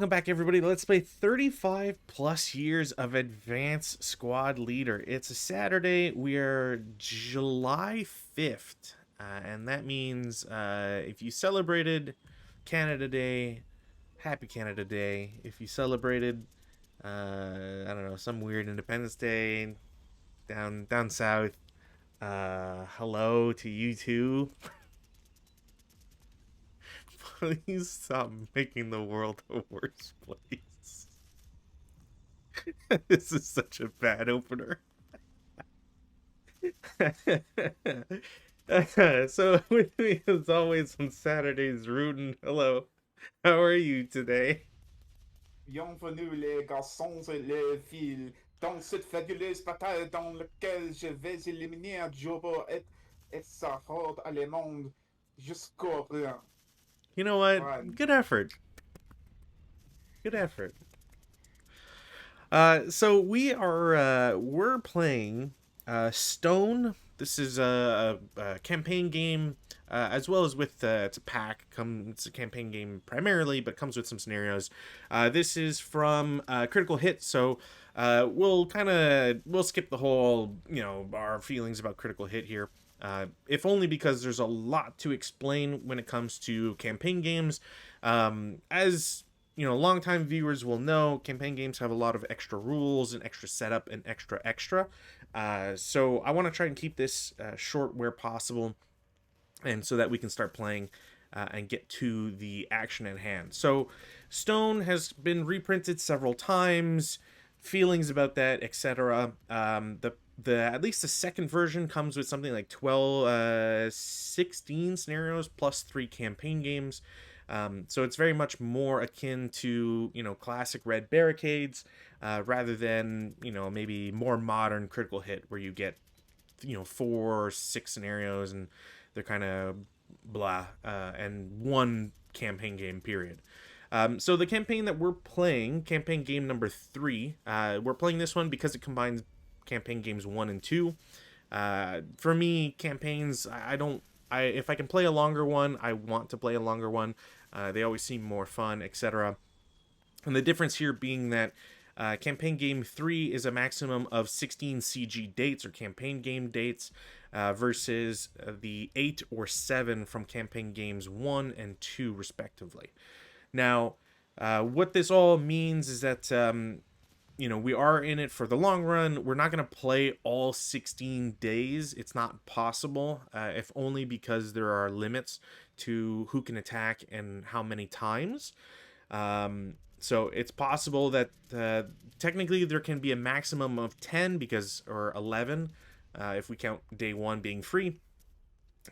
Welcome back, everybody. Let's play 35 plus years of Advanced Squad Leader. It's a Saturday. We are July 5th. And that means if you celebrated Canada Day, happy Canada Day. If you celebrated, I don't know, some weird Independence Day down south, hello to you too. Please stop making the world a worse place. This is such a bad opener. So with me as always on Saturdays, Rootin. Hello. How are you today? Bienvenue les garçons et les filles dans cette fabuleuse bataille dans laquelle je vais éliminer un Jobo et sa horde allemande jusqu'au rien. You know what? One. Good effort. Good effort. So we're playing Stonne. This is a campaign game, as well as with it's a pack. It's a campaign game primarily, but comes with some scenarios. This is from Critical Hit, so we'll skip the whole our feelings about Critical Hit here. If only because there's a lot to explain when it comes to campaign games. As longtime viewers will know, campaign games have a lot of extra rules and extra setup and extra. So I want to try and keep this short where possible, and so that we can start playing and get to the action at hand. So Stonne has been reprinted several times. Feelings about that, etc. The at least the second version comes with something like 16 scenarios plus 3 campaign games. So it's very much more akin to classic Red Barricades, rather than maybe more modern Critical Hit where you get 4 or 6 scenarios and they're kind of blah, and one campaign game period. So the campaign that we're playing, campaign game number 3, we're playing this one because it combines campaign games 1 and 2. For me, campaigns, I don't. If I can play a longer one, I want to play a longer one. They always seem more fun, etc. And the difference here being that campaign game 3 is a maximum of 16 CG dates or campaign game dates, versus the 8 or 7 from campaign games 1 and 2, respectively. Now, what this all means is that we are in it for the long run. We're not going to play all 16 days. It's not possible, if only because there are limits to who can attack and how many times. So it's possible that technically there can be a maximum of 10 or 11, if we count day 1 being free.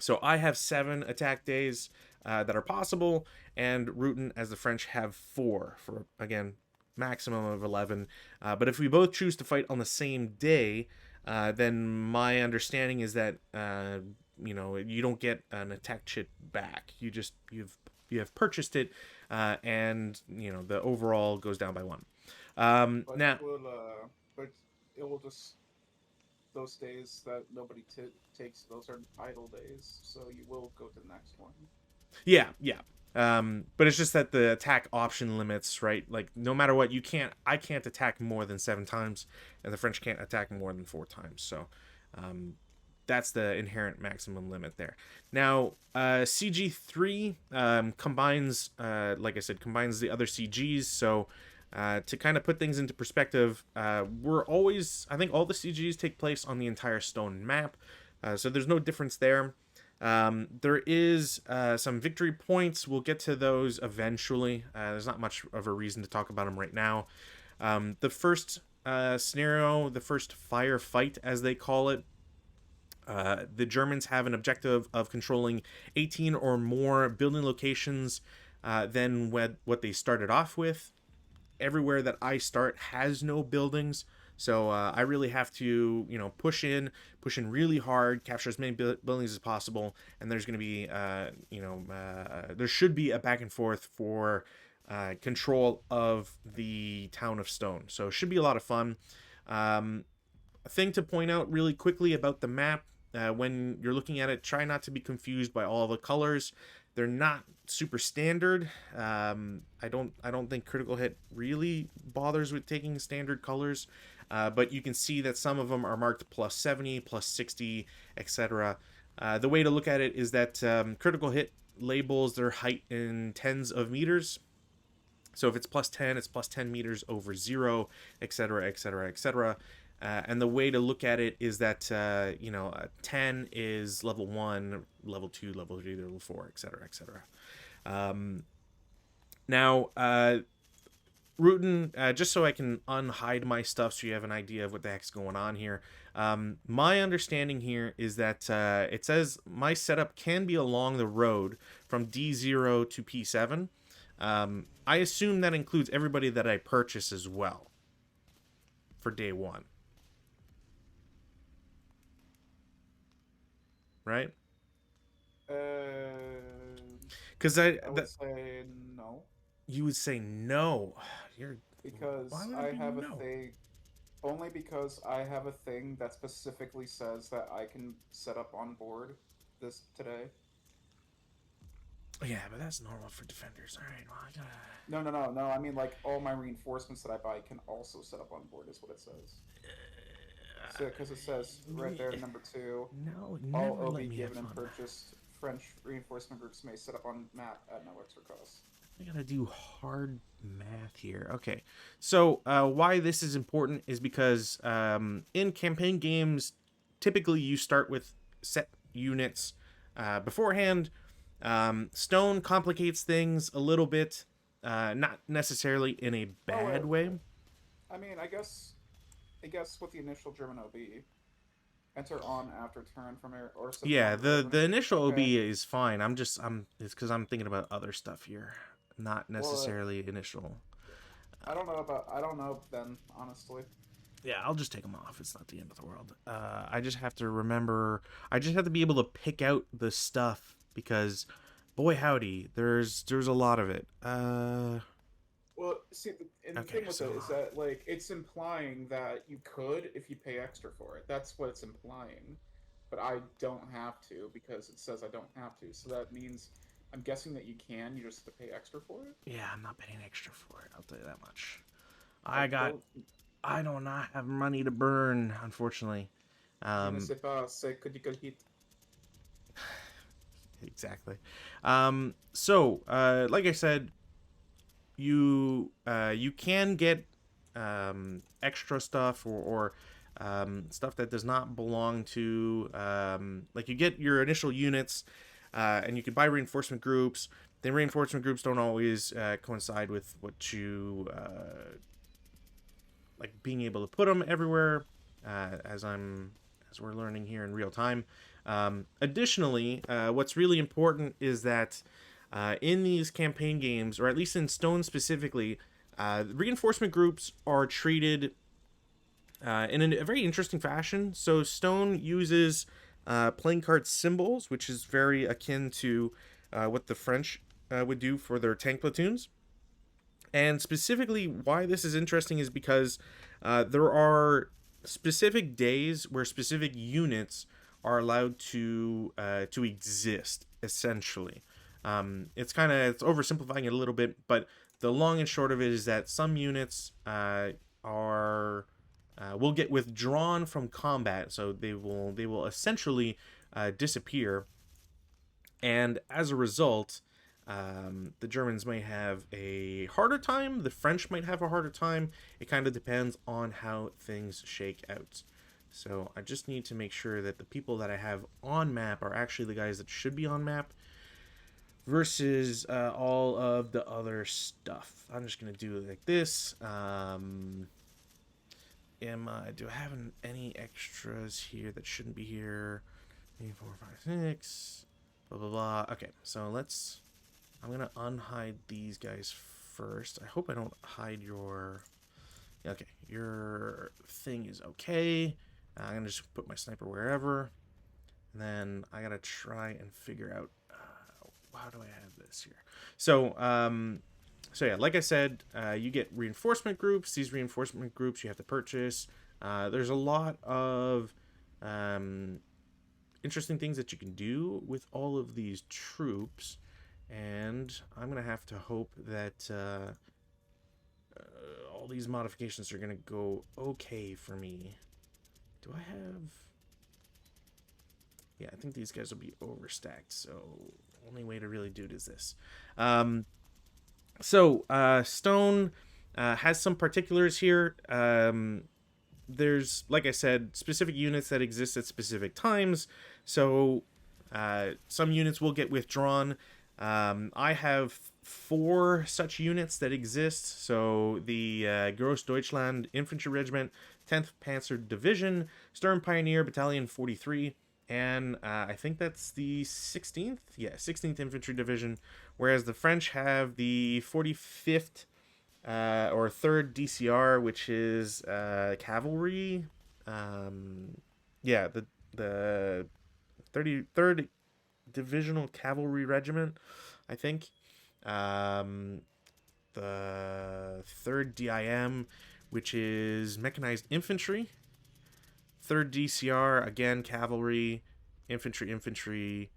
So I have 7 attack days that are possible, and Rutan, as the French, have 4 for, again, maximum of 11. But if we both choose to fight on the same day, then my understanding is that you don't get an attack chit back. You have purchased it, and the overall goes down by 1. But Now, but it will just those days that nobody takes. Those are idle days, so you will go to the next one. yeah. But it's just that the attack option limits, right? Like, no matter what, I can't attack more than 7 times, and the French can't attack more than 4 times. So, that's the inherent maximum limit there. Now, CG3 combines, like I said, combines the other CGs. So, to kind of put things into perspective, I think all the CGs take place on the entire Stonne map. So there's no difference there. There is some victory points. We'll get to those eventually. There's not much of a reason to talk about them right now. The first scenario, the first firefight, as they call it, the Germans have an objective of controlling 18 or more building locations than what they started off with. Everywhere that I start has no buildings. So I really have to, push in really hard, capture as many buildings as possible, and there's going to be, there should be a back and forth for control of the town of Stonne. So it should be a lot of fun. A thing to point out really quickly about the map, when you're looking at it, try not to be confused by all the colors. They're not super standard. I don't think critical hit really bothers with taking standard colors, but you can see that some of them are marked plus 70, plus 60, etc. The way to look at it is that critical hit labels their height in tens of meters. So if it's plus 10, it's plus 10 meters over 0, etc., etc., etc. And the way to look at it is that, 10 is level 1, level 2, level 3, level 4, etc., etc. Um, now, Rutan, just so I can unhide my stuff so you have an idea of what the heck's going on here. My understanding here is that it says my setup can be along the road from D0 to P7. I assume that includes everybody that I purchase as well for day one. Right? Because I would say no, you would say no. You're Why because would it I be have a no? thing. Only because I have a thing that specifically says that I can set up on board this today. Yeah, but that's normal for defenders. All right, well, I gotta. No. I mean, like, all my reinforcements that I buy can also set up on board, is what it says. So, because it says right there, number two, No, all never let OB me have given and fun. purchased French reinforcement groups may set up on map at no extra cost. I gotta do hard math here. Okay, so why this is important is because in campaign games, typically you start with set units beforehand. Stone complicates things a little bit, not necessarily in a Oh, bad way. I mean, I guess with the initial German OB, enter on after turn from air or subject Yeah, on the revenue. initial Okay. OB is fine. It's because I'm thinking about other stuff here, not Well, necessarily initial. I don't know then, honestly. Yeah, I'll just take them off. It's not the end of the world. I just have to remember. I just have to be able to pick out the stuff because, boy howdy, there's a lot of it. Well, see, and the Okay, thing with so it is that, like, it's implying that you could if you pay extra for it. That's what it's implying. But I don't have to because it says I don't have to. So that means I'm guessing that you can. You just have to pay extra for it. yeah, I'm not paying extra for it. I'll tell you that much. I I got. don't. I do not have money to burn, unfortunately. Je ne Um, sais pas. C'est que du hit. exactly. So, like I said, you can get extra stuff or stuff that does not belong to like you get your initial units and you can buy reinforcement groups. Then reinforcement groups don't always coincide with what you like being able to put them everywhere as we're learning here in real time. Additionally, what's really important is that in these campaign games, or at least in Stone specifically, reinforcement groups are treated in a very interesting fashion. So Stone uses playing card symbols, which is very akin to what the French would do for their tank platoons. And specifically, why this is interesting is because there are specific days where specific units are allowed to exist. Essentially, it's oversimplifying it a little bit, but the long and short of it is that some units are will get withdrawn from combat, so they will essentially disappear, and as a result, the Germans might have a harder time. The French might have a harder time. It kind of depends on how things shake out. So I just need to make sure that the people that I have on map are actually the guys that should be on map versus all of the other stuff. I'm just going to do it like this. Do I have any extras here that shouldn't be here? 3, 4, 5, 6. Blah, blah, blah. Okay, so I'm going to unhide these guys first. I hope I don't hide your... Okay, your thing is okay. I'm going to just put my sniper wherever. And then I got to try and figure out... how do I have this here? So yeah, like I said, you get reinforcement groups. These reinforcement groups you have to purchase. There's a lot of interesting things that you can do with all of these troops. And I'm going to have to hope that all these modifications are going to go okay for me. Do I have... Yeah, I think these guys will be overstacked, so only way to really do it is this. Stonne has some particulars here. There's, like I said, specific units that exist at specific times. So some units will get withdrawn. I have 4 such units that exist. So the Gross Deutschland Infantry Regiment, 10th Panzer Division, Sturm Pioneer Battalion 43, and I think that's the 16th? Yeah, 16th Infantry Division. Whereas the French have the 45th or 3rd DCR, which is cavalry. Yeah, the 33rd Divisional Cavalry Regiment, I think. The 3rd DIM, which is mechanized infantry. 3rd DCR, again, cavalry, infantry.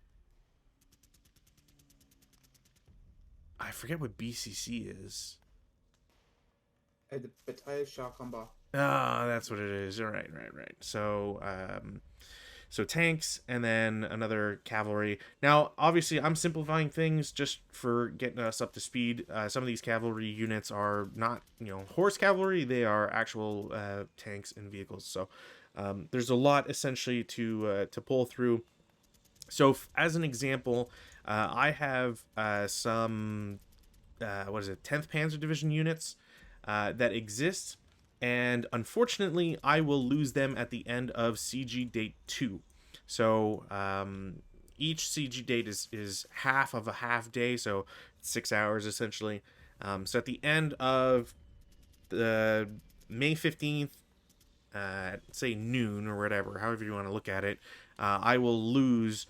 I forget what BCC is. Et de Bataille Char Combat. Ah, that's what it is. All right. So tanks and then another cavalry. Now, obviously, I'm simplifying things just for getting us up to speed. Some of these cavalry units are not, horse cavalry. They are actual tanks and vehicles. So there's a lot essentially to pull through. So as an example, I have some 10th Panzer Division units that exist, and unfortunately I will lose them at the end of CG date 2. So each CG date is half of a half day, so 6 hours essentially. So at the end of the May 15th, say noon or whatever, however you want to look at it, I will lose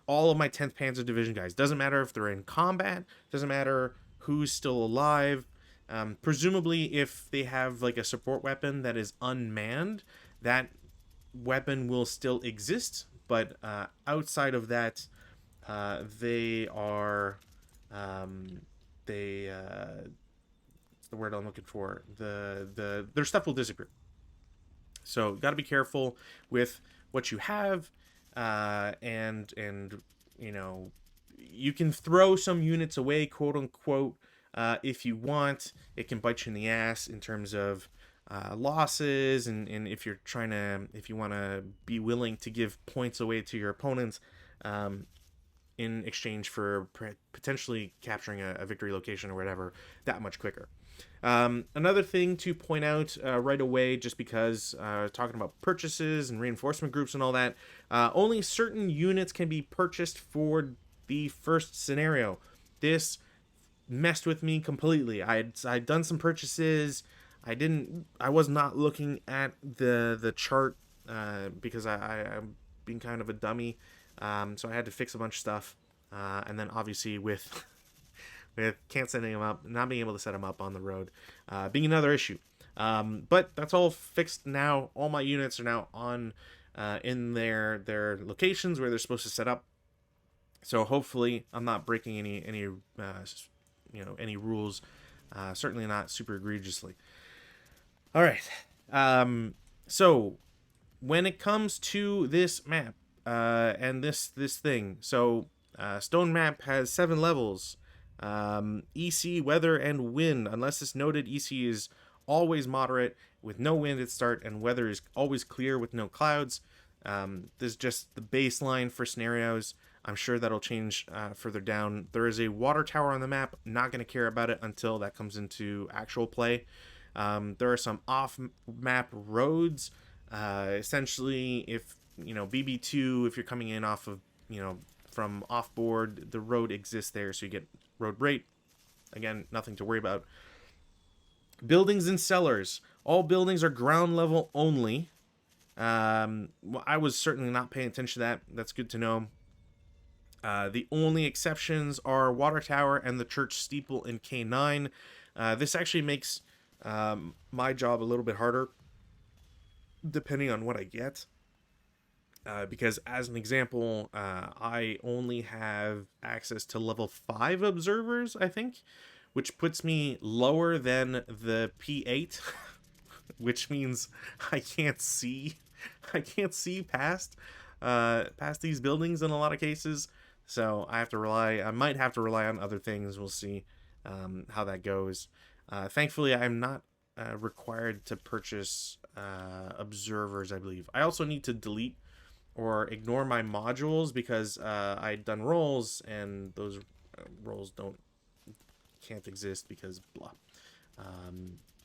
all of my 10th Panzer Division guys. Doesn't matter if they're in combat, doesn't matter who's still alive. Presumably, if they have like a support weapon that is unmanned, that weapon will still exist. But outside of that, they are what's the word I'm looking for? Their stuff will disappear. So got to be careful with what you have, and you can throw some units away, quote unquote, if you want. It can bite you in the ass in terms of losses, and if you want to be willing to give points away to your opponents in exchange for potentially capturing a victory location or whatever that much quicker. Another thing to point out right away, just because talking about purchases and reinforcement groups and all that, only certain units can be purchased for the first scenario. This messed with me completely. I'd done some purchases. I was not looking at the chart because I'm being kind of a dummy. So I had to fix a bunch of stuff, and then obviously with can't setting them up, not being able to set them up on the road, being another issue. But that's all fixed now. All my units are now on in their locations where they're supposed to set up. So hopefully I'm not breaking any rules. Certainly not super egregiously. All right. So when it comes to this map and this thing, so Stonne map has 7 levels. EC, weather, and wind. Unless it's noted, EC is always moderate with no wind at start, and weather is always clear with no clouds. This is just the baseline for scenarios. I'm sure that'll change further down. There is a water tower on the map. Not going to care about it until that comes into actual play. There are some off-map roads. Essentially, if BB2, if you're coming in off of from off board, the road exists there, so you get road rate. Again, nothing to worry about. Buildings and cellars. All buildings are ground level only. I was certainly not paying attention to that. That's good to know. The only exceptions are water tower and the church steeple in K9. This actually makes my job a little bit harder, depending on what I get. Because, as an example, I only have access to level 5 observers, I think, which puts me lower than the P8, which means I can't see. I can't see past these buildings in a lot of cases. So I might have to rely on other things. We'll see how that goes. Thankfully, I'm not required to purchase observers, I believe. I also need to delete or ignore my modules because I'd done roles and those roles can't exist because blah.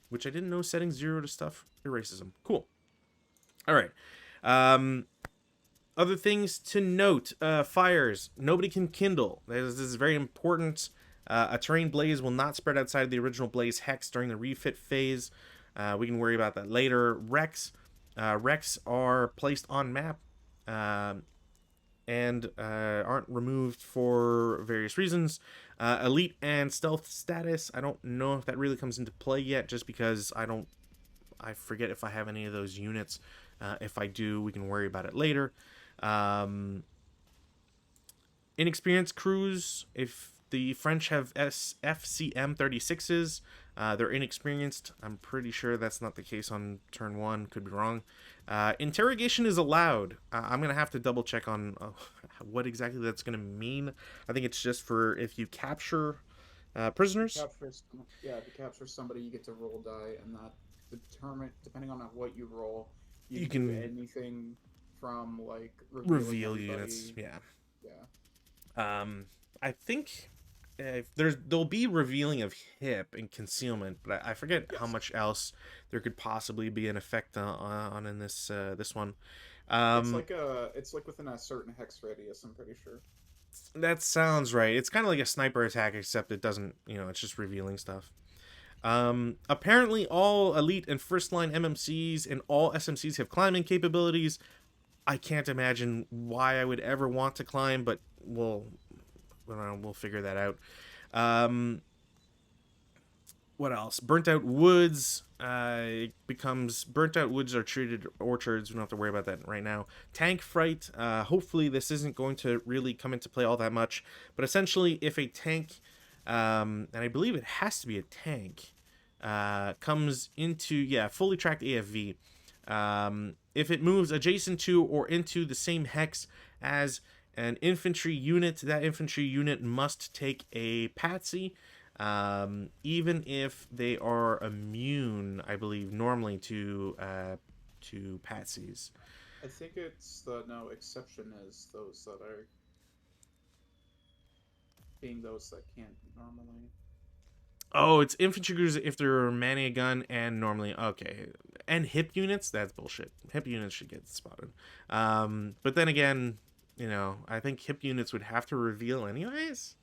Which I didn't know setting 0 to stuff erases them. Cool. All right. Um, Other things to note: fires. Nobody can kindle. This is very important. A terrain blaze will not spread outside the original blaze hex during the refit phase. We can worry about that later. Wrecks are placed on map and aren't removed for various reasons. Elite and stealth status. I don't know if that really comes into play yet, just because I forget if I have any of those units. If I do, we can worry about it later. Inexperienced crews. If the French have FCM 36s, they're inexperienced. I'm pretty sure that's not the case on turn 1. Could be wrong. Interrogation is allowed. I'm going to have to double check on what exactly that's going to mean. I think it's just for if you capture prisoners. If you capture somebody, you get to roll die, and that depending on what you roll, you You can do can anything from like reveal units. Yeah. Yeah. I think there'll be revealing of hip and concealment, but I forget how Yes. much else there could possibly be an effect on in this one. It's like within a certain hex radius, I'm pretty sure. That sounds right. It's kind of like a sniper attack, except it doesn't. It's just revealing stuff. Apparently, all elite and first line MMCs and all SMCs have climbing capabilities. I can't imagine why I would ever want to climb, but we'll figure that out. What else? Burnt out woods. It becomes burnt out woods are treated orchards. We don't have to worry about that right now. Tank fright. Hopefully, this isn't going to really come into play all that much. But essentially, if a tank, and I believe it has to be a tank, comes into fully tracked AFV. If it moves adjacent to or into the same hex as an infantry unit, that infantry unit must take a patsy, even if they are immune, I believe, normally to patsies. I think it's the no exception is those that are being those that can't normally. Oh, it's infantry crews if they're manning a gun and normally okay, and hip units. That's bullshit. Hip units should get spotted. But then again, I think hip units would have to reveal anyways,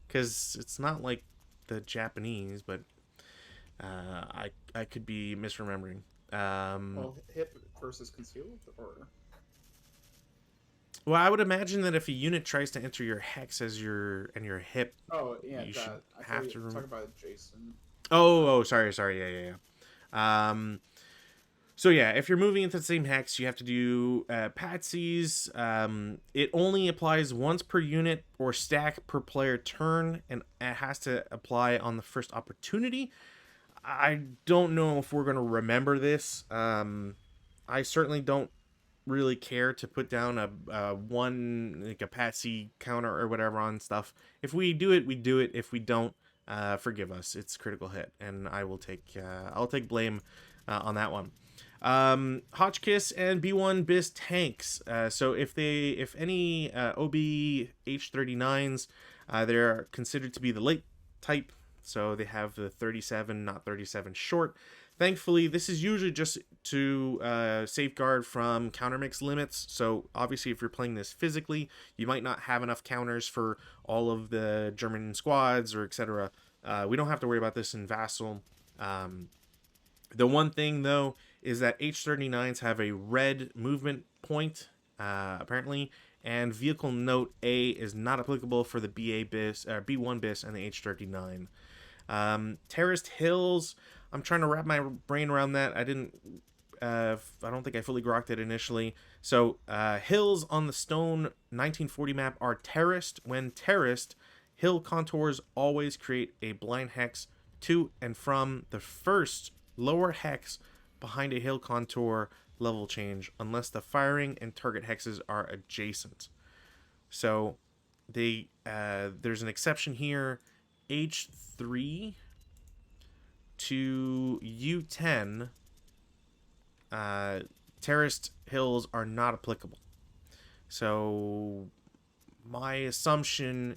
because it's not like the Japanese. But I could be misremembering. Well, hip versus concealed, or Well, I would imagine that if a unit tries to enter your hex as your hip, oh yeah, you should that I thought have you to. were talking about Jason. Sorry, yeah. So yeah, if you're moving into the same hex, you have to do patsies. It only applies once per unit or stack per player turn, and it has to apply on the first opportunity. I don't know if we're gonna remember this. I certainly don't really care to put down a one like a patsy counter or whatever on stuff. If we do it, we do it. If we don't, forgive us. It's critical hit, and I'll take blame on that one. Hotchkiss and B1 BIS tanks. So if any OB H39s, they're considered to be the late type. So they have the 37, not 37 short. Thankfully, this is usually just to safeguard from countermix limits. So obviously, if you're playing this physically, you might not have enough counters for all of the German squads or etc. We don't have to worry about this in Vassal. The one thing though is that H39s have a red movement point, apparently, and vehicle note A is not applicable for the B1 BIS and the H39. Terraced hills. I'm trying to wrap my brain around that. I didn't I don't think I fully grokked it initially. So hills on the Stonne 1940 map are terraced. When terraced, hill contours always create a blind hex to and from the first lower hex behind a hill contour level change, unless the firing and target hexes are adjacent. So there's an exception here. H3 to U10, uh, terraced hills are not applicable. So my assumption,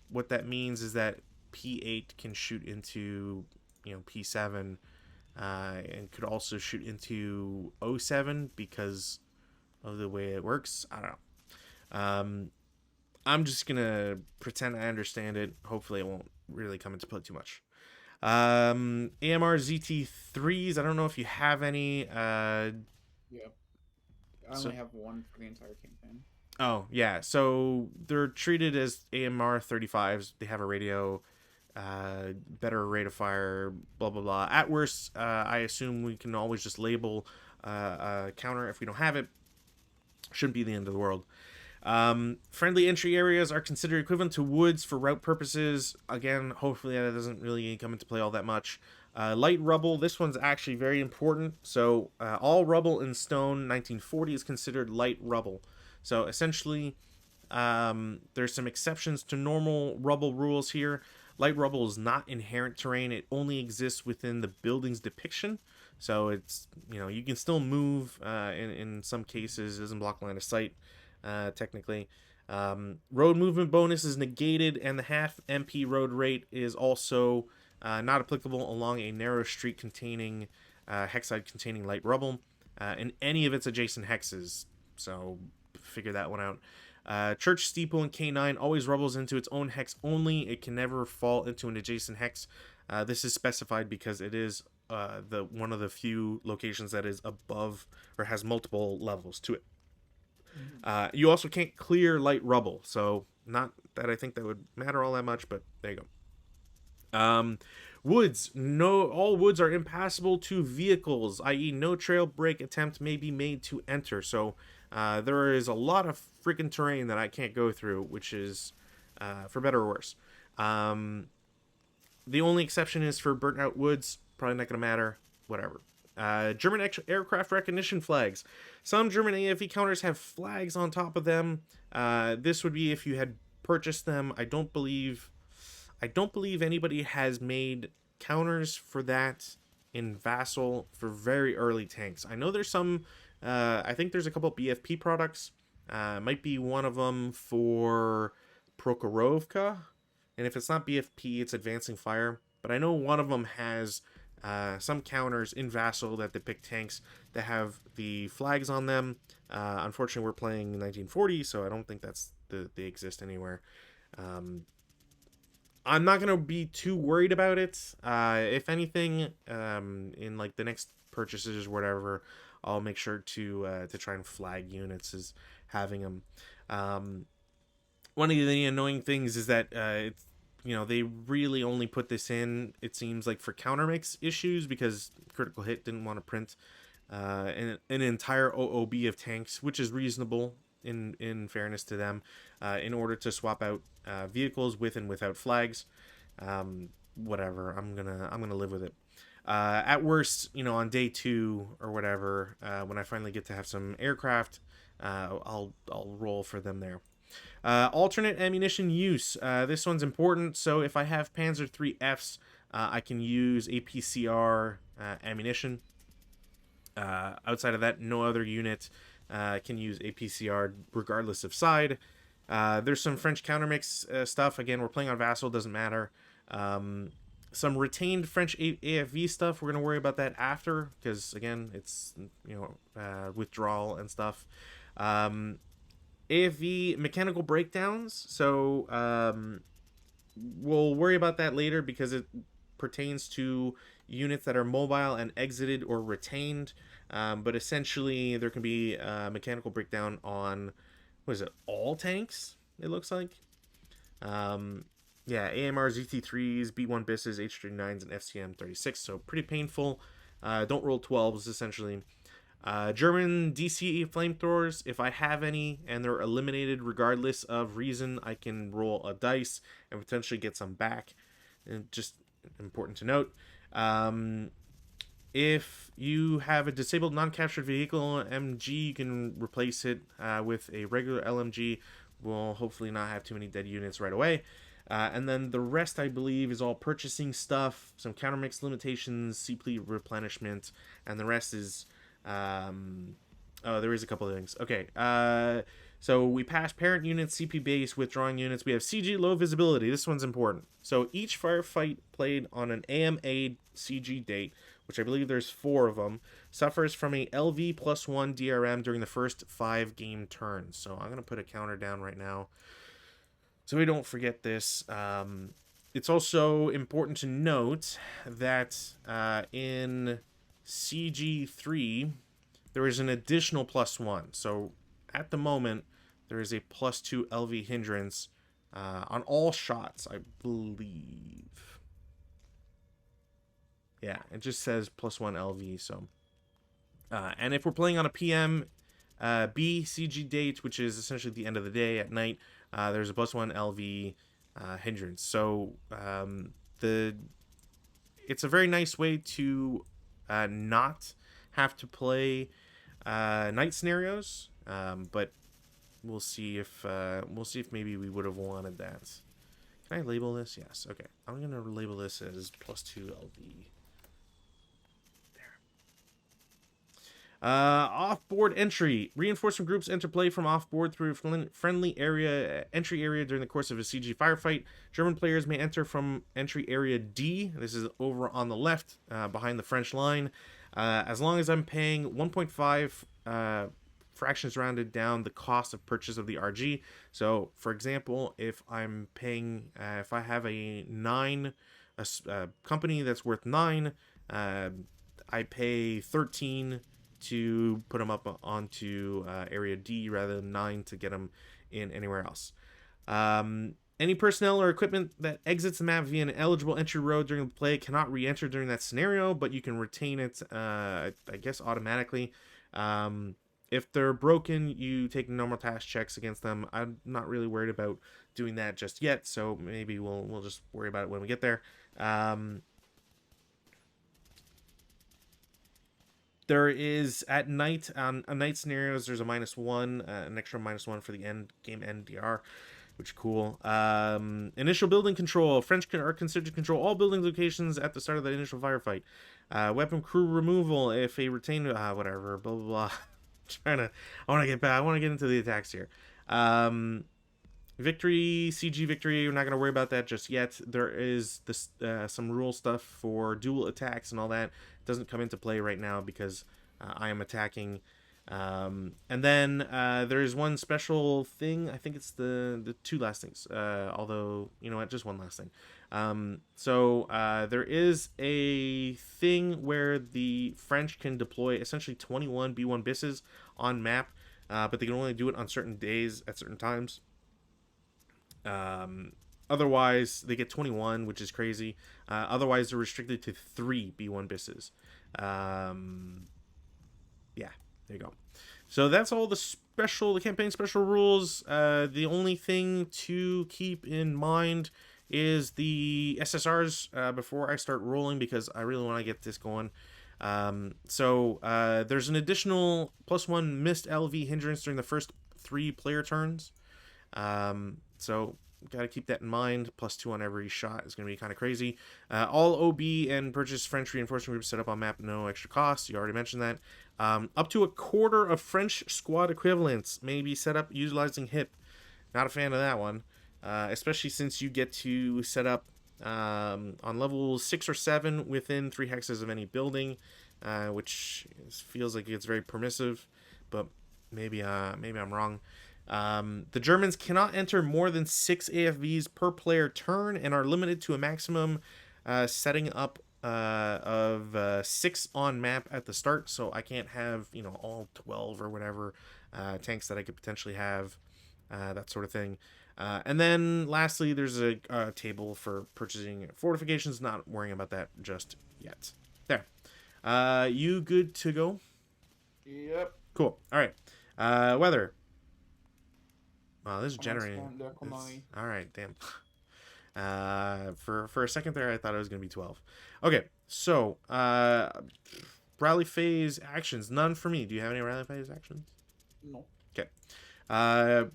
what that means is that P8 can shoot into, P7, and could also shoot into O7 because of the way it works. I don't know. I'm just gonna pretend I understand it. Hopefully, it won't really come into play too much. AMR ZT3s. I don't know if you have any. Yeah. I So only have one for the entire campaign. Oh yeah, so they're treated as AMR 35s. They have a radio, better rate of fire, blah blah blah. At worst, I assume we can always just label a counter if we don't have it. Shouldn't be the end of the world. Friendly entry areas are considered equivalent to woods for route purposes. Again, hopefully that doesn't really come into play all that much. Light rubble, this one's actually very important. So all rubble in Stonne 1940 is considered light rubble. So essentially, there's some exceptions to normal rubble rules here. Light rubble is not inherent terrain. It only exists within the building's depiction. So it's, you can still move in some cases. It doesn't block line of sight, technically. Road movement bonus is negated, and the half MP road rate is also not applicable along a narrow street containing hexide containing light rubble and any of its adjacent hexes. So figure that one out. Church steeple in K9 always rubbles into its own hex only. It can never fall into an adjacent hex. This is specified because it is the one of the few locations that is above or has multiple levels to it. You also can't clear light rubble, so not that I think that would matter all that much, but there you go. Woods. No, all woods are impassable to vehicles, i.e., no trail break attempt may be made to enter. So there is a lot of freaking terrain that I can't go through, which is for better or worse. The only exception is for burnt out woods. Probably not going to matter. Whatever. German aircraft recognition flags. Some German AFE counters have flags on top of them. This would be if you had purchased them. I don't believe anybody has made counters for that in Vassal for very early tanks. I know there's some. I think there's a couple BFP products. Might be one of them for Prokhorovka, and if it's not BFP, it's Advancing Fire. But I know one of them has some counters in Vassal that depict tanks that have the flags on them. Unfortunately, we're playing 1940, so I don't think they exist anywhere. I'm not gonna be too worried about it. If anything, in like the next purchases or whatever, I'll make sure to try and flag units as having them. One of the annoying things is that it's, they really only put this in, it seems like, for countermix issues, because Critical Hit didn't want to print an entire OOB of tanks, which is reasonable in fairness to them, in order to swap out vehicles with and without flags. Whatever, I'm gonna live with it. At worst, on day 2 or whatever, when I finally get to have some aircraft, I'll roll for them there. Alternate ammunition use. This one's important. So if I have Panzer III Fs, I can use APCR ammunition. Outside of that, no other unit can use APCR regardless of side. There's some French countermix stuff. Again, we're playing on Vassal, doesn't matter. Some retained French AFV stuff. We're going to worry about that after, because again, it's withdrawal and stuff. AFV mechanical breakdowns. So we'll worry about that later, because it pertains to units that are mobile and exited or retained. But essentially, there can be mechanical breakdown on, what is it, all tanks, it looks like. Yeah, AMR ZT3s, B1 BISs, H39s, and FCM 36. So pretty painful. Don't roll 12s, essentially. German DCE flamethrowers, if I have any and they're eliminated regardless of reason, I can roll a dice and potentially get some back. And just important to note. If you have a disabled non-captured vehicle MG, you can replace it with a regular LMG. We'll hopefully not have too many dead units right away. And then the rest, I believe, is all purchasing stuff, some countermix limitations, CP replenishment, and the rest is... oh, there is a couple of things. Okay, so we pass parent units, CP base, withdrawing units. We have CG low visibility. This one's important. So each firefight played on an AMA CG date, which I believe there's 4 of them, suffers from a LV +1 DRM during the first 5 game turns. So I'm going to put a counter down right now so we don't forget this. It's also important to note that in CG3, there is an additional +1. So at the moment, there is a +2 LV hindrance on all shots, I believe. Yeah, it just says +1 LV. So, and if we're playing on a PM B CG date, which is essentially the end of the day at night, there's a +1 LV hindrance. So it's a very nice way to not have to play night scenarios, but we'll see if maybe we would have wanted that. Can I label this? Yes. Okay, I'm gonna label this as +2 LV. Off-board entry. Reinforcement groups enter play from off-board through friendly area entry area during the course of a CG firefight. German players may enter from entry area D. This is over on the left, behind the French line. As long as I'm paying 1.5 fractions rounded down the cost of purchase of the RG. So, for example, if I'm paying, if I have a company that's worth 9, I pay 13 to put them up onto area D rather than 9 to get them in anywhere else. Any personnel or equipment that exits the map via an eligible entry road during the play cannot re-enter during that scenario, but you can retain it, I guess, automatically. If they're broken, you take normal task checks against them. I'm not really worried about doing that just yet, so maybe we'll just worry about it when we get there. There is at night on night scenarios. There's a -1, an extra -1 for the end game NDR, which is cool. Initial building control. French are considered to control all building locations at the start of the initial firefight. Weapon crew removal if a retained whatever blah blah blah. I want to get back. I want to get into the attacks here. Victory, CG victory. We're not gonna worry about that just yet. There is this some rule stuff for dual attacks and all that. It doesn't come into play right now because I am attacking. And then there is one special thing. I think it's the 2 last things. Although you know what, just one last thing. So there is a thing where the French can deploy essentially 21 B1 bisses on map, but they can only do it on certain days at certain times. Otherwise, they get 21, which is crazy. Otherwise, they're restricted to 3 B1 bisses. Yeah, there you go. So that's all the campaign special rules. The only thing to keep in mind is the SSRs before I start rolling, because I really want to get this going. So there's an additional +1 missed LV hindrance during the first 3 player turns. So gotta keep that in mind. +2 on every shot is gonna be kind of crazy. All OB and purchase French reinforcement groups set up on map, no extra cost. You already mentioned that. Up to a quarter of French squad equivalents may be set up utilizing HIP. Not a fan of that one, especially since you get to set up on level 6 or 7 within 3 hexes of any building, which feels like it's very permissive, but maybe I'm wrong. The Germans cannot enter more than 6 AFVs per player turn and are limited to a maximum setting up of 6 on map at the start. So I can't have, all 12 or whatever tanks that I could potentially have, that sort of thing. And then lastly, there's a table for purchasing fortifications. Not worrying about that just yet. There. You good to go? Yep. Cool. All right. Weather. Wow, this is Un generating. instant, là, It's comment... all right. Damn. For a second there, I thought it was gonna be 12. Okay, so rally phase actions. None for me. Do you have any rally phase actions? Non. Okay.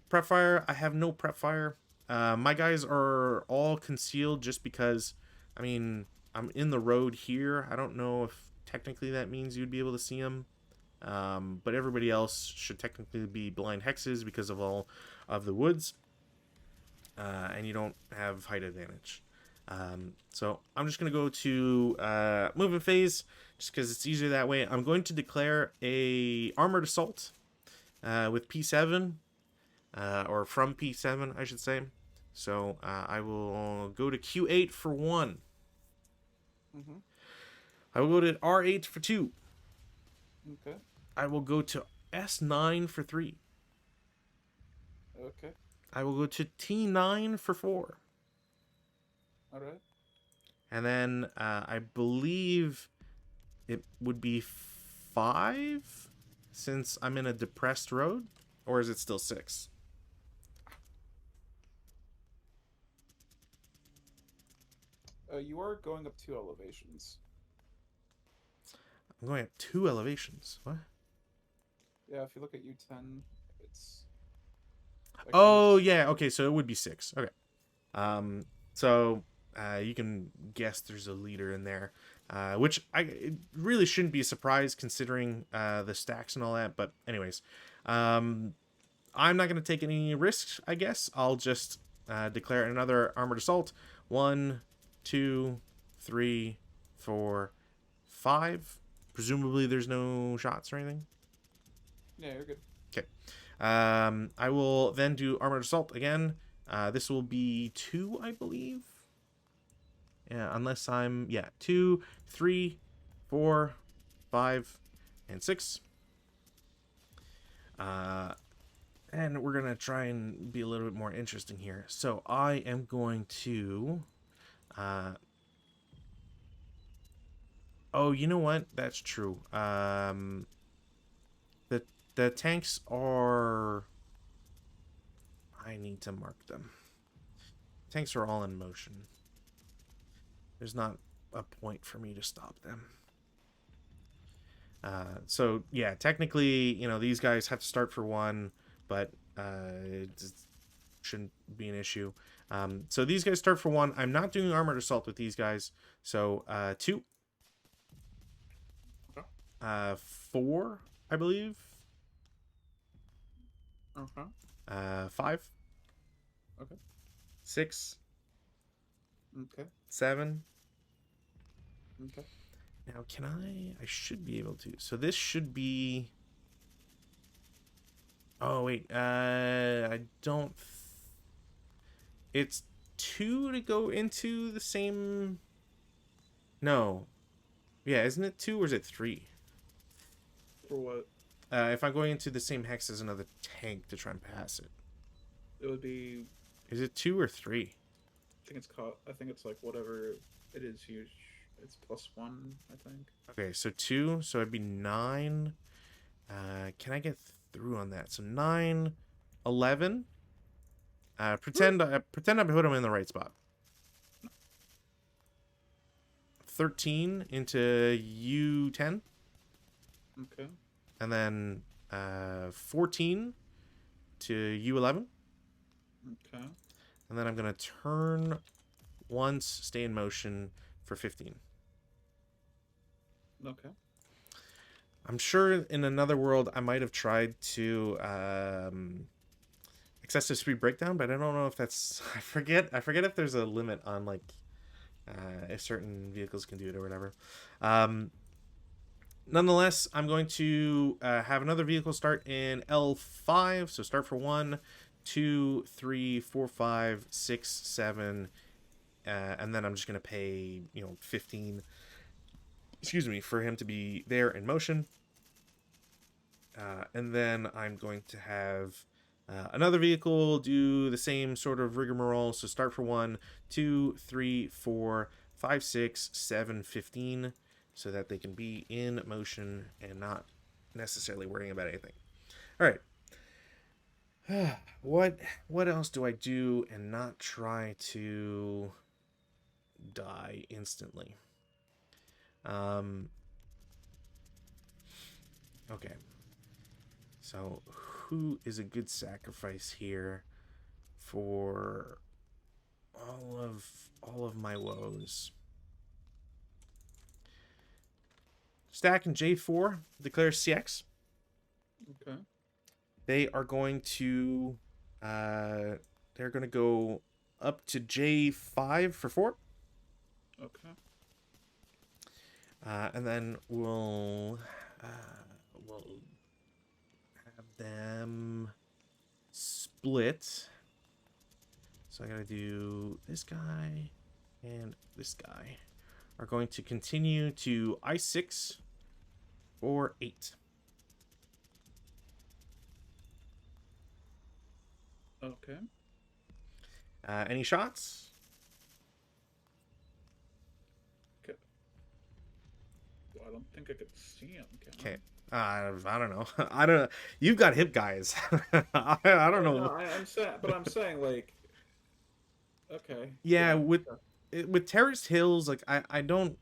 Prep fire. I have no prep fire. My guys are all concealed just because. I mean, I'm in the road here. I don't know if technically that means you'd be able to see them. But everybody else should technically be blind hexes because of all of the woods, and you don't have height advantage. So I'm just going to go to movement phase just because it's easier that way. I'm going to declare a armored assault with P7, or from P7, I should say. So I will go to Q8 for 1. Mm-hmm. I will go to R8 for 2. Okay. I will go to S9 for 3. Okay. I will go to T9 for 4. Alright. And then I believe it would be 5 since I'm in a depressed road. Or is it still 6? You are going up 2 elevations. I'm going up 2 elevations. What? Yeah, if you look at U10, it's... Like Oh, there's... yeah. Okay, so it would be 6. Okay. So you can guess there's a leader in there, which it really shouldn't be a surprise considering the stacks and all that. But anyways, I'm not going to take any risks, I guess. I'll just declare another armored assault. 1, 2, 3, 4, 5. Presumably there's no shots or anything. Yeah, you're good. Okay. I will then do armored assault again. This will be 2, I believe. Yeah, unless I'm 2, 3, 4, 5, and 6. And we're gonna try and be a little bit more interesting here. So I am going to. Oh, you know what? That's true. The tanks are. I need to mark them. Tanks are all in motion. There's not a point for me to stop them. So yeah, technically, these guys have to start for 1, but it shouldn't be an issue. So these guys start for 1. I'm not doing armored assault with these guys. So 2, 4, I believe. Okay. 5. Okay. 6. Okay. 7. Okay. Now, can I should be able to. So this should be. Oh, wait. I don't. It's 2 to go into the same. No. Yeah, isn't it 2 or is it 3? For what? If I'm going into the same hex as another tank to try and pass it. It would be... Is it 2 or 3? I think it's like whatever it is huge. It's +1, I think. Okay, so 2, so it'd be 9. Can I get through on that? So 9, 11. Pretend I put them in the right spot. 13 into U10. Okay. And then 14 to U11. Okay. And then I'm going to turn once, stay in motion for 15. Okay. I'm sure in another world I might have tried to excessive speed breakdown, but I don't know if that's... I forget if there's a limit on, like, if certain vehicles can do it or whatever. Nonetheless, I'm going to have another vehicle start in L5. So start for 1, 2, 3, 4, 5, 6, 7, and then I'm just going to pay 15. Excuse me, for him to be there in motion. And then I'm going to have another vehicle do the same sort of rigmarole. So start for 1, 2, 3, 4, 5, 6, 7, 15. So that they can be in motion and not necessarily worrying about anything. All right. What else do I do and not try to die instantly? Um okay. So who is a good sacrifice here for all of my woes? Stack and J4 declares CX. Okay. They are going to they're going to go up to J5 for 4. Okay. And then we'll have them split. So I got to do this guy and this guy are going to continue to I6 or 8. Okay. Any shots? Okay. Well, I don't think I could see him. Okay. I don't know. I don't know. You've got hip guys. I don't know. No, I'm saying like. Okay. Yeah, Yeah. with terraced hills, like I don't.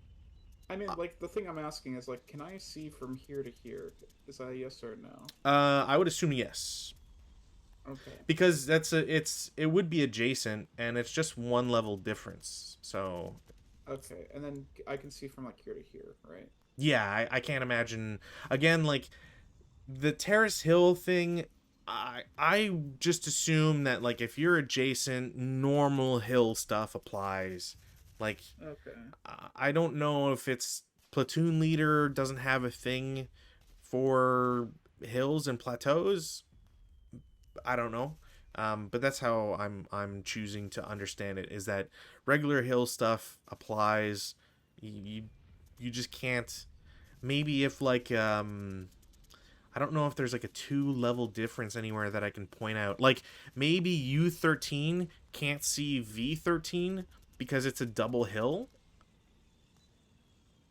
I mean, like the thing I'm asking is like, can I see from here to here? Is that a yes or no? I would assume yes, Okay. because it would be adjacent, and it's just one level difference. So Okay, and then I can see from like here to here, right? yeah, I can't imagine again like the terrace hill thing. I just assume that like if you're adjacent, normal hill stuff applies. Like Okay. I don't know if it's platoon leader doesn't have a thing for hills and plateaus. I don't know. But that's how I'm choosing to understand it, is that regular hill stuff applies. You just can't. Maybe if like I don't know if there's like a 2 level difference anywhere that I can point out. Like maybe U13 can't see V13 because it's a double hill.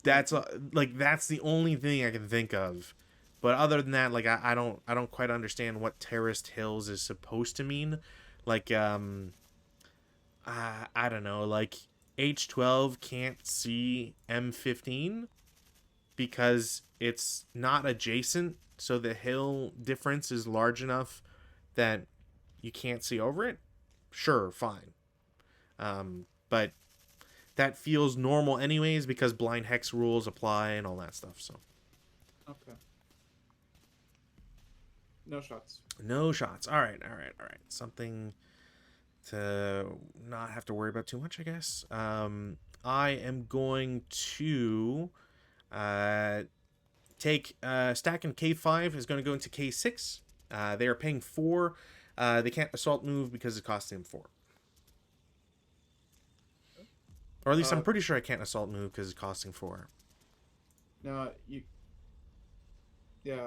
That's that's the only thing I can think of. But other than that, like I don't quite understand what terraced hills is supposed to mean. Like I don't know, like H12 can't see M15 because it's not adjacent, so the hill difference is large enough that you can't see over it. Sure, fine. But that feels normal anyways because blind hex rules apply and all that stuff. So Okay. No shots. no shots. All right, all right, all right. Something to not have to worry about too much, I guess. I am going to take stack and K5 is going to go into K6. They are paying 4. They can't assault move because it costs them 4. Or at least I'm pretty sure I can't assault move because it's costing 4. No, you. Yeah,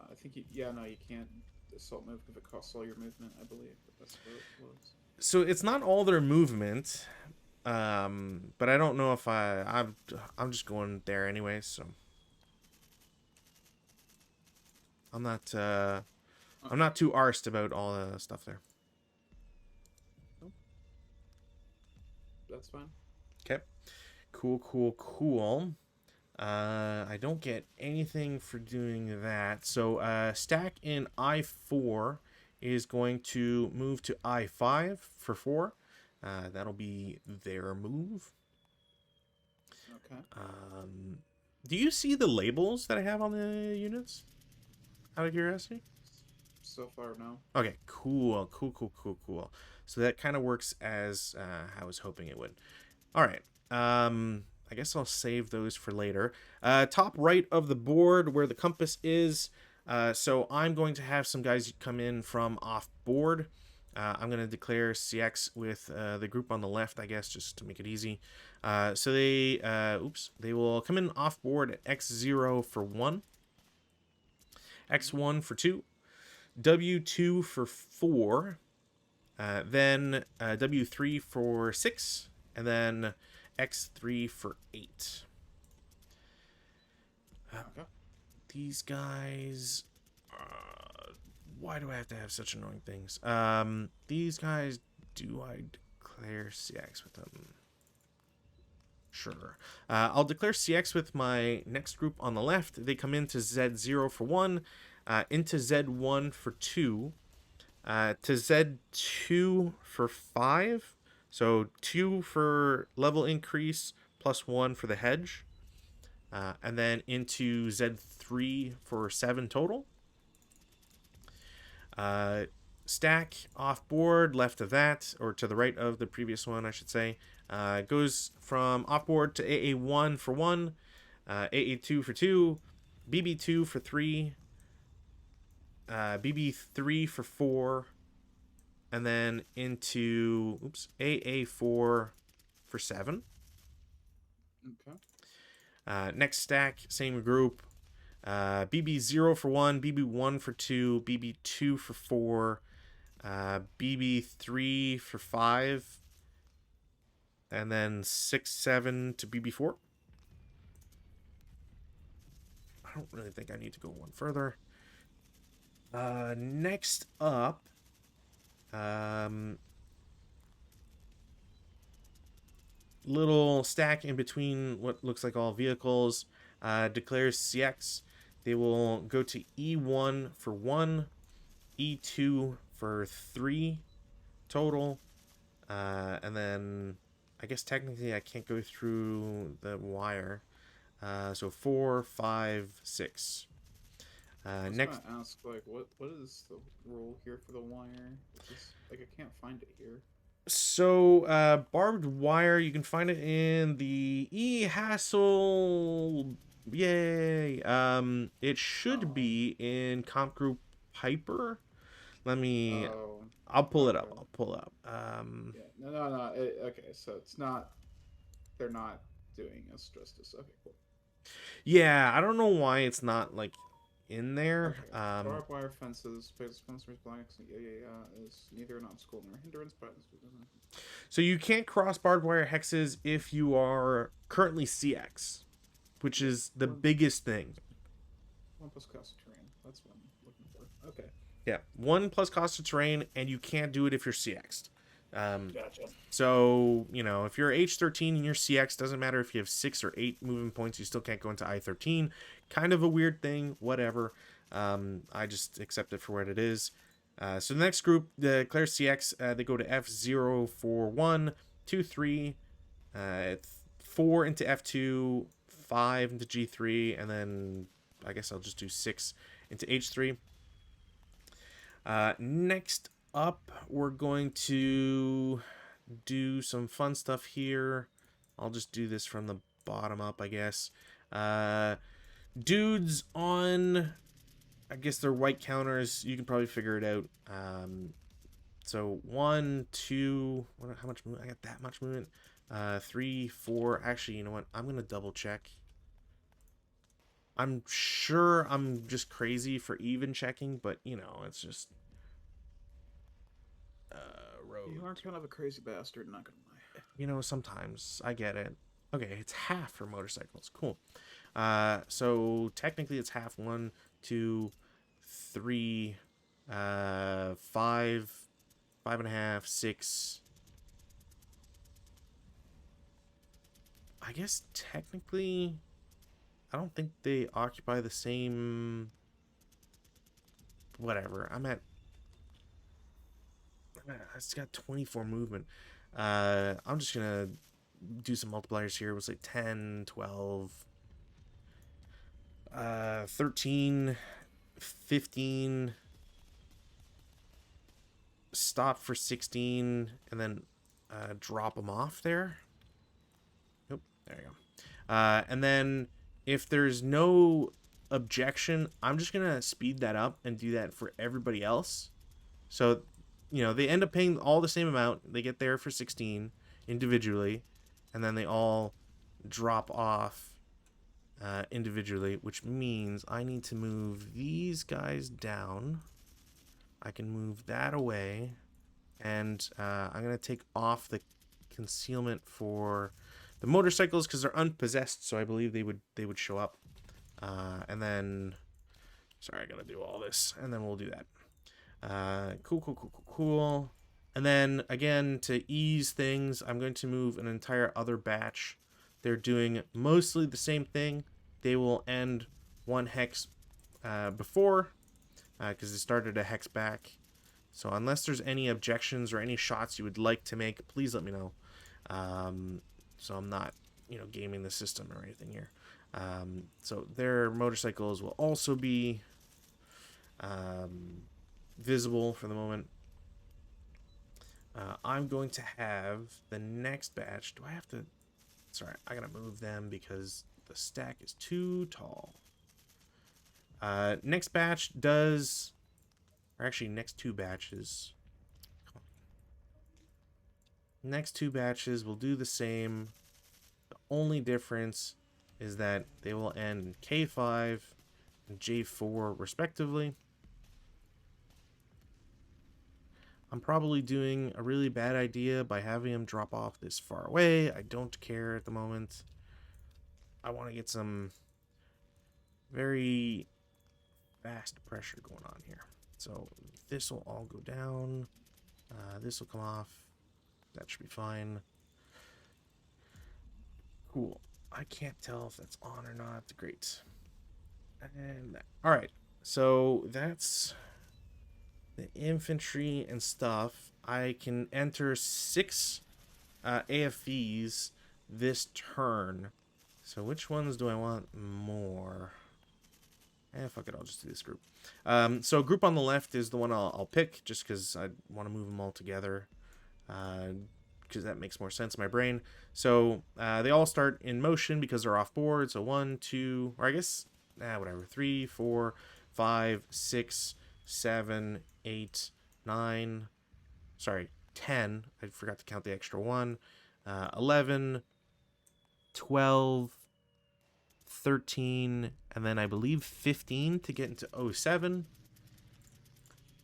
I think you. Yeah, no, you can't assault move if it costs all your movement. I believe that's what it was. So it's not all their movement, but I don't know if I'm just going there anyway. So I'm not too arsed about all the stuff there. That's fine. Okay, cool. I don't get anything for doing that. So stack in I4 is going to move to I5 for 4. That'll be their move. Okay. Do you see the labels that I have on the units? Out of curiosity? So far, no. Okay, cool. So that kind of works as I was hoping it would. All right. I guess I'll save those for later. Top right of the board where the compass is. So I'm going to have some guys come in from off board. I'm going to declare CX with the group on the left, I guess, just to make it easy. So they will come in off board at X0 for 1, X1 for 2, W2 for 4, then W3 for 6, and then X3 for 8. Okay. these guys. Why do I have to have such annoying things? These guys, do I declare CX with them? Sure. I'll declare CX with my next group on the left. They come into Z0 for 1, into Z1 for 2, to Z2 for 5. So 2 for level increase, plus 1 for the hedge. And then into Z3 for 7 total. Stack off board, left of that, or to the right of the previous one, I should say. Goes from off board to AA1 for 1, AA2 for 2, BB2 for 3, BB3 for 4, and then into AA4 for 7. Okay. Next stack, same group. BB0 for 1, BB1 for 2, BB2 for 4, BB3 for 5, and then 6, 7 to BB4. I don't really think I need to go one further. Next up, little stack in between what looks like all vehicles, declares CX. They will go to E1 for 1, E2 for 3 total, and then I guess technically I can't go through the wire, so 4, 5, 6. I was Next, gonna ask, like, what is the rule here for the wire? It's just, like, I can't find it here. so barbed wire, you can find it in the E-Hassle. Yay! It should be in comp group Piper. Let me. Oh, I'll pull it up. okay. I'll pull it up. Yeah, no. Okay, so it's not. They're not doing us justice. Okay, cool. Yeah, I don't know why it's not like in there. Okay. Barbed wire fences, space sponsors, blacks. Yeah. Is neither an obstacle nor a hindrance, but So you can't cross barbed wire hexes if you are currently CX, which is the biggest thing. 1 plus cost of terrain. That's what I'm looking for. Okay. Yeah, 1 plus cost of terrain, and you can't do it if you're CX'd. Gotcha. So, if you're H13 and you're CX, doesn't matter if you have 6 or 8 movement points, you still can't go into I13. Kind of a weird thing, whatever. I just accept it for what it is. So the next group, the Claire CX, they go to F0 for 1, 2, 3, 4 into F2, 5 into G3, and then I guess I'll just do 6 into H3. Next up, we're going to do some fun stuff here. I'll just do this from the bottom up, I guess. Dudes on, I guess they're white counters. You can probably figure it out. So 1, 2, how much movement? I got that much movement. 3, 4. Actually, you know what? I'm gonna double check. I'm sure I'm just crazy for even checking, but it's just road. You are kind of a crazy bastard, not gonna lie. Sometimes I get it. Okay, it's half for motorcycles. Cool. So technically it's half. 1, 2, 3, 5, 5.5, 6. I guess technically I don't think they occupy the same. Whatever. It's got 24 movement. I'm just gonna do some multipliers here. We'll say 10, 12, 13, 15. Stop for 16, and then drop them off there. Nope, there you go. And then if there's no objection, I'm just gonna speed that up and do that for everybody else. So they end up paying all the same amount. They get there for 16 individually, and then they all drop off individually, which means I need to move these guys down. I can move that away, and I'm going to take off the concealment for the motorcycles because they're unpossessed, so I believe they would show up. And then, sorry, I gotta do all this, and then we'll do that. Cool. And then, again, to ease things, I'm going to move an entire other batch. They're doing mostly the same thing. They will end one hex before, because they started a hex back. So unless there's any objections or any shots you would like to make, please let me know. So I'm not, gaming the system or anything here. So their motorcycles will also be visible for the moment. I'm going to have the next batch. Do I have to? Sorry, I gotta move them because the stack is too tall. Next batch does, or actually next two batches. Next two batches will do the same. The only difference is that they will end in K5 and J4 respectively. I'm probably doing a really bad idea by having them drop off this far away. I don't care at the moment. I want to get some very fast pressure going on here. So this will all go down. This will come off. That should be fine. Cool. I can't tell if that's on or not. Great. And that. All right. So that's the infantry and stuff. I can enter 6 AFVs this turn. So which ones do I want more? Fuck it, I'll just do this group. So group on the left is the one I'll pick, just because I want to move them all together. Because that makes more sense in my brain. So they all start in motion because they're off board. So 1, 2, or I guess, whatever. 3, 4, 5, 6, 7, 8, 9. Sorry, 10. I forgot to count the extra 1. 11, 12, 13, and then I believe 15 to get into 07.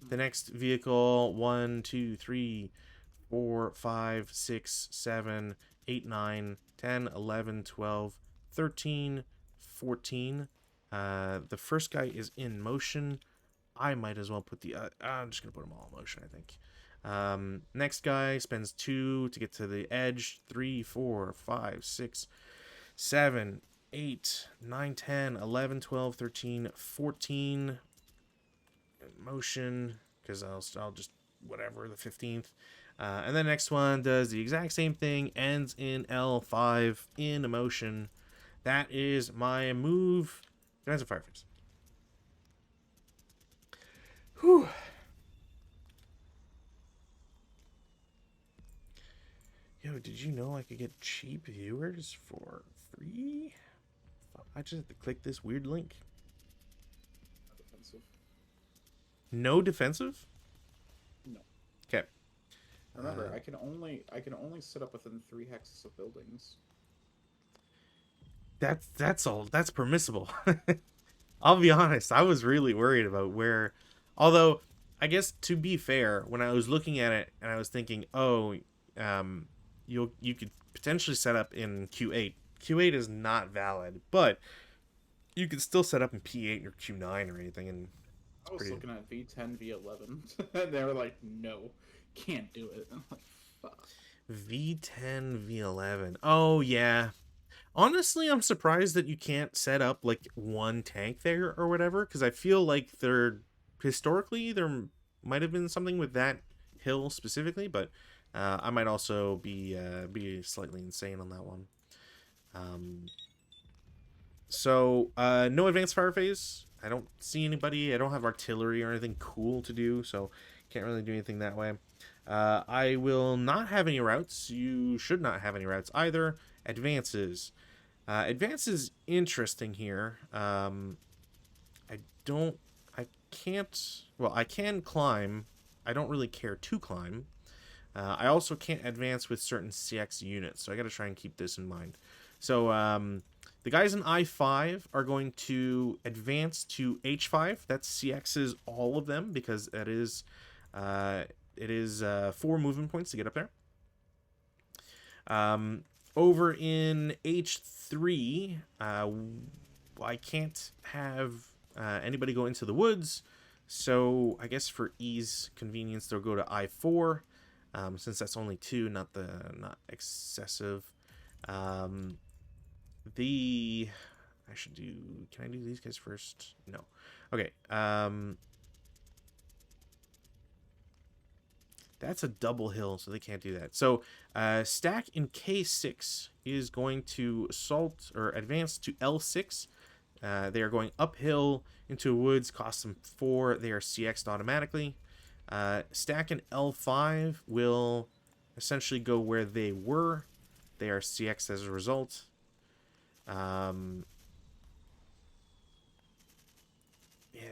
The next vehicle, 1, 2, 3, 4, 5, 6, 7, 8, 9, 10, 11, 12, 13, 14. The first guy is in motion. I might as well put the... I'm just going to put them all in motion, I think. Next guy spends 2 to get to the edge. 3, 4, 5, 6, 7, 8, 9, 10, 11, 12, 13, 14. Motion, because I'll just... whatever, the 15th. And the next one does the exact same thing, ends in L5 in motion. That is my move. Defensive firefights. Whew. Yo, did you know I could get cheap viewers for free? I just have to click this weird link. Defensive. No defensive? No. Okay. Remember, I can only sit up within 3 hexes of buildings. That's all. That's permissible. I'll be honest. I was really worried about where, although I guess to be fair, when I was looking at it and I was thinking, you could potentially set up in Q8. Q8 is not valid, but you could still set up in P8 or Q9 or anything. And I was looking at V10, V11, and they were like, "No, can't do it." And I'm like, "Fuck." V10, V11. Oh yeah. Honestly, I'm surprised that you can't set up like one tank there or whatever, because I feel like historically there might have been something with that hill specifically, but I might also be slightly insane on that one. So no advanced fire phase. I don't see anybody. I don't have artillery or anything cool to do, so can't really do anything that way. I will not have any routes. You should not have any routes either. Advances. Advance is interesting here. I can climb. I don't really care to climb. I also can't advance with certain CX units, so I got to try and keep this in mind. So the guys in I-5 are going to advance to H5. That's CX's all of them, because it is 4 movement points to get up there. Over in H3, I can't have anybody go into the woods, so I guess for ease, convenience, they'll go to I4, since that's only 2, not excessive. I should do. Can I do these guys first? No. Okay. That's a double hill, so they can't do that. So, stack in K6 is going to assault or advance to L6. They are going uphill into woods, cost them 4. They are CX'd automatically. Stack in L5 will essentially go where they were. They are CX'd as a result. Yeah,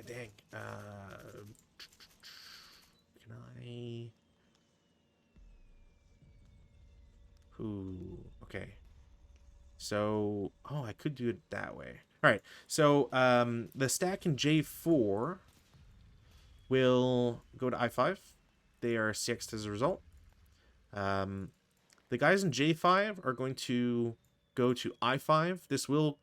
dang. Can I... Ooh, okay. So, oh, I could do it that way. All right. So, the stack in J4 will go to I5. They are CX'd as a result. The guys in J5 are going to go to I5. This will,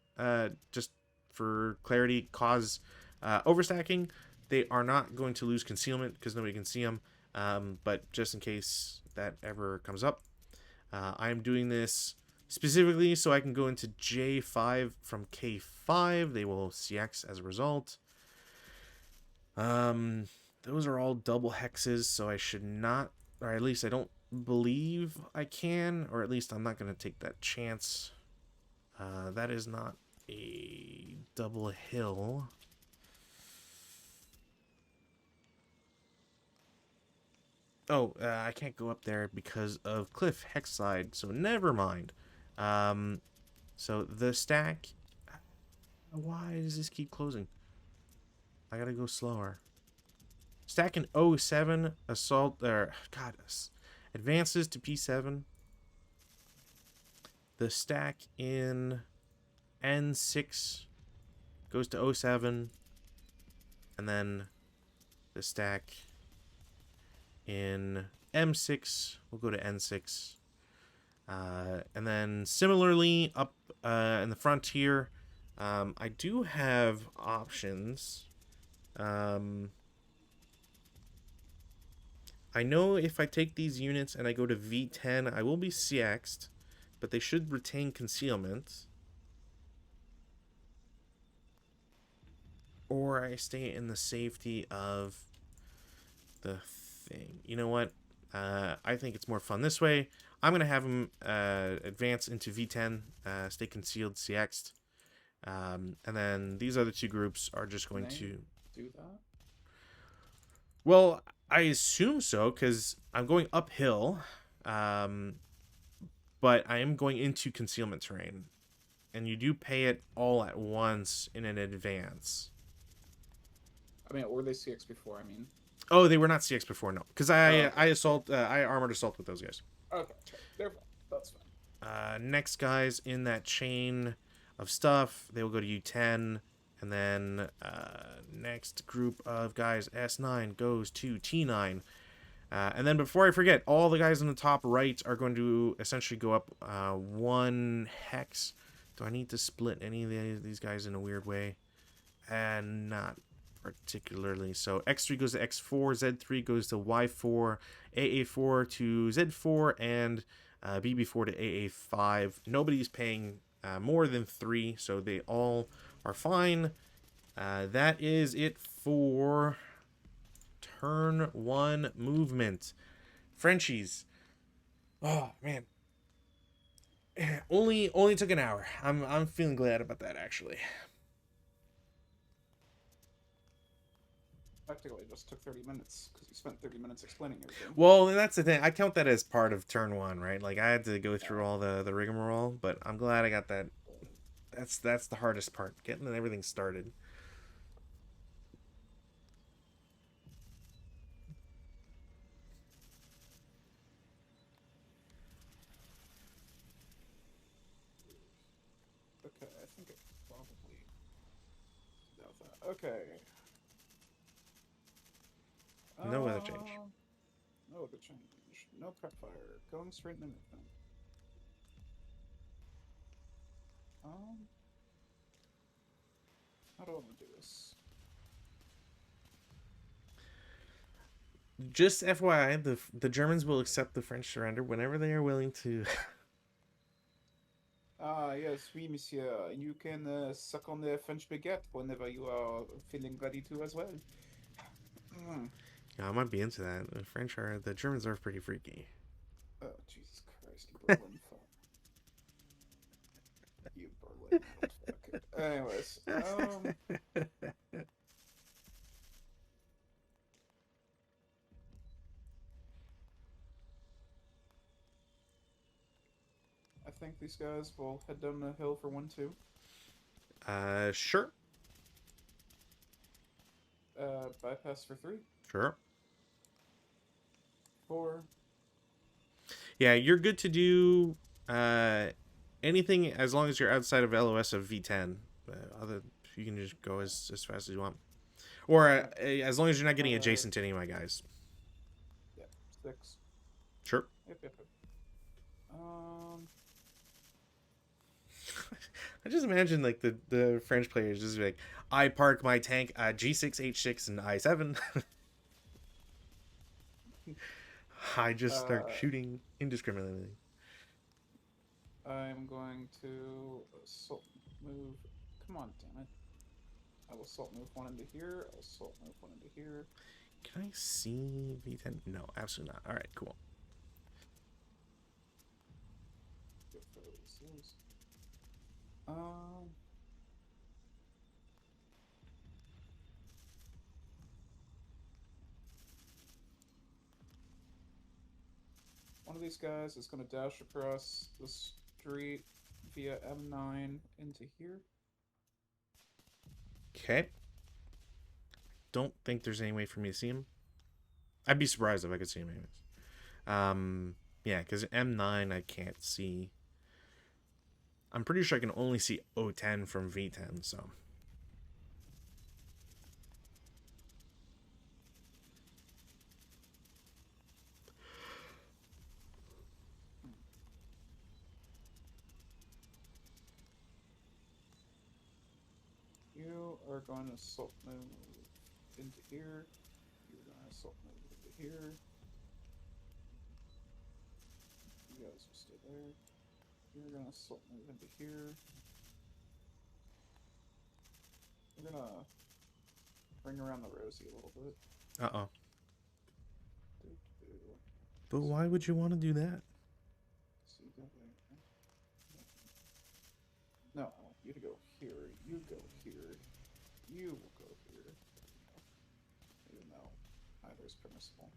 just for clarity, cause overstacking. They are not going to lose concealment because nobody can see them. But just in case that ever comes up, I am doing this specifically so I can go into J5 from K5. They will CX as a result. Those are all double hexes, so I should not, or at least I don't believe I can, or at least I'm not going to take that chance. That is not a double hill. Oh, I can't go up there because of cliff hex slide, so never mind. So the stack... Why does this keep closing? I gotta go slower. Stack in O7, assault... God, advances to P7. The stack in N6 goes to O7. And then the stack in M6 will go to N6. And then similarly up in the frontier, I do have options. I know if I take these units and I go to V10, I will be CX'd, but they should retain concealment. Or I stay in the safety of the thing. You know what? I think it's more fun this way. I'm going to have them advance into V10, stay concealed, CX'd. And then these other two groups are just going to... do that? Well, I assume so, because I'm going uphill, but I am going into concealment terrain. And you do pay it all at once in an advance. I mean, or they CX before, I mean. Oh, they were not CX before, no. Because I okay. I armored assault with those guys. Okay, they're fine. That's fine. Next guys in that chain of stuff, they will go to U10. And then next group of guys, S9, goes to T9. And then before I forget, all the guys in the top right are going to essentially go up 1 hex. Do I need to split any of these guys in a weird way? And not particularly. So X3 goes to X4, Z3 goes to Y4, AA4 to Z4, and BB4 to AA5. Nobody's paying more than 3, so they all are fine. That is it for turn 1 movement. Frenchies. Oh man. Only took an hour. I'm feeling glad about that actually. Practically just took 30 minutes because you spent 30 minutes explaining everything. Well, and that's the thing. I count that as part of turn 1, right? Like I had to go through all the rigmarole, but I'm glad I got that. That's the hardest part, getting everything started. Okay, I think it probably does that. Okay. No weather change. No weather change. No prep fire. Going straight into movement. How do I want to do this? Just FYI, the Germans will accept the French surrender whenever they are willing to. Ah, yes, oui, monsieur. You can suck on the French baguette whenever you are feeling ready to as well. Mm. Yeah, I might be into that. The Germans are pretty freaky. Oh, Jesus Christ, you Berlin fuck. You Berlin motherfucker. Anyways, I think these guys will head down the hill for 1-2. Sure, Bypass for 3, sure. 4. Yeah, you're good to do anything as long as you're outside of LOS of V10. Other, you can just go as fast as you want, or as long as you're not getting adjacent to any of my guys. Yeah, 6. Sure. Yep. I just imagine like the French players just like, I park my tank at G6, H6, and I7. I just start shooting indiscriminately. I'm going to assault move. Come on, damn it. I will assault move 1 into here. I'll assault move 1 into here. Can I see V10? No, absolutely not. All right, cool. Good for those. One of these guys is going to dash across the street via M9 into here. Okay. Don't think there's any way for me to see him. I'd be surprised if I could see him anyways. Yeah, because M9 I can't see. I'm pretty sure I can only see O10 from V10, so. You are going to assault move into here. You're going to assault move into here. You guys will stay there. You're going to assault move into here. We're going to bring around the Rosie a little bit. Uh-oh. But why would you want to do that? So you go there. No, you to go here. You go here. You will go here. Even though either is permissible.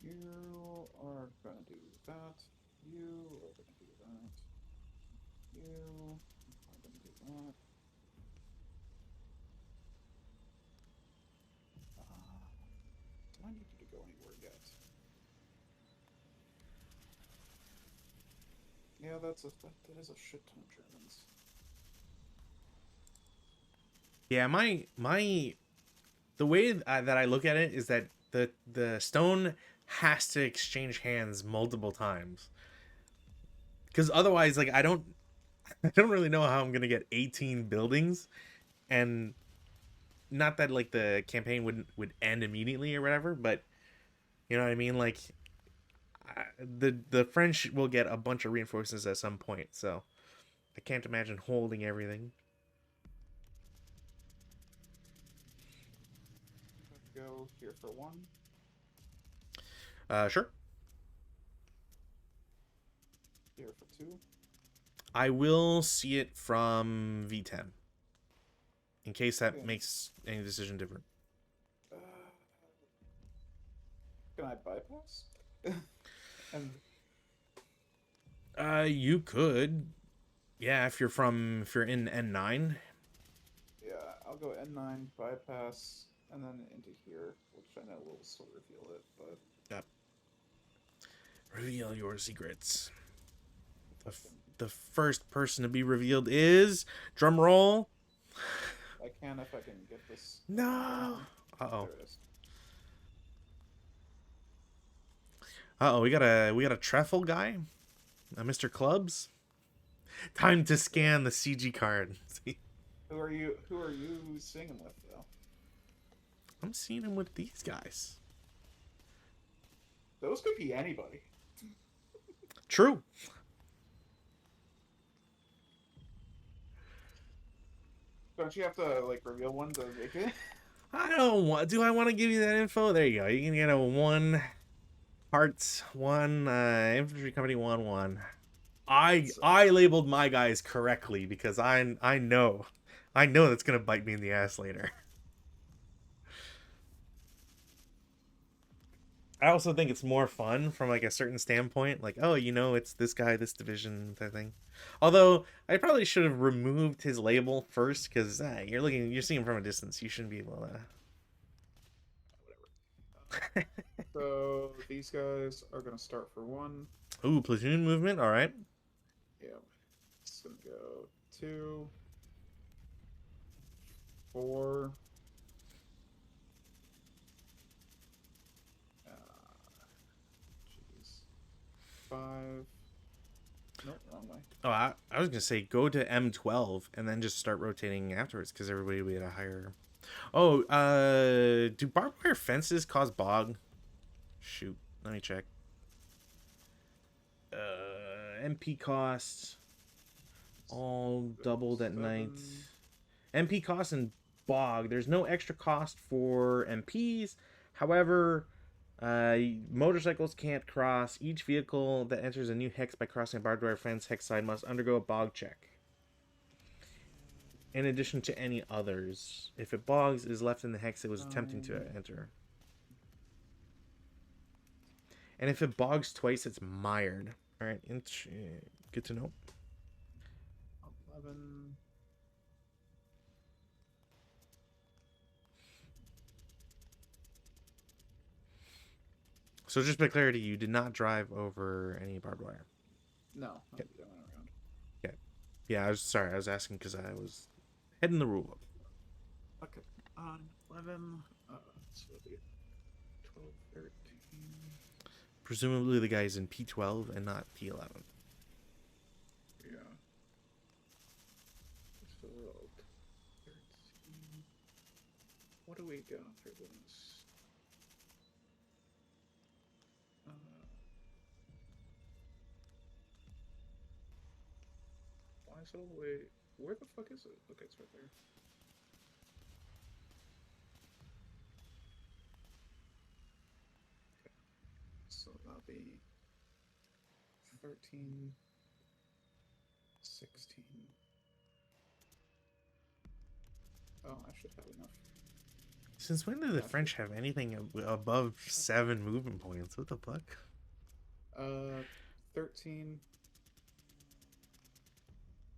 You are gonna do that. You are gonna do that. You are gonna do that. Do I need you to go anywhere yet? Yeah, that is a shit ton of Germans. Yeah, the way that I look at it is that the stone has to exchange hands multiple times, because otherwise, like, I don't really know how I'm gonna get 18 buildings, and not that like the campaign would end immediately or whatever, but you know what I mean. Like, the French will get a bunch of reinforcements at some point, so I can't imagine holding everything. Go here for 1. Sure. Here for 2. I will see it from V10. In case that makes any decision different. Can I bypass? And you could. Yeah, if you're in N9. Yeah, I'll go N9, bypass, and then into here, which I know will still reveal it, but... Yep. Reveal your secrets. The first person to be revealed is... Drum roll. And if I can get this. No. Uh-oh. There it is. Uh-oh, we got a Treffle guy. Mr. Clubs. Time to scan the CG card. Who are you singing with though? I'm seeing him with these guys. Those could be anybody. True. Don't you have to like reveal one to make it? I don't want. Do I want to give you that info? There you go. You can get a 1 parts 1 infantry company 1-1. I labeled my guys correctly because I know that's gonna bite me in the ass later. I also think it's more fun from like a certain standpoint, like, oh, it's this guy, this division, that thing. Although I probably should have removed his label first because you're seeing him from a distance. You shouldn't be able to. So these guys are gonna start for 1. Ooh, platoon movement. All right. Yeah. It's gonna go 2, 4. Jeez. 5. Nope, wrong way. Oh, I was gonna say go to M12 and then just start rotating afterwards because everybody will be at a higher. Oh, do barbed wire fences cause bog? Shoot, let me check. MP costs all doubled at 7. night. MP costs and bog. There's no extra cost for MPs. However, motorcycles can't cross. Each vehicle that enters a new hex by crossing a barbed wire fence hex side must undergo a bog check. In addition to any others. If it bogs, it is left in the hex it was attempting to enter. And if it bogs twice, it's mired. Alright, good to know. 11. So just by clarity, you did not drive over any barbed wire. No, I Yep. went around. Okay. Yeah, I was asking because I was heading the rule up. Okay. 11. So it'll be 12, 13. Presumably the guy's in P12 and not P11. Yeah. So 13. What do we got for this? Why is it all the way? Where the fuck is it? Okay, it's right there. Okay. So that'll be 13, 16. Oh, I should have enough. Since when did the French have anything above 7 movement points? What the fuck? 13.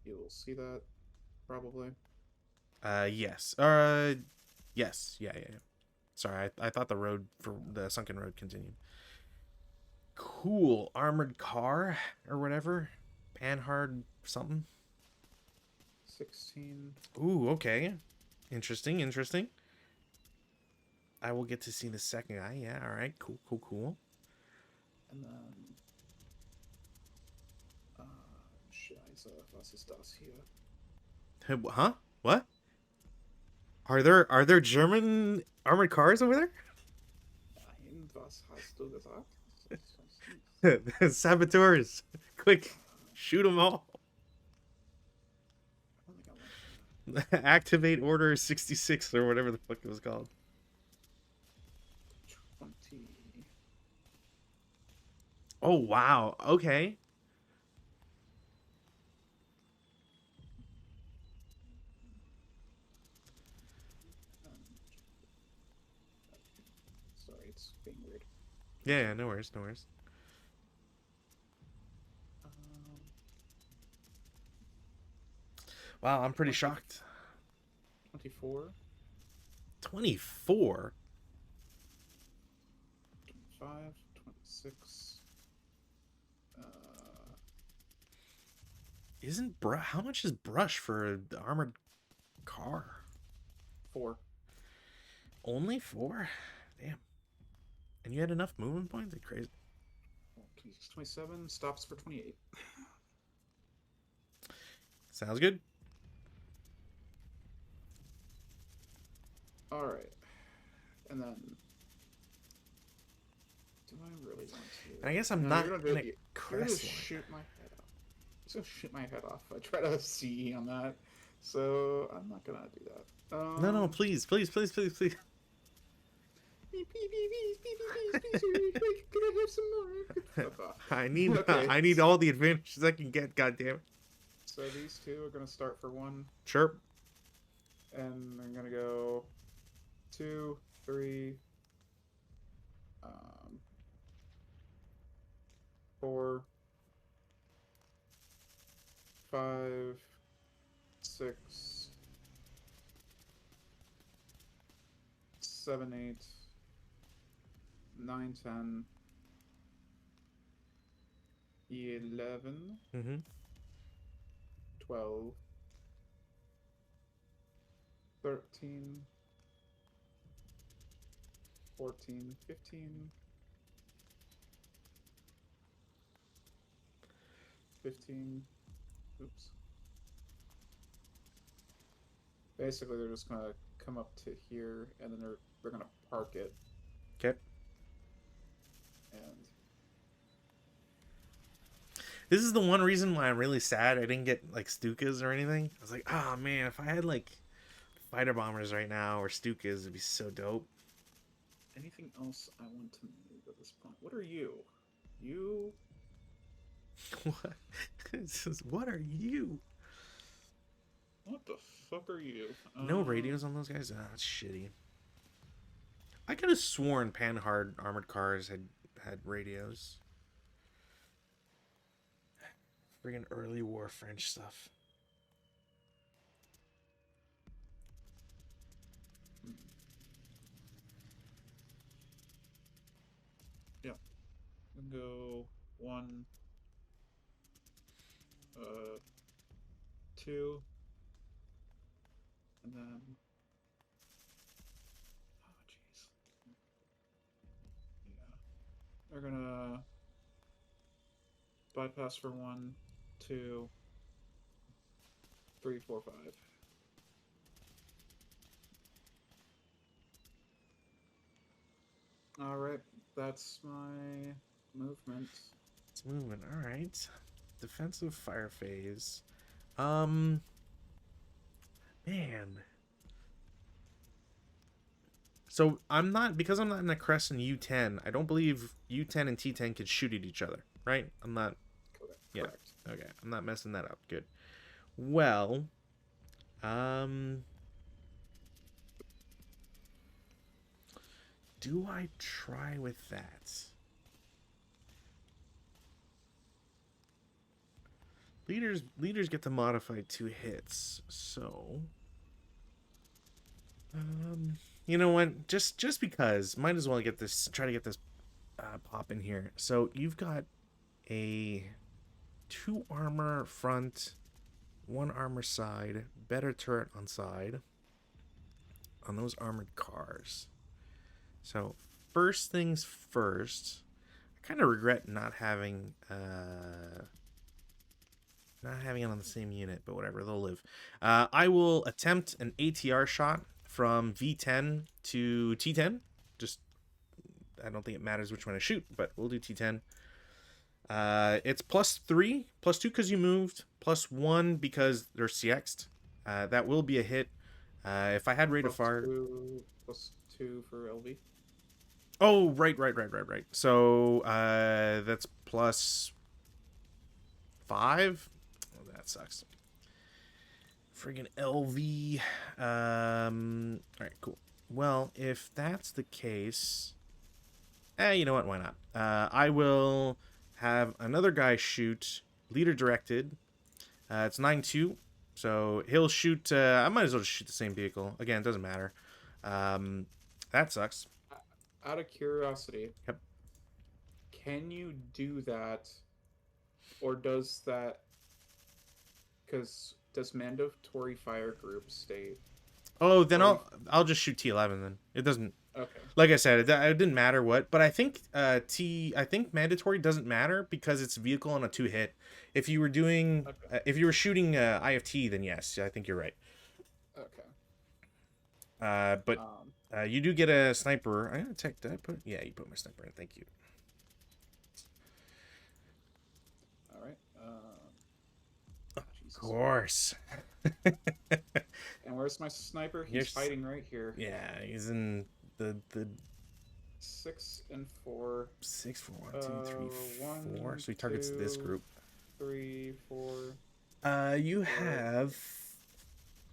You'll see that, probably. Yes. Yes. Yeah. Sorry, I thought the road for the sunken road continued. Cool. Armored car or whatever. Panhard something. 16. Ooh, okay. Interesting. I will get to see the second guy. Yeah, alright. Cool. And then... Scheiße, was ist das hier? Huh? What? Are there German armored cars over there? Nein, was hast du gesagt? Saboteurs. Quick. Shoot them all. I don't think I want Activate Order 66 or whatever the fuck it was called. 20. Oh, wow. Okay. Sorry, it's being weird. Yeah, no worries. Wow, I'm pretty shocked. 24. 24? 25. 26. How much is brush for the armored car? 4. Only 4? Damn. And you had enough movement points? Like crazy. 27 stops for 28. Sounds good. All right, and then do I really want to? And I guess I'm No, not you're in gonna a you're gonna crest line. shoot my head off. He's gonna shoot my head off if I try to CE on that. So I'm not gonna do that. No, please, please, please, please, please. Please, can I have some more? Fuck off. Okay. I need all the advantages I can get. God damn it. So these two are gonna start for 1, Sure. and I'm gonna go 2, 3, 4, 5, 6, 7, 8, 9, 10, 11, Mm-hmm. 12, 13, 14, 15, 15. Oops. Basically, they're just gonna come up to here, and then they're gonna park it. Okay. And This is the one reason why I'm really sad I didn't get like Stukas or anything. I was like, oh man, if I had like fighter bombers right now or Stukas, it'd be so dope. anything else I want to move at this point? What are you? You? What? What are you? What the fuck are you? No radios on those guys? Ah, that's shitty. I could have sworn Panhard armored cars had radios. Friggin' early war French stuff. Yeah. We'll go 1, 2, and then. Oh, jeez. Yeah. They're gonna bypass for 1, 2, 3, 4, 5. All right, that's my movement. It's moving. All right. Defensive fire phase. Man. So I'm not in a crest in U10. I don't believe U10 and T10 can shoot at each other, right? I'm not. Correct. Yeah. Correct. Okay. I'm not messing that up. Good. Well, do I try with that? Leaders get to modify 2 hits, so you know what? Just because, might as well try to get this pop in here. So you've got a 2 armor front, 1 armor side, better turret on side on those armored cars. So first things first, I kind of regret not having it on the same unit, but whatever, they'll live. I will attempt an ATR shot from V10 to T10. Just, I don't think it matters which one I shoot, but we'll do T10. It's +3, +2 because you moved, +1 because they're CX'd. That will be a hit. If I had rate of fire... +2 for LV. Oh, right. So, that's +5. Oh, that sucks. Friggin' LV. Alright, cool. Well, if that's the case... you know what? Why not? I will have another guy shoot, leader directed. It's 9-2. So he'll shoot... I might as well just shoot the same vehicle. Again, it doesn't matter. That sucks. Out of curiosity, Yep. Can you do that, or does that? Because does mandatory fire group stay? Oh, then Or I'll just shoot T11 then. It doesn't. okay. Like I said, it didn't matter what, but I think I think mandatory doesn't matter because it's vehicle on a 2-hit. If you were doing Okay. if you were shooting IFT, then yes, I think you're right. Okay. But you do get a sniper. I'm gonna check that. Yeah, you put my sniper in. Thank you. All right. Of Jesus. course. And where's my sniper? He's Here's- hiding right here. Yeah, he's in the 6 and 4. 6 4 1 2 3 1, 4. So he targets this 2, group. 3, 4. You have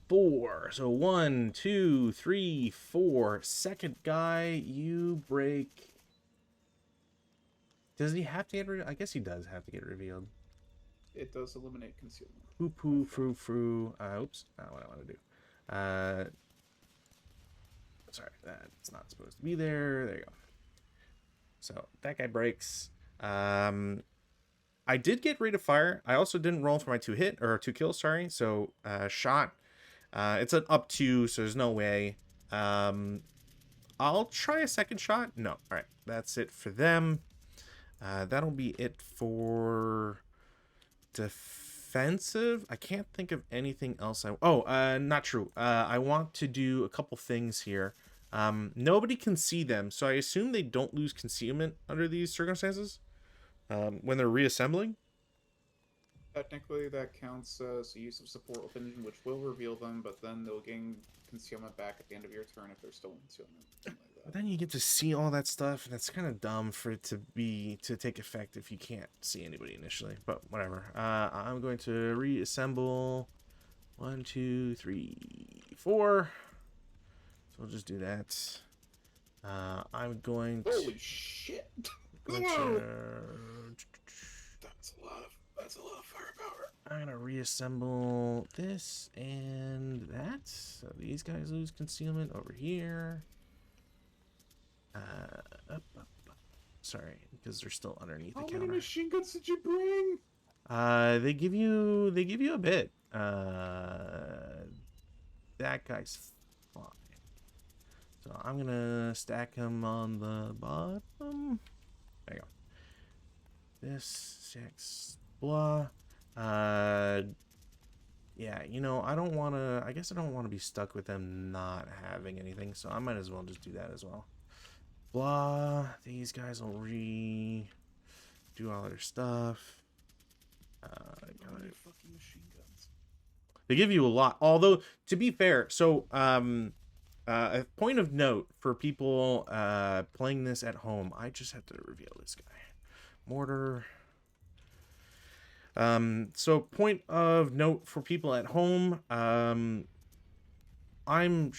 4. So 1, 2, 3, 4. Second guy, you break. Does he have to get I guess he does have to get revealed. It does eliminate concealment. Poo poo frou frou. Oops. Not what I want to do. Sorry, that's not supposed to be there. There you go. So that guy breaks. I did get rate of fire. I also didn't roll for my 2-hit or 2 kills. Sorry. So shot. It's an up 2, so there's no way. I'll try a second shot. No. All right. That's it for them. That'll be it for defensive. I can't think of anything else. Not true. I want to do a couple things here. Nobody can see them, so I assume they don't lose concealment under these circumstances when they're reassembling. Technically, that counts as a use of support weapon, which will reveal them, but then they'll gain concealment back at the end of your turn if they're still in concealment. Something like But that. then you get to see all that stuff, and it's kind of dumb for it to take effect if you can't see anybody initially. But whatever. I'm going to reassemble 1, 2, 3, 4. So we'll just do that. I'm going to. Holy shit! going That's a lot of firepower. I'm gonna reassemble this and that. So these guys lose concealment over here. Up. Sorry, because they're still underneath How the many counter. machine guns did you bring? They give you a bit. That guy's fine. So I'm gonna stack him on the bottom. There you go. This 6 blah. Yeah, I don't want to. I guess I don't want to be stuck with them not having anything, so I might as well just do that as well. Blah. These guys will do all their stuff. Fucking machine guns. They give you a lot. Although, to be fair, so a point of note for people playing this at home, I just have to reveal this guy. Mortar. So point of note for people at home, I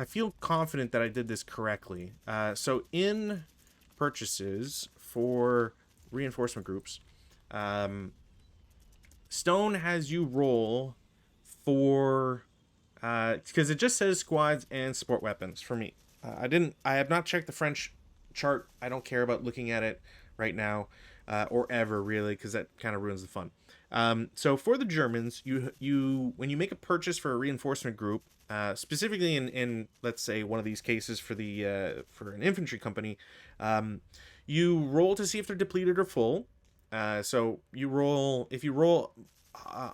feel confident that I did this correctly. So in purchases for reinforcement groups, Stonne has you roll for because it just says squads and support weapons for me. I have not checked the French chart. I don't care about looking at it right now. Or ever really, because that kind of ruins the fun. So for the Germans, you when you make a purchase for a reinforcement group, specifically in let's say one of these cases for an infantry company, you roll to see if they're depleted or full. So if you roll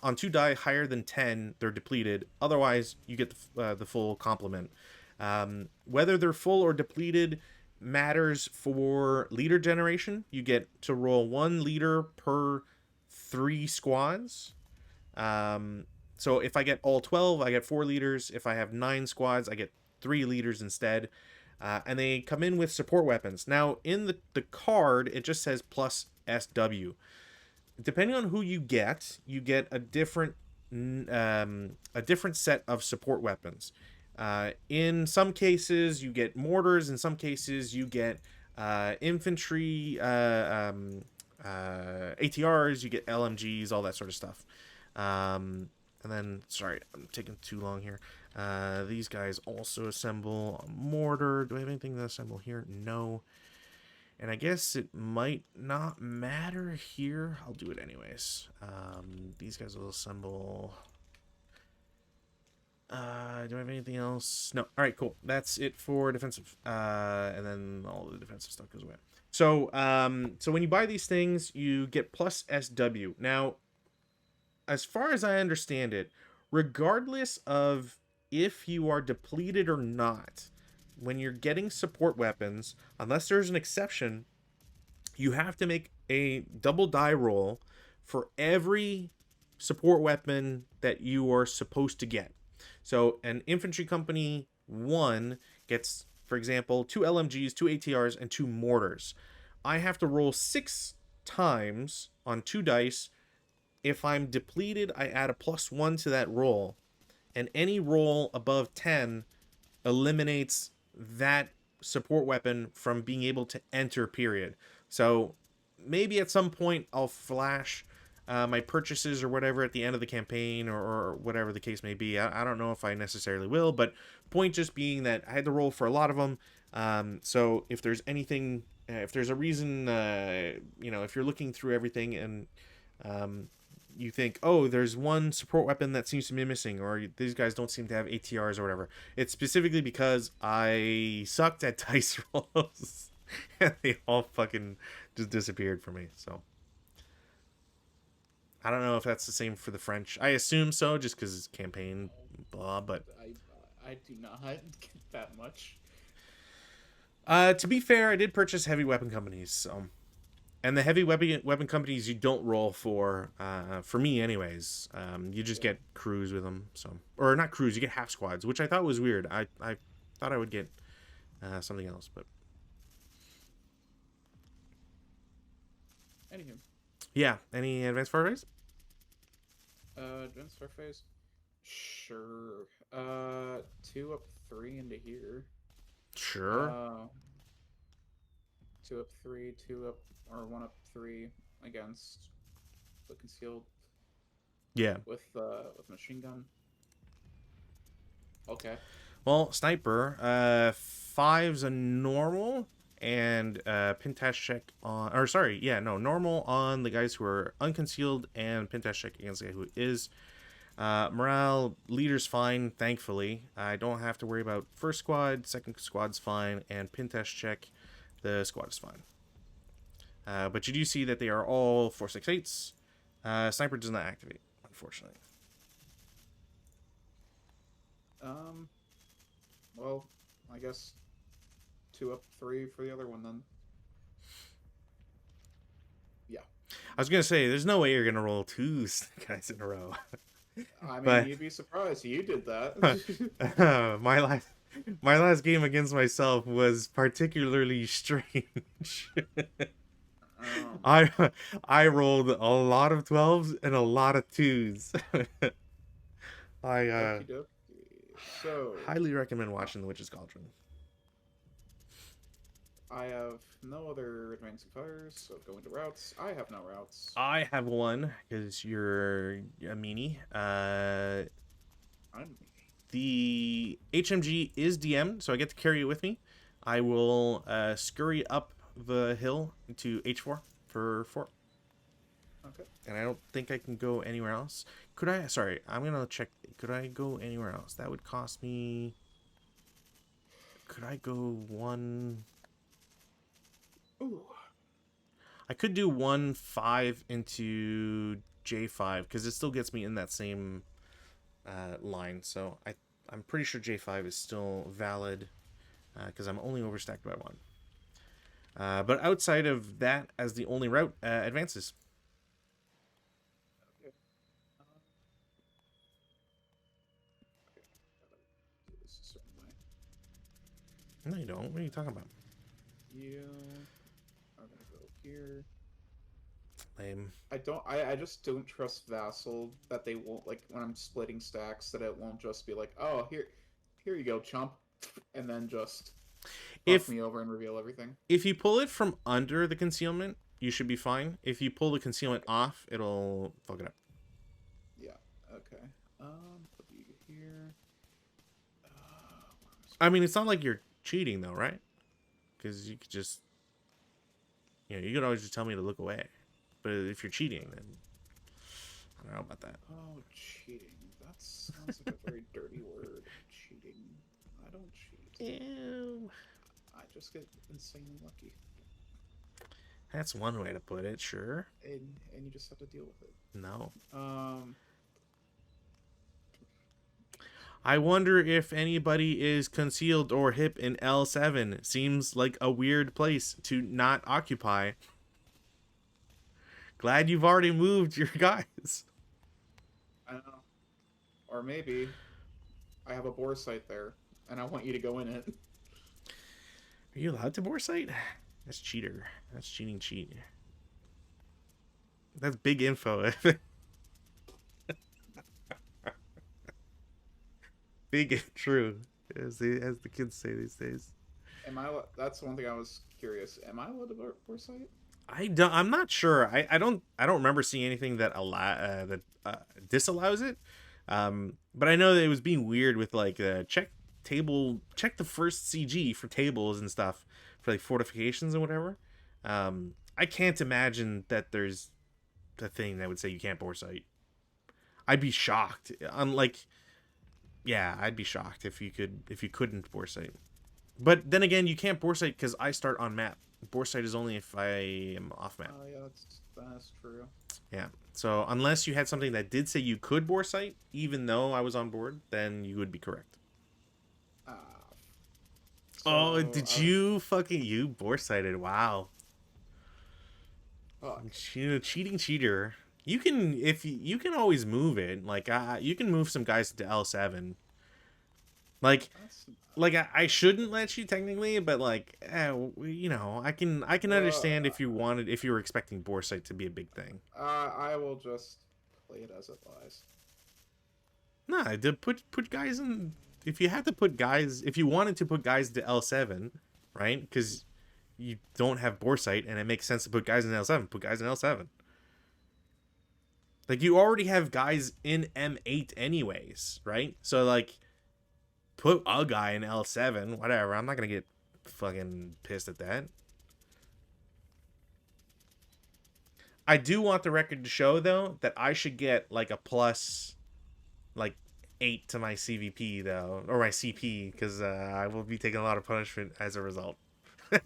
on 2 die higher than 10, they're depleted. Otherwise, you get the full complement. Whether they're full or depleted matters for leader generation. You get to roll 1 leader per 3 squads. So if I get all 12, I get 4 leaders. If I have 9 squads, I get 3 leaders instead. And they come in with support weapons. Now, in the card, it just says plus SW. Depending on who you get a different set of support weapons. In some cases, you get mortars. In some cases, you get infantry, ATRs. You get LMGs, all that sort of stuff. And then, sorry, I'm taking too long here. These guys also assemble a mortar. Do I have anything to assemble here? No. And I guess it might not matter here. I'll do it anyways. These guys will assemble Do I have anything else? No. All right, cool. That's it for defensive. And then all the defensive stuff goes away. So when you buy these things, you get plus SW. Now, as far as I understand it, regardless of if you are depleted or not, when you're getting support weapons, unless there's an exception, you have to make a double die roll for every support weapon that you are supposed to get. So an infantry company 1 gets, for example, 2 LMGs, 2 ATRs, and 2 mortars. I have to roll 6 times on 2 dice. If I'm depleted, I add a +1 to that roll. And any roll above 10 eliminates that support weapon from being able to enter, period. So maybe at some point I'll flash my purchases or whatever at the end of the campaign, or whatever the case may be. I don't know if I necessarily will, but point just being that I had to roll for a lot of them. So if there's anything, if there's a reason, if you're looking through everything and you think, oh, there's one support weapon that seems to be missing, or these guys don't seem to have ATRs or whatever, it's specifically because I sucked at dice rolls and they all fucking just disappeared for me. So I don't know if that's the same for the French. I assume so, just because it's campaign, blah. But I do not get that much. to be fair, I did purchase heavy weapon companies, so. And the heavy weapon companies you don't roll for me anyways. You just get crews with them, so, or not crews, you get half squads, which I thought was weird. I thought I would get something else, but Anywho, yeah. Any advanced warfare? advanced warfare. Sure. 2 up 3 into here. Sure. 2 up 3, 2 up, or 1 up 3 against the concealed. Yeah. With machine gun. Okay. Well, sniper. 5's a normal, and pin test check on, or sorry, yeah, no, normal on the guys who are unconcealed, and pin test check against the guy who is. Morale, leader's fine, thankfully. I don't have to worry about first squad, second squad's fine, and pin test check, the squad is fine. But you do see that they are all 468s. Sniper does not activate, unfortunately. Well, I guess 2 up 3 for the other one then. Yeah. I was gonna say, there's no way you're gonna roll 2 guys in a row. I mean, But you'd be surprised. You did that. my last game against myself was particularly strange. I rolled a lot of 12s and a lot of 2s. So highly recommend watching The Witch's Cauldron. I have no other advancing fires, so going to routes. I have no routes. I have one because you're a meanie. I'm The HMG is DM'd, so I get to carry it with me. I will scurry up the hill to H4 for 4. okay. And I don't think I can go anywhere else. Could I? Sorry, I'm gonna check. Could I go anywhere else? That would cost me. Could I go 1? Ooh. I could do 1-5 into J5 because it still gets me in that same line. So I'm pretty sure J5 is still valid because I'm only overstacked by 1. But outside of that, as the only route, advances. Okay. Do this a certain way. No, you don't. What are you talking about? You are gonna go here. Lame. I just don't trust Vassal that they won't, like, when I'm splitting stacks, that it won't just be like, oh, here you go, chump, and then just fuck me over and reveal everything. If you pull it from under the concealment, you should be fine. If you pull the concealment off, it'll fuck it up. Yeah. Okay. Put you here. I mean, it's not like you're cheating though, right? Because you could just, you could always just tell me to look away. But if you're cheating, then I don't know about that. Oh, cheating. That sounds like a very dirty word. Cheating. I don't cheat. Ew. I just get insanely lucky. That's one way to put it, sure. And you just have to deal with it. No. Um, I wonder if anybody is concealed or hip in L7. Seems like a weird place to not occupy. Glad you've already moved your guys. I don't know. Or maybe I have a bore site there, and I want you to go in it. Are you allowed to bore site? That's cheater. That's cheating cheat. That's big info. Big and true, as the kids say these days. That's one thing I was curious. Am I allowed to bore site? I'm not sure. I don't remember seeing anything that disallows it. But I know that it was being weird with like check the first CG for tables and stuff for like fortifications and whatever. I can't imagine that there's a thing that would say you can't bore site. I'd be shocked. I'd be shocked if you couldn't bore site. But then again, you can't bore site because I start on map. Bore site is only if I am off map. Oh yeah, that's true. Yeah. So unless you had something that did say you could bore site, even though I was on board, then you would be correct. Did you bore sighted? Wow. Fuck. Cheating cheater. You can always move it. Like you can move some guys to L7. I shouldn't let you technically, but I can understand if you were expecting bore site to be a big thing. I will just play it as it lies. Nah, to put guys in. If you wanted to put guys to L7, right? Because you don't have bore site, and it makes sense to put guys in L7. Put guys in L7. Like you already have guys in M8 anyways, right? So like, put a guy in L7, whatever. I'm not gonna get fucking pissed at that. I do want the record to show though that I should get like a plus, like 8 to my CVP though, or my CP, because I will be taking a lot of punishment as a result. Okay.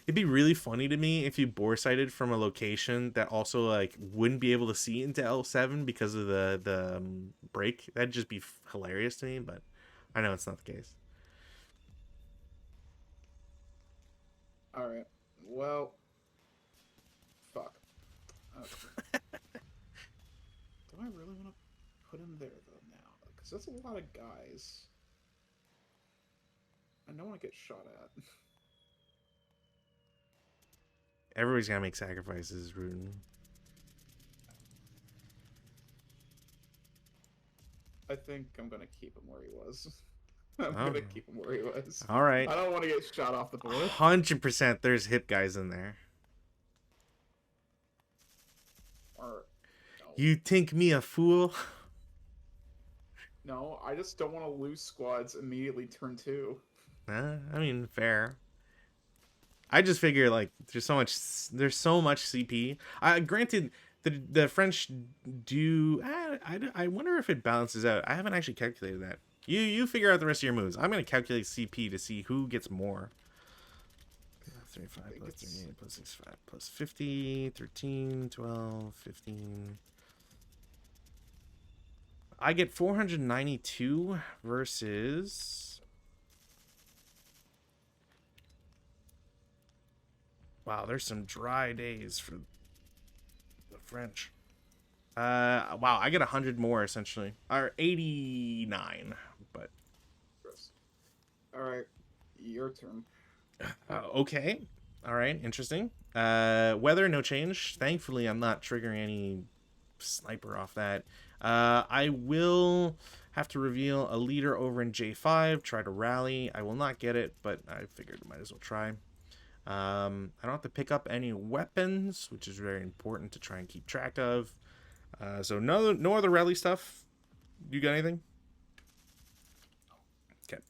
It'd be really funny to me if you bore sighted from a location that also like wouldn't be able to see into L7 because of the break. That'd just be hilarious to me, but I know it's not the case. All right. Well, fuck. Okay. Do I really want to put him there though now? Because that's a lot of guys. I don't want to get shot at. Everybody's gotta make sacrifices, Rootin. I think I'm gonna keep him where he was. I'm gonna keep him where he was. All right. I don't want to get shot off the board. 100% there's hip guys in there. Or no. You think me a fool? No, I just don't want to lose squads immediately turn 2. I mean, fair. I just figure like there's so much CP. Granted, the French do. I wonder if it balances out. I haven't actually calculated that. You figure out the rest of your moves. I'm gonna calculate CP to see who gets more. 35 plus 38 plus 65 plus 50, 13, 12, 15. I get 492 versus. Wow, there's some dry days for the French. Wow, I get 100 more essentially, or 89, but. Gross. All right, your turn. Okay, all right, interesting. Weather, no change. Thankfully, I'm not triggering any sniper off that. I will have to reveal a leader over in J5. Try to rally. I will not get it, but I figured I might as well try. I don't have to pick up any weapons, which is very important to try and keep track of. So no other rally stuff. You got anything? Okay.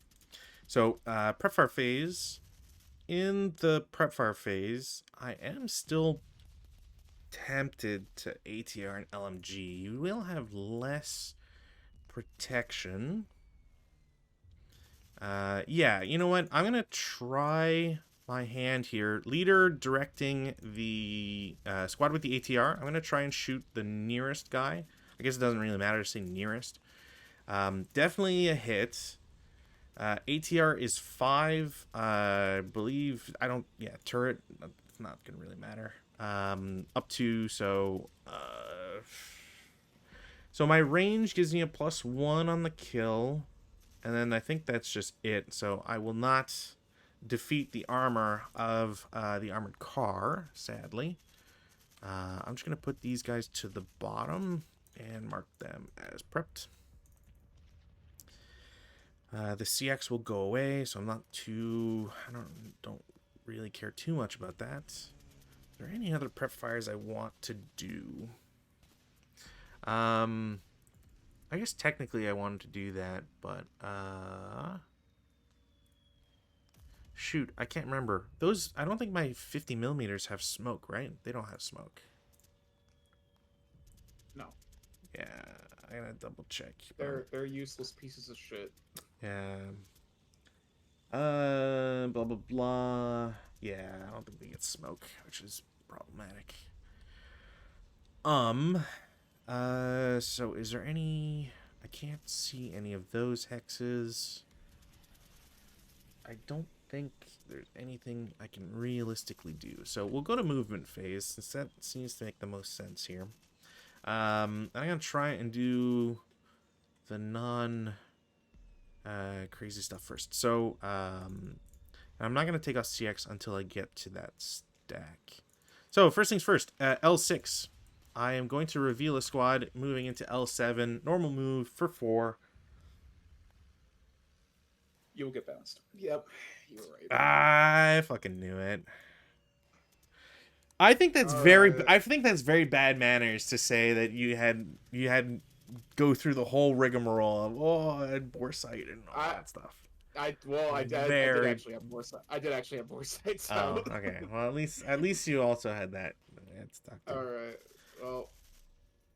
So prep our phase. in the prep fire phase, I am still tempted to ATR and LMG. You will have less protection. Yeah, you know what? I'm gonna try my hand here. Leader directing the squad with the ATR. I'm gonna try and shoot the nearest guy. I guess it doesn't really matter to say nearest. Definitely a hit. ATR is 5. I believe I don't. Yeah, turret. It's not gonna really matter. Up to so my range gives me a +1 on the kill. And then I think that's just it. So I will not defeat the armor of the armored car, sadly. I'm just going to put these guys to the bottom and mark them as prepped. The CX will go away, so I'm not too... I don't really care too much about that. Is there any other prep fires I want to do? I guess technically I wanted to do that, but shoot, I can't remember. Those, I don't think my 50 millimeters have smoke, right? They don't have smoke. No. Yeah, I gotta double check. They're useless pieces of shit. Yeah. Blah blah blah. Yeah, I don't think they get smoke, which is problematic. So is there any... I can't see any of those hexes. I don't think there's anything I can realistically do. So we'll go to movement phase, since that seems to make the most sense here. I'm going to try and do the crazy stuff first. So I'm not going to take off CX until I get to that stack. So first things first, L6. I am going to reveal a squad moving into L7. Normal move for 4. You will get bounced. Yep, you were right. I fucking knew it. I think that's I think that's very bad manners to say that you had go through the whole rigmarole of I had Boresight and all that stuff. I did actually have Boresight. I did actually have Boresight. So. Oh, okay. Well, at least you also had that. All right. Well,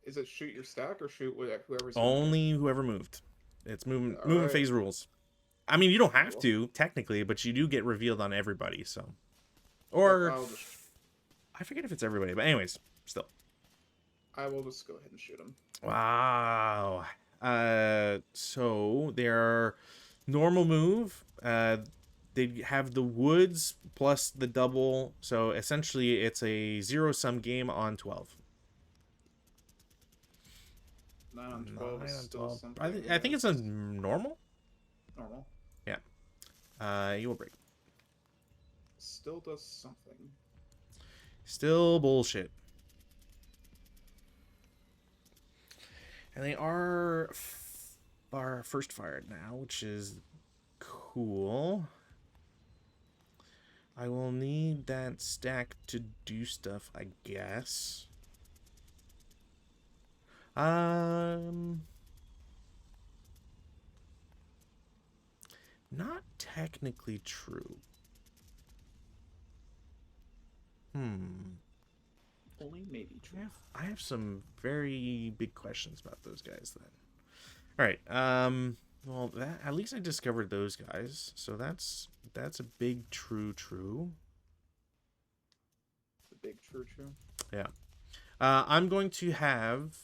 is it shoot your stack or shoot whoever's only whoever moved? It's movement right. phase rules. I mean, you don't have to technically, but you do get revealed on everybody. So, or I forget if it's everybody, but anyways, still. I will just go ahead and shoot him. Wow. So their normal move. They have the woods plus the double, so essentially it's a 0-sum game on 12. 9 on 12 is still something. I think it's a normal. Normal. Yeah. You will break. Still does something. Still bullshit. And they are first fired now, which is cool. I will need that stack to do stuff, I guess. Not technically true. Only maybe true. I have some very big questions about those guys then. All right. Well, at least I discovered those guys, so that's a big true. The big true. Yeah. I'm going to have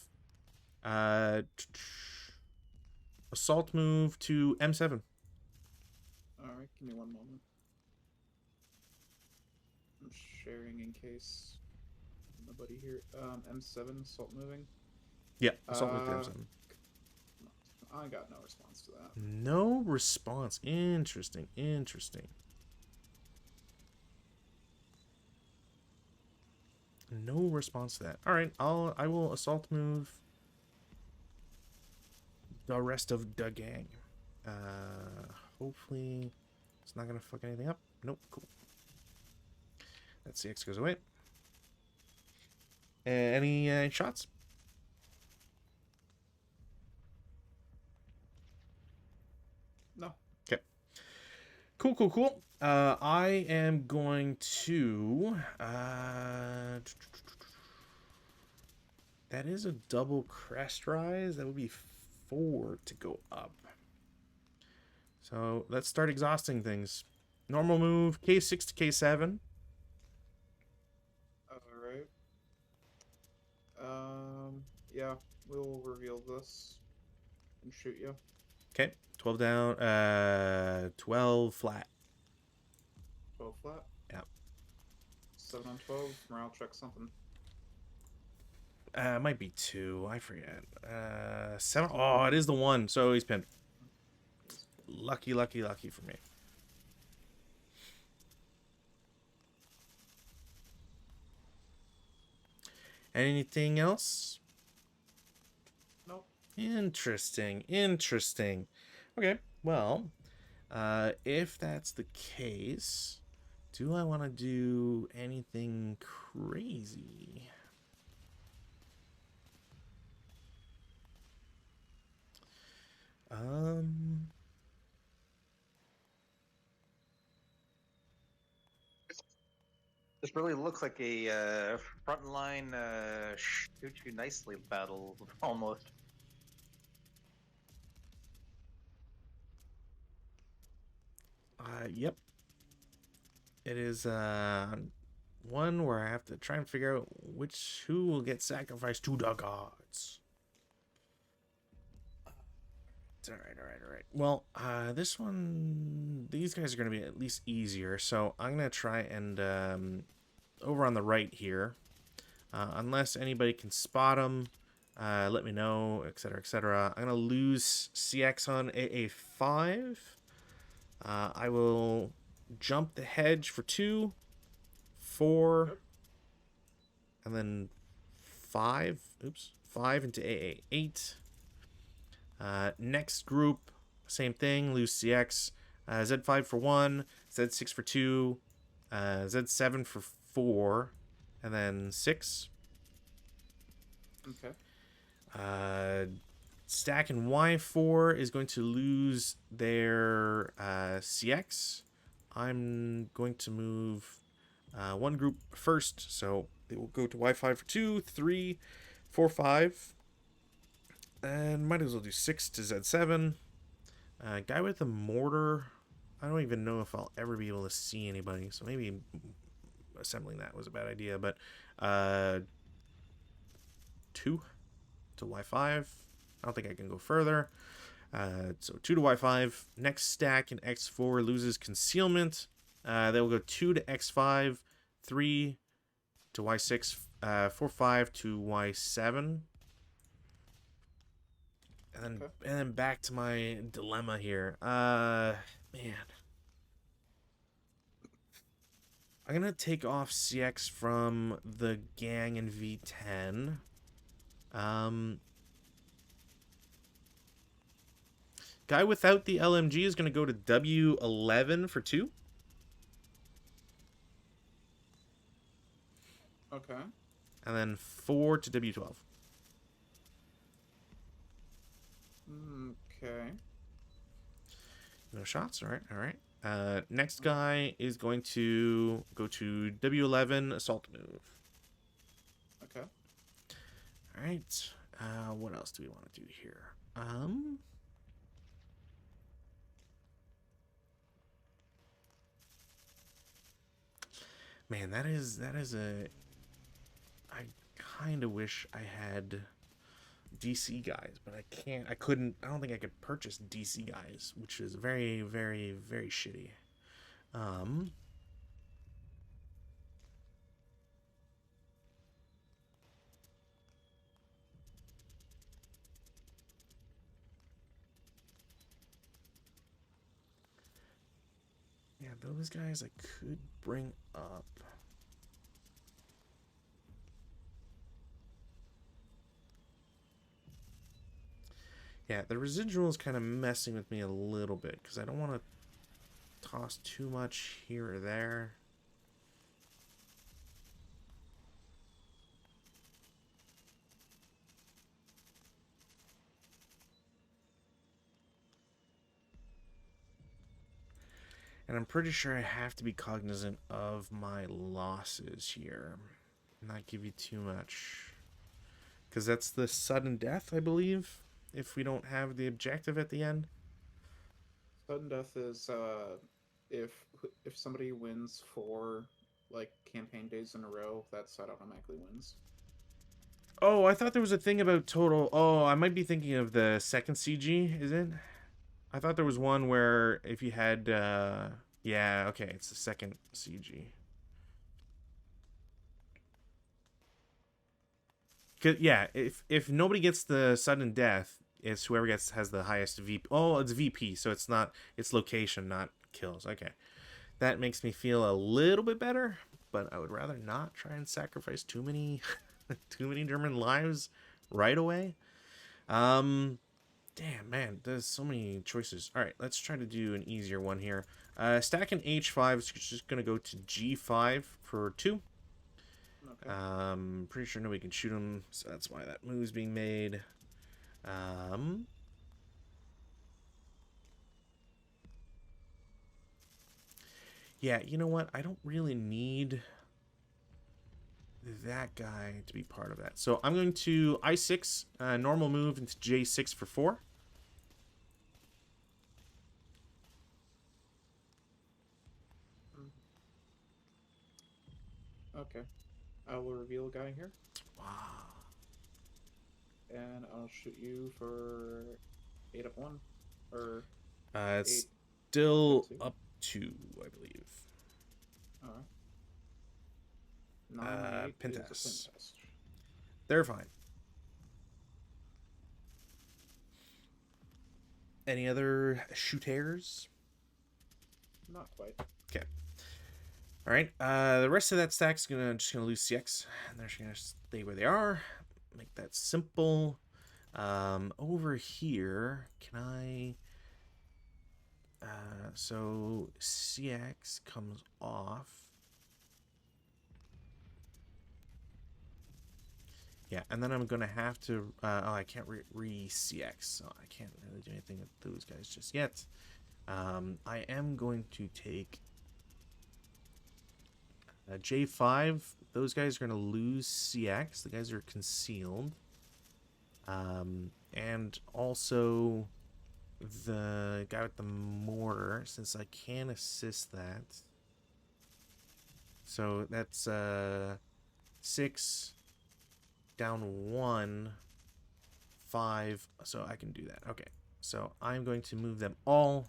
assault move to M7. All right, give me one moment. I'm sharing in case nobody here. M7 assault moving. Yeah, assault move to M7. I got no response to that. No response. Interesting. No response to that. All right, I will assault move the rest of the gang. Hopefully it's not gonna fuck anything up. Nope. Cool. That CX goes away. Any shots? Cool, cool, cool. I am going to. That is a double crest rise. That would be 4 to go up. So let's start exhausting things. Normal move, K6 to K7. Alright. Yeah, we'll reveal this and shoot you. Okay, 12 down, 12 flat. 12 flat. Yeah. 7 on 12. Morale check something. Might be 2, I forget. 7, oh, it is the 1, so he's pinned. Lucky, lucky, lucky for me. Anything else? Nope. Interesting, interesting. Okay, well, if that's the case, do I want to do anything crazy? This really looks like a frontline shoot you nicely battle almost. Yep. It is one where I have to try and figure out who will get sacrificed to the gods. All right. Well, this one, these guys are going to be at least easier, so I'm going to try and over on the right here, unless anybody can spot them, let me know, etc., etc. I'm going to lose CX on AA5. I will jump the hedge for 2, 4, and then 5. Oops, 5 into AA8. Next group, same thing, lose CX. Z5 for 1, Z6 for 2, Z7 for 4, and then 6. Okay. Stack and Y4 is going to lose their CX. I'm going to move one group first, so they will go to Y5 for 2, 3, 4, 5. And might as well do 6 to Z7. Guy with the mortar. I don't even know if I'll ever be able to see anybody, so maybe assembling that was a bad idea. But 2 to Y5. I don't think I can go further. So 2 to Y5. Next stack in X4 loses concealment. They will go 2 to X5, 3 to Y6, 4, 5 to Y7. And then back to my dilemma here. Man. I'm gonna take off CX from the gang in V10. Guy without the LMG is gonna go to W11 for 2. Okay. And then 4 to W12. Okay. No shots. All right. Next guy is going to go to W11 assault move. Okay. All right. What else do we want to do here? Man, that is a. I kind of wish I had DC guys, but I can't. I couldn't. I don't think I could purchase DC guys, which is very, very, very shitty. Yeah, those guys I could bring up. Yeah, the residual is kind of messing with me a little bit because I don't want to toss too much here or there. And I'm pretty sure I have to be cognizant of my losses here. Not give you too much. Because that's the sudden death, I believe, if we don't have the objective at the end. Sudden death is if if somebody wins 4 like campaign days in a row, that side automatically wins. Oh, I thought there was a thing about total... Oh, I might be thinking of the second CG, is it? I thought there was one where if you had... Yeah, okay, it's the second CG. Yeah, if nobody gets the sudden death, it's whoever has the highest VP. Oh, it's VP, so it's location, not kills. Okay, that makes me feel a little bit better, but I would rather not try and sacrifice too many German lives right away. Damn, man, there's so many choices. All right, let's try to do an easier one here. Stacking H5 is just gonna go to G5 for 2. Okay. Pretty sure nobody can shoot him, so that's why that move's being made. Yeah, you know what? I don't really need that guy to be part of that. So I'm going to I6, normal move into J6 for 4. Okay. I will reveal a guy here, Wow. and I'll shoot you for 8 up 1, or It's 8 still two. up 2, I believe. All right. 9 8 is a Pentas. Pentas. They're fine. Any other shooters? Not quite. Okay. All right. The rest of that stack's just gonna lose CX, and they're just gonna stay where they are. Make that simple. Over here, can I? So CX comes off. Yeah, and then I'm gonna have to. Oh, I can't re CX, so I can't really do anything with those guys just yet. I am going to take J5. Those guys are going to lose CX. The guys are concealed. And also the guy with the mortar, since I can assist that. So that's 6 down 1, 5. So I can do that. Okay. So I'm going to move them all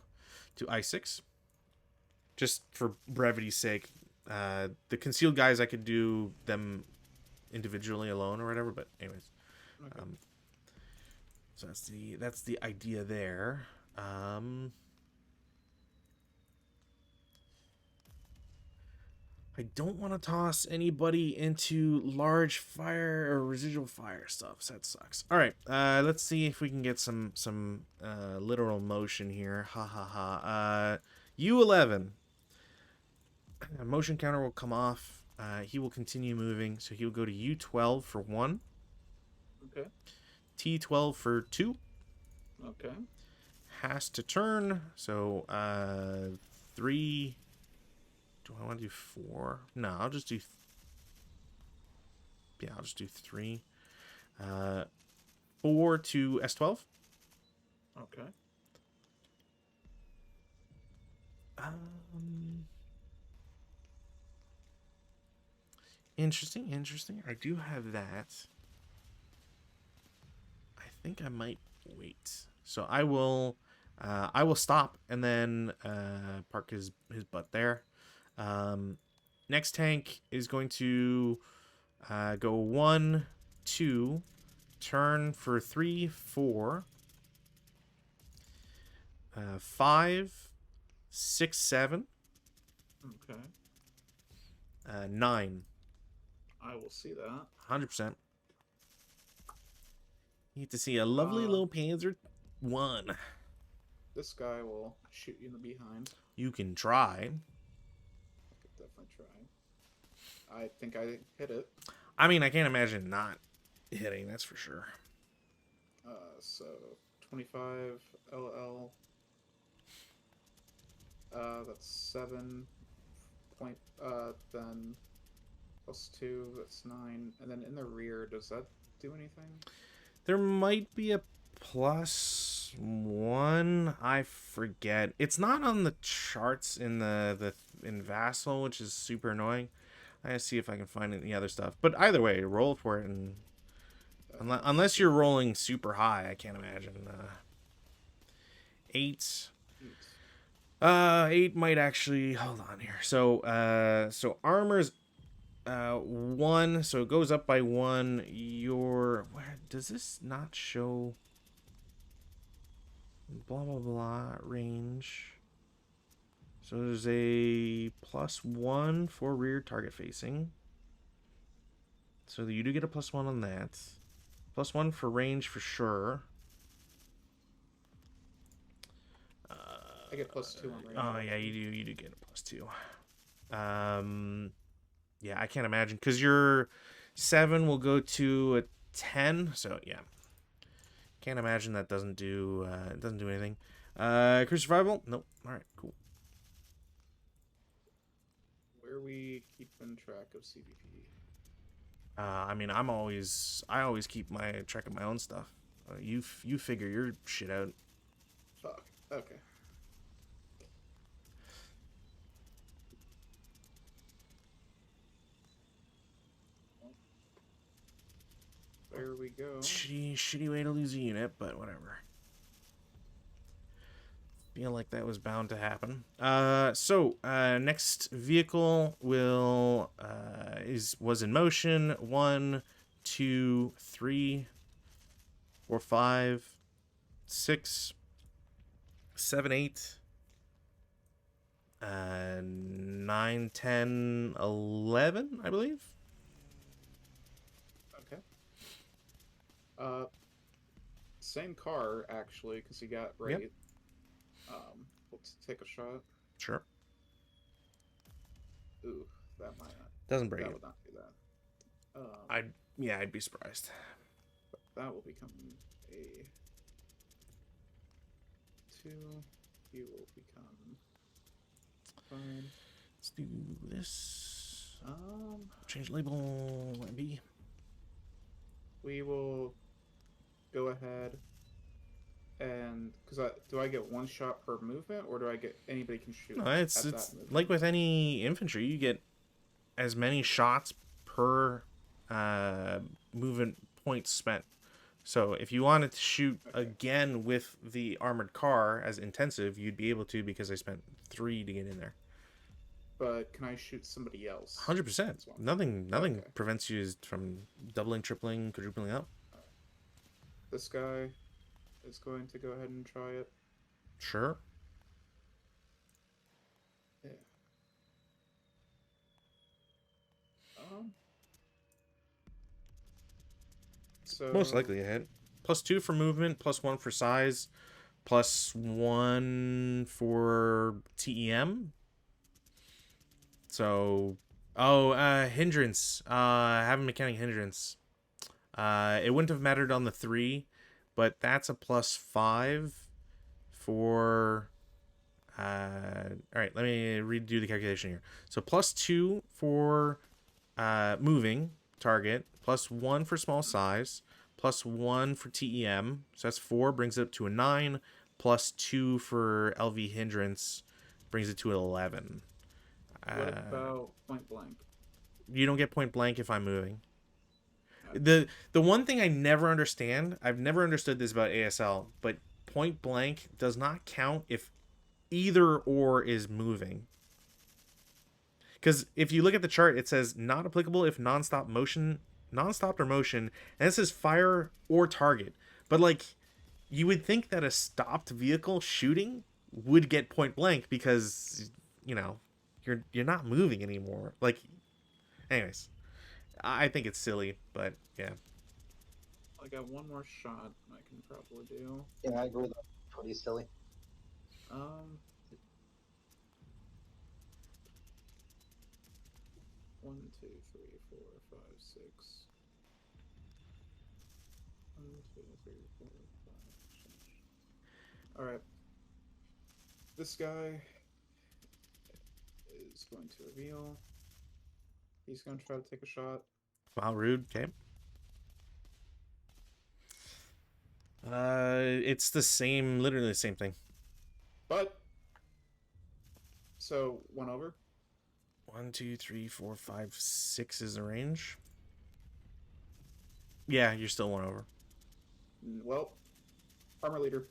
to I6. Just for brevity's sake. The concealed guys, I could do them individually alone or whatever, but anyways. Okay. So that's the idea there. I don't want to toss anybody into large fire or residual fire stuff. So that sucks. All right, let's see if we can get some literal motion here. Ha ha ha. U11. A motion counter will come off. He will continue moving, so he'll go to U12 for 1. Okay. T12 for 2. Okay. Has to turn, so 3. Do I want to do 4? No, I'll just do... Yeah, I'll just do 3. 4 to S12. Okay. Interesting. I do have that. I think I might wait. So I will stop and then park his butt there. Next tank is going to go 1, 2, turn for 3, 4, 5, 6, 7, Okay. 9. I will see that. 100%. You get to see a lovely little Panzer 1. This guy will shoot you in the behind. You can try. I could definitely try. I think I hit it. I mean, I can't imagine not hitting, that's for sure. So 25 LL. That's 7 point. Then +2. That's 9. And then in the rear, does that do anything? There might be a +1. I forget. It's not on the charts in in Vassal, which is super annoying. I gotta see if I can find it in the other stuff. But either way, roll for it, and unless you're rolling super high, I can't imagine. 8. 8 might actually hold on here. So armor's 1, so it goes up by 1. Where does this not show? Blah blah blah range. So there's a +1 for rear target facing. So you do get a +1 on that. +1 for range for sure. I get +2 on range. Oh yeah, you do get a +2. Yeah, I can't imagine because your 7 will go to a 10. So yeah, can't imagine that doesn't do anything. Crew survival? Nope. All right, cool. Where are we keeping track of CBP? I mean, I always keep my track of my own stuff. You figure your shit out. Fuck. Okay. There we go. Shitty way to lose a unit, but whatever. Feel like that was bound to happen. So next vehicle was in motion. 1, 2, 3, 4, 5, 6, 7, 8, 9, 10, 11, I believe. Okay. Same car actually, because he got right. Yep. Let's take a shot. Sure. Ooh, that might not. Doesn't break That it. would not do that. I'd be surprised. That will become a 2. He will become fine. Let's do this. Um, Change label. B. we will go ahead and because do I get 1 shot per movement, or do I get anybody can shoot? No, it's at that movement? like with any infantry, you get as many shots per movement points spent. So if you wanted to shoot again with the armored car as intensive, you'd be able to because I spent 3 to get in there. But can I shoot somebody else? 100%. Nothing Okay. prevents you from doubling, tripling, quadrupling up. This guy is going to go ahead and try it. Sure. Yeah. So Most likely a hit. +2 for movement, +1 for size, +1 for TEM. So, hindrance. Have a mechanic hindrance. It wouldn't have mattered on the 3, but that's a +5 for. All right, let me redo the calculation here. So +2 for moving target, +1 for small size, +1 for TEM. So that's 4, brings it up to a 9. +2 for LV hindrance brings it to 11. what about point blank? You don't get point blank if I'm moving. The one thing I never understand, I've never understood this about ASL, but point blank does not count if either or is moving. Because if you look at the chart, it says not applicable if non-stop or motion, and it says fire or target. But like, you would think that a stopped vehicle shooting would get point blank because you're not moving anymore. Like, anyways, I think it's silly, but yeah. I got 1 more shot I can probably do. Yeah, I agree. That's pretty silly. 1, 2, 3, 4, 5, 6. 1, 2, 3, 4, 5, 6. All right. This guy is going to reveal. He's going to try to take a shot. Wow, rude. Okay. It's the same, literally the same thing. But so 1 over. 1, 2, 3, 4, 5, 6 is the range. Yeah, you're still 1 over. Well, armor leader.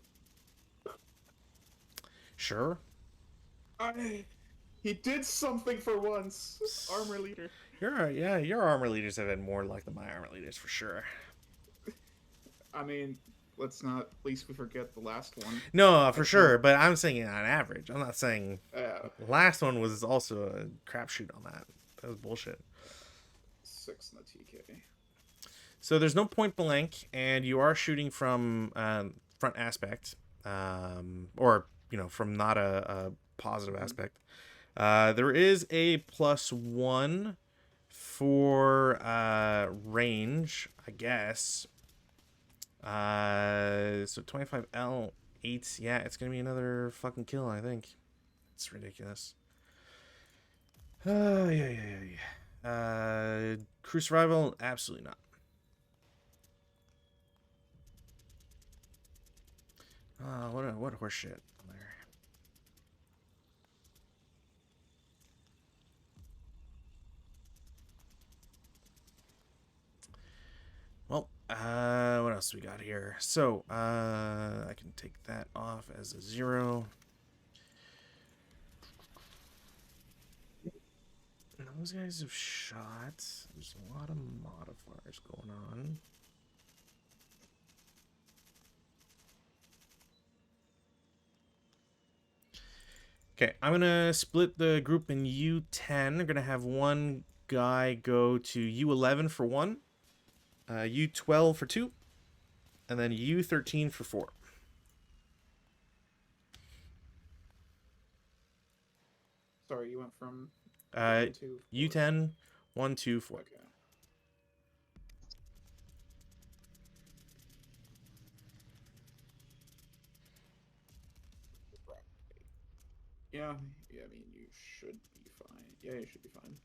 Sure. He did something for once. Armor leader. Your armor leaders have been more luck than my armor leaders for sure. I mean, let's not at least we forget the last one. No, for sure, but I'm saying on average. I'm not saying Uh, the last one was also a crapshoot on that. That was bullshit. 6 in the TK. So there's no point blank, and you are shooting from front aspect, or from not a positive aspect. There is a +1 for range, I guess. So 25L 8. Yeah, it's gonna be another fucking kill. I think it's ridiculous. Yeah. Crew survival, absolutely not. What horse shit on there. Well, what else we got here? So, I can take that off as a 0. And those guys have shot. There's a lot of modifiers going on. Okay, I'm gonna split the group in U10. I'm gonna have one guy go to U11 for 1, U12 for 2, and then U13 for 4. Sorry, you went from U10, 1, 2, 4. Okay. Yeah, I mean, you should be fine. Yeah, you should be fine.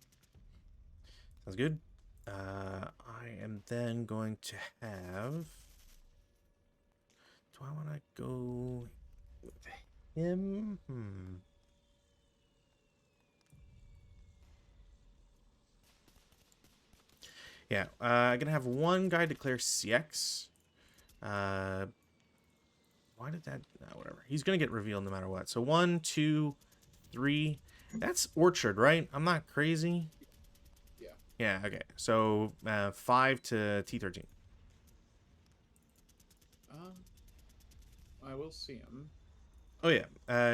Sounds good. I am then going to have... Do I want to go with him? Yeah, I'm gonna have one guy declare CX. Why did that? Whatever. He's gonna get revealed no matter what. So 1, 2, 3. That's Orchard, right? I'm not crazy. Yeah. Yeah. Okay. So 5 to T13. I will see him. Oh yeah.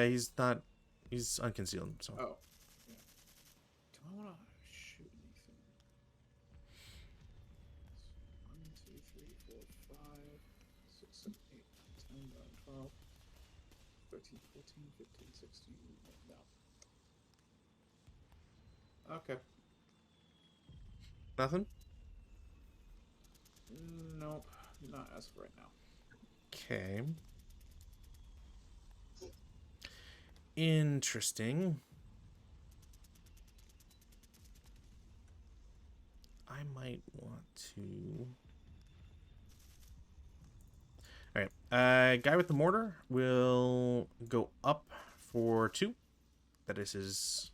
He's not. He's unconcealed. So. Oh. Yeah. Do I want to shoot anything? 1, 2, 3, 4, 5, 6, 7, 8, 9, 10, 11, 12, 13, 14, 15, 16. No. Okay. Nothing. Nope. Not as of right now. Okay. Interesting. I might want to... Alright. Guy with the mortar will go up for 2. That is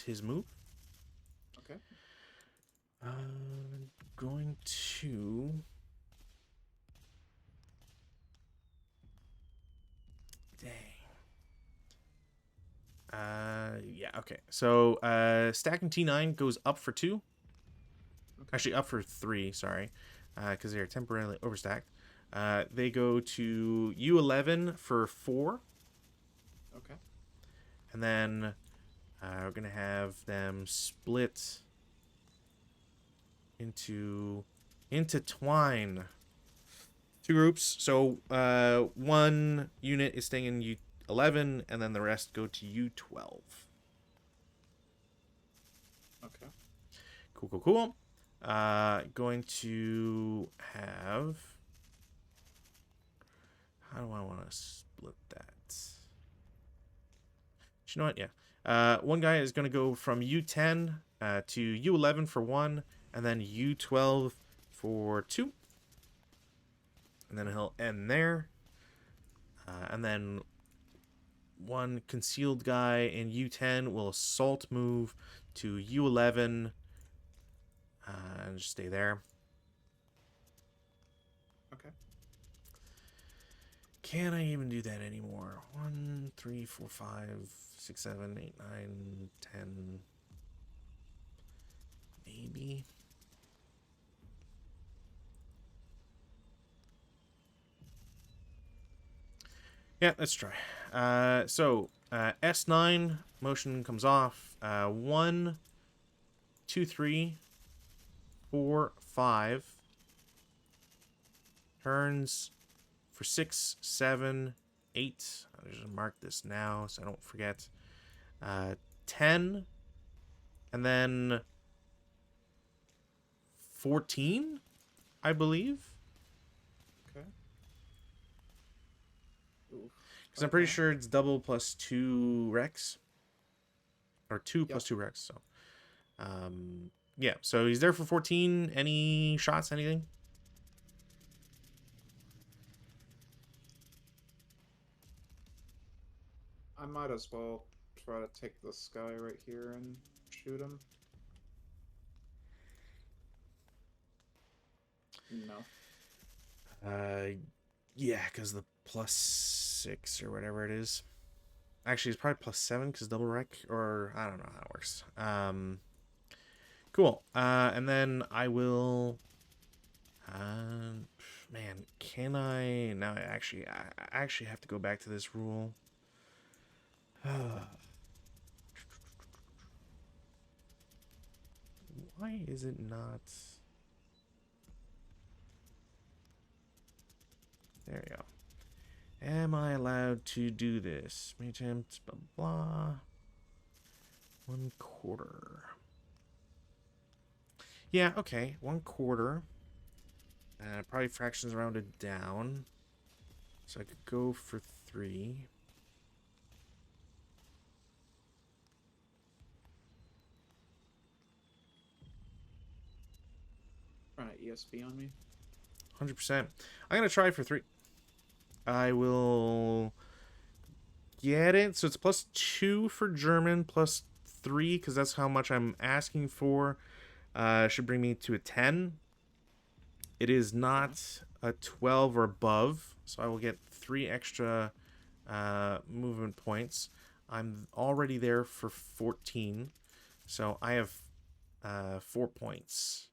his move. Okay. Going to... Dang. Yeah, okay. So, stacking T9 goes up for 2. Okay. Actually, up for 3, sorry. Because they're temporarily overstacked. They go to U11 for 4. Okay. And then we're going to have them split into intertwine 2 groups. So one unit is staying in U11, and then the rest go to U12. Okay. Cool. Going to have... How do I want to split that? You know what? Yeah. One guy is going to go from U10 to U11 for 1, and then U12 for 2. And then he'll end there. And then one concealed guy in U10 will assault move to U11 and just stay there. Okay. Can I even do that anymore? 1, 3, 4, 5, 6, 7, 8, 9, 10. Maybe. Yeah, let's try. S9 motion comes off. 1, 2, 3, 4, 5. Turns for 6, 7, 8. I'll just mark this now so I don't forget. 10. And then 14, I believe. Okay. Oof. Because I'm pretty Okay. sure it's double plus 2 Rex. Or 2 Yep. plus 2 Rex. So, yeah. So he's there for 14. Any shots? Anything? I might as well try to take this guy right here and shoot him. No. Yeah, because the plus 6 or whatever it is. Actually, it's probably plus 7 because double wreck, or I don't know how it works. Cool. And then I will. Man, can I now? I actually have to go back to this rule. Why is it not? There we go. Am I allowed to do this? May attempt, blah, blah. 1/4. Yeah, okay. 1/4. Probably fractions rounded down. So I could go for 3. Trying to ESP on me. 100%. I'm going to try for 3. I will get it. So it's plus 2 for German, plus 3, because that's how much I'm asking for. Should bring me to a 10. It is not a 12 or above, so I will get 3 extra movement points. I'm already there for 14, so I have 4 points.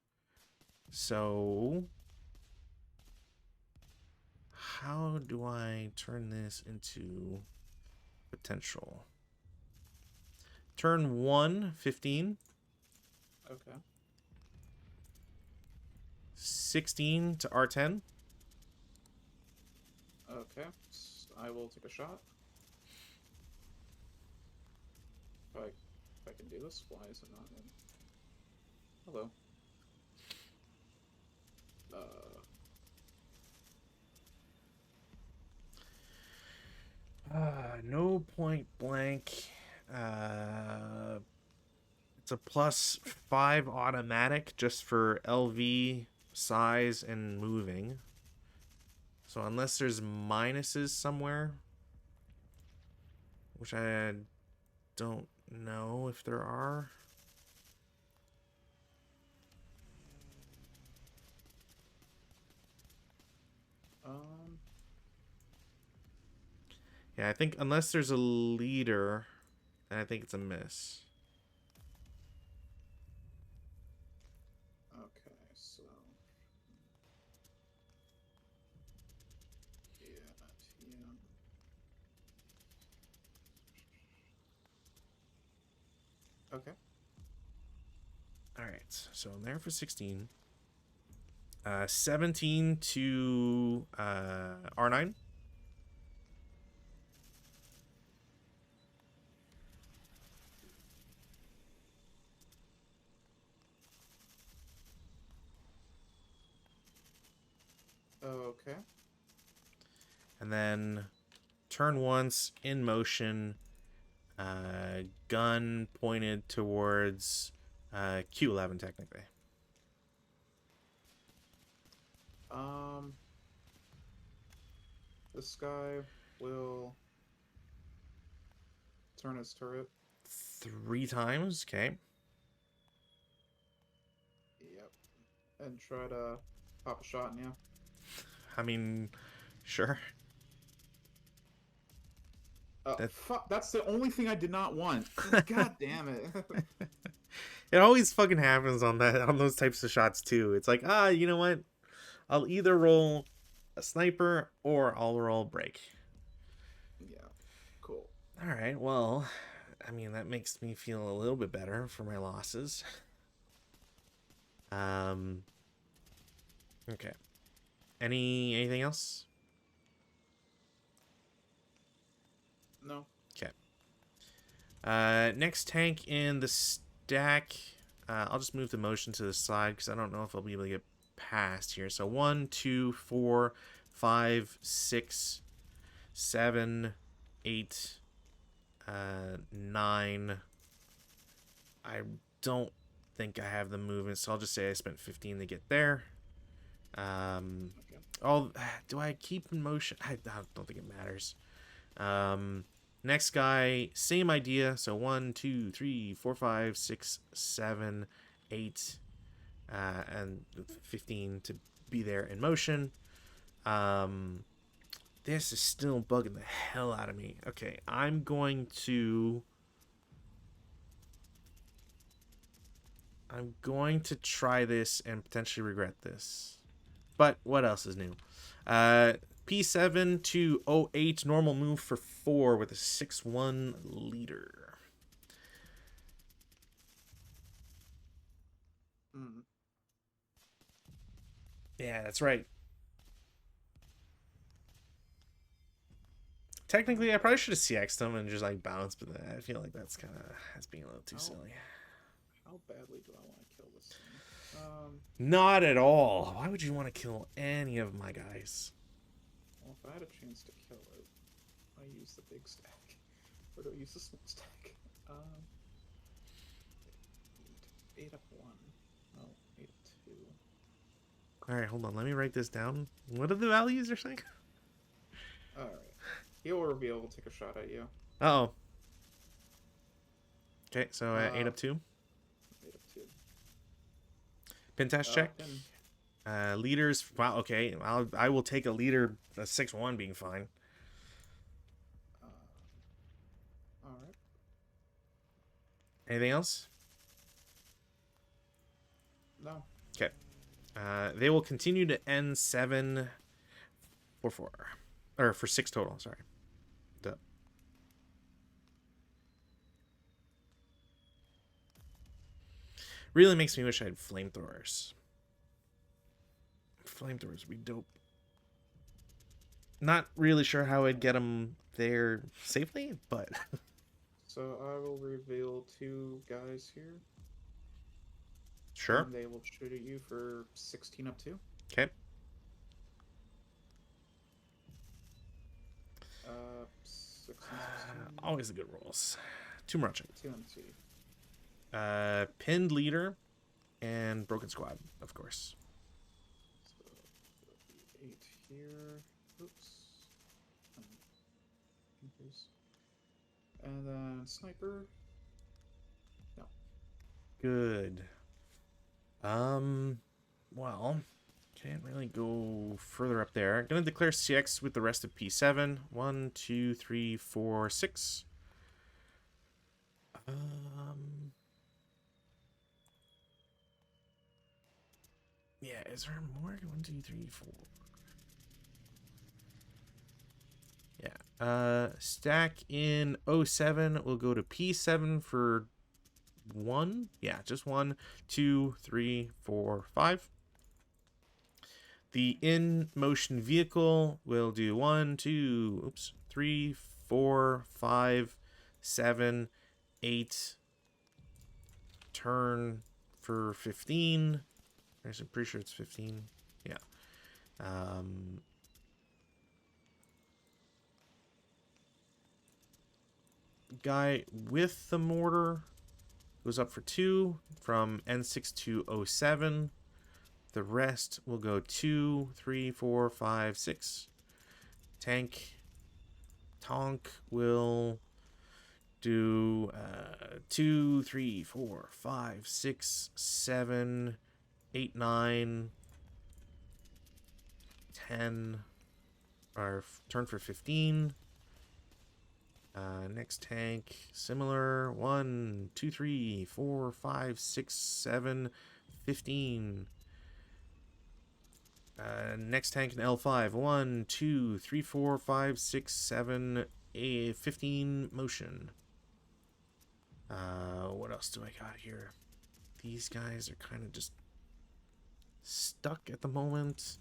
So how do I turn this into potential? Turn 1, 15. Okay. 16 to R10. Okay. I will take a shot. If I can do this, why is it not in? Hello. No point blank. It's a plus 5 automatic just for LV, size, and moving. So unless there's minuses somewhere, which I don't know if there are. Yeah, I think unless there's a leader, then I think it's a miss. Okay, so yeah. Okay. All right, so I'm there for 16. 17 to R9. Okay. And then turn once in motion. Gun pointed towards Q11 technically. This guy will turn his turret. 3 times, okay. Yep. And try to pop a shot in you. I mean, sure. Fuck, that's the only thing I did not want. God damn it. It always fucking happens on those types of shots too. It's like, you know what? I'll either roll a sniper or I'll roll break. Yeah. Cool. All right. Well, I mean, that makes me feel a little bit better for my losses. Okay. Anything else? No. Okay. Next tank in the stack. I'll just move the motion to the side because I don't know if I'll be able to get past here. So 1, 2, 4, 5, 6, 7, 8, 9. I don't think I have the movement, so I'll just say I spent 15 to get there. Okay. Do I keep in motion? I don't think it matters. Next guy, same idea. So 1, 2, 3, 4, 5, 6, 7, 8, and 15 to be there in motion. This is still bugging the hell out of me. Okay, I'm going to try this and potentially regret this. But what else is new? P7 to 08, normal move for 4 with a 6-1 leader. Yeah, that's right. Technically, I probably should have CX'd him and just like bounced, but I feel like that's being a little too silly. How badly do I want to kill this thing? Not at all. Why would you want to kill any of my guys? Well, if I had a chance to kill it, I use the big stack. Or do I use the small stack? 8 up 1. No, 8 up 2. Alright, hold on. Let me write this down. What are the values you're saying? Alright. He'll be able to take a shot at you. Uh-oh. Okay, so 8 up 2. 8 up 2. Pin test check. Pin. Leaders. Wow, okay. I will take a leader, a 6-1 being fine. Alright. Anything else? No. Okay. They will continue to end 7 for 4. Or for 6 total, sorry. Duh. Really makes me wish I had flamethrowers. Flamethrowers would be dope. Not really sure how I'd get them there safely, but... So I will reveal 2 guys here. Sure. And they will shoot at you for 16 up 2. Okay. 16. Always the good rolls. 2 merchant. 2 and 2. Pinned leader and broken squad, of course. So 8 here. Oops. Increase. And then sniper. No. Good. Well, can't really go further up there. Gonna declare CX with the rest of P7. 1, 2, 3, 4, 6. Yeah, is there more? 1, 2, 3, 4. Yeah. Stack in 07 will go to P7 for 1. Yeah, just 1, 2, 3, 4, 5. The in motion vehicle will do 1, 2, 3, 4, 5, 7, 8. Turn for 15. I'm pretty sure it's 15. Yeah. guy with the mortar goes up for 2 from N6 to O7. The rest will go 2, 3, 4, 5, 6. Tonk will do 2, 3, 4, 5, 6, 7, 8, 9, 10. Our turn for 15. Next tank, similar. 1, 2, 3, 4, 5, 6, 7, 15. Next tank in L5. 1, 2, 3, 4, 5, 6, 7, 8, 15 motion. What else do I got here? These guys are kind of just stuck at the moment.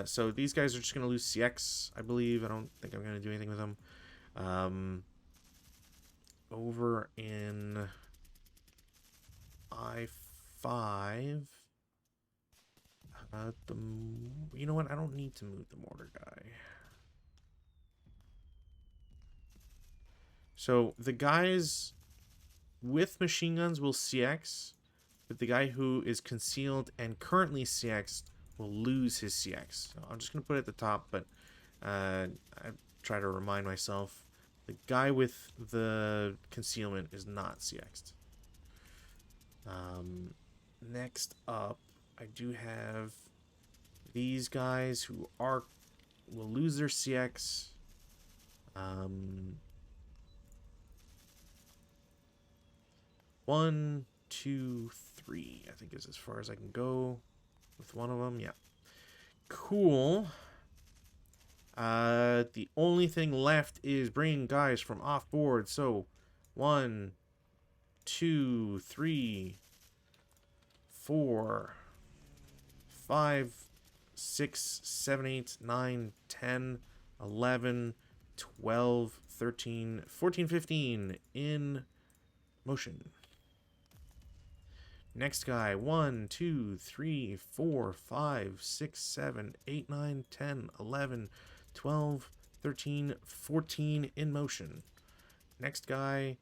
So these guys are just going to lose CX, I believe. I don't think I'm going to do anything with them. Over in I5. You know what? I don't need to move the mortar guy. So the guys with machine guns will CX, but the guy who is concealed and currently CX will lose his CX. So I'm just going to put it at the top, but I try to remind myself the guy with the concealment is not CX'd. Next up, I do have these guys who will lose their CX. 1, 2, 3, I think is as far as I can go with one of them. Yeah. Cool. The only thing left is bringing guys from off board. So 1, 2, 3, 4, 5, 6, 7, 8, 9, 10, 11, 12, 13, 14, 15 in motion. Next guy, 1, 2, 3, 4, 5, 6, 7, 8, 9, 10, 11, 12, 13, 14 in motion. Next guy,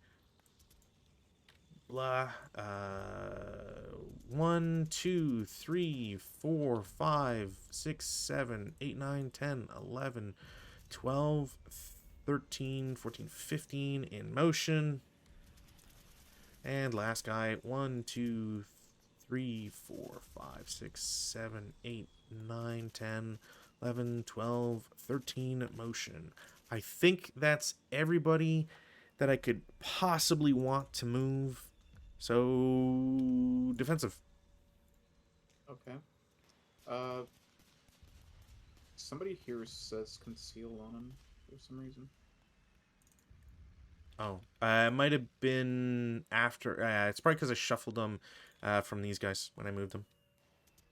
blah, 1, 2, 3, 4, 5, 6, 7, 8, 9, 10, 11, 12, 13, 14, 15 in motion. And last guy, 1, 2, 3, 4, 5, 6, 7, 8, 9, 10, 11, 12, 13 motion. I think that's everybody that I could possibly want to move. So, defensive. Okay. Somebody here says conceal on him for some reason. Oh, it might have been after. It's probably because I shuffled them from these guys when I moved them.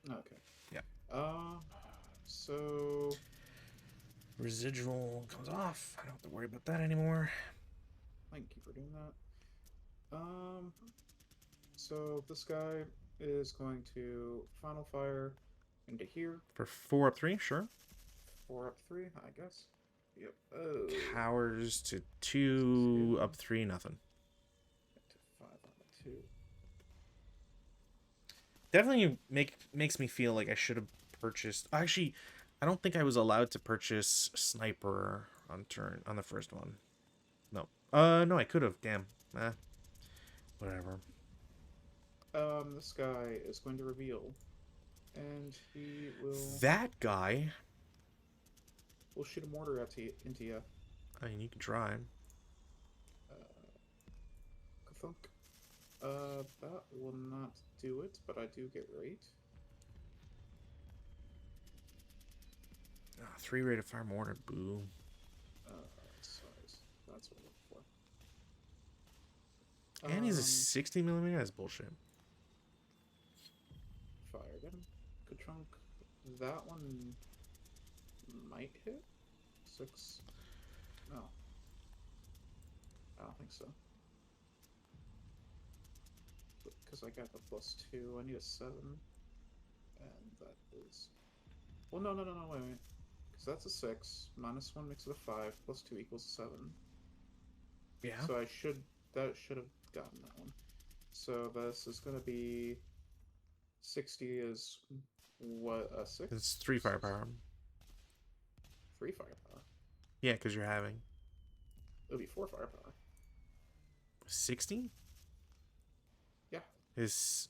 Okay. Yeah. So Residual comes off. I don't have to worry about that anymore. thank you for doing that. So this guy is going to final fire into here. For 4 up 3, sure. 4 up 3, I guess. Yep. Oh. Powers to 2 up 3, nothing. To 5 on the 2. Definitely makes me feel like I should have purchased. Actually, I don't think I was allowed to purchase sniper on the first one. No. No, I could have. Damn. Whatever. This guy is going to reveal, and he will. That guy. We'll shoot a mortar into you. I mean, you can try. Kathunk. That will not do it, but I do get rate. 3 rate of fire mortar. Boo. Size. That's what I'm looking for. And he's a 60 millimeter. That's bullshit. Fire. Get him. Good chunk. That one might hit. 6. No. I don't think so. Because I got the +2. I need a 7. And that is. Well, no, wait. Because that's a 6. -1 makes it a 5. +2 equals a 7. Yeah. So that should have gotten that one. So this is gonna be 60 is what, a 6? It's 3 firepower. 3 firepower. Yeah, because you're having It'll be 4 firepower. 60 Yeah. is.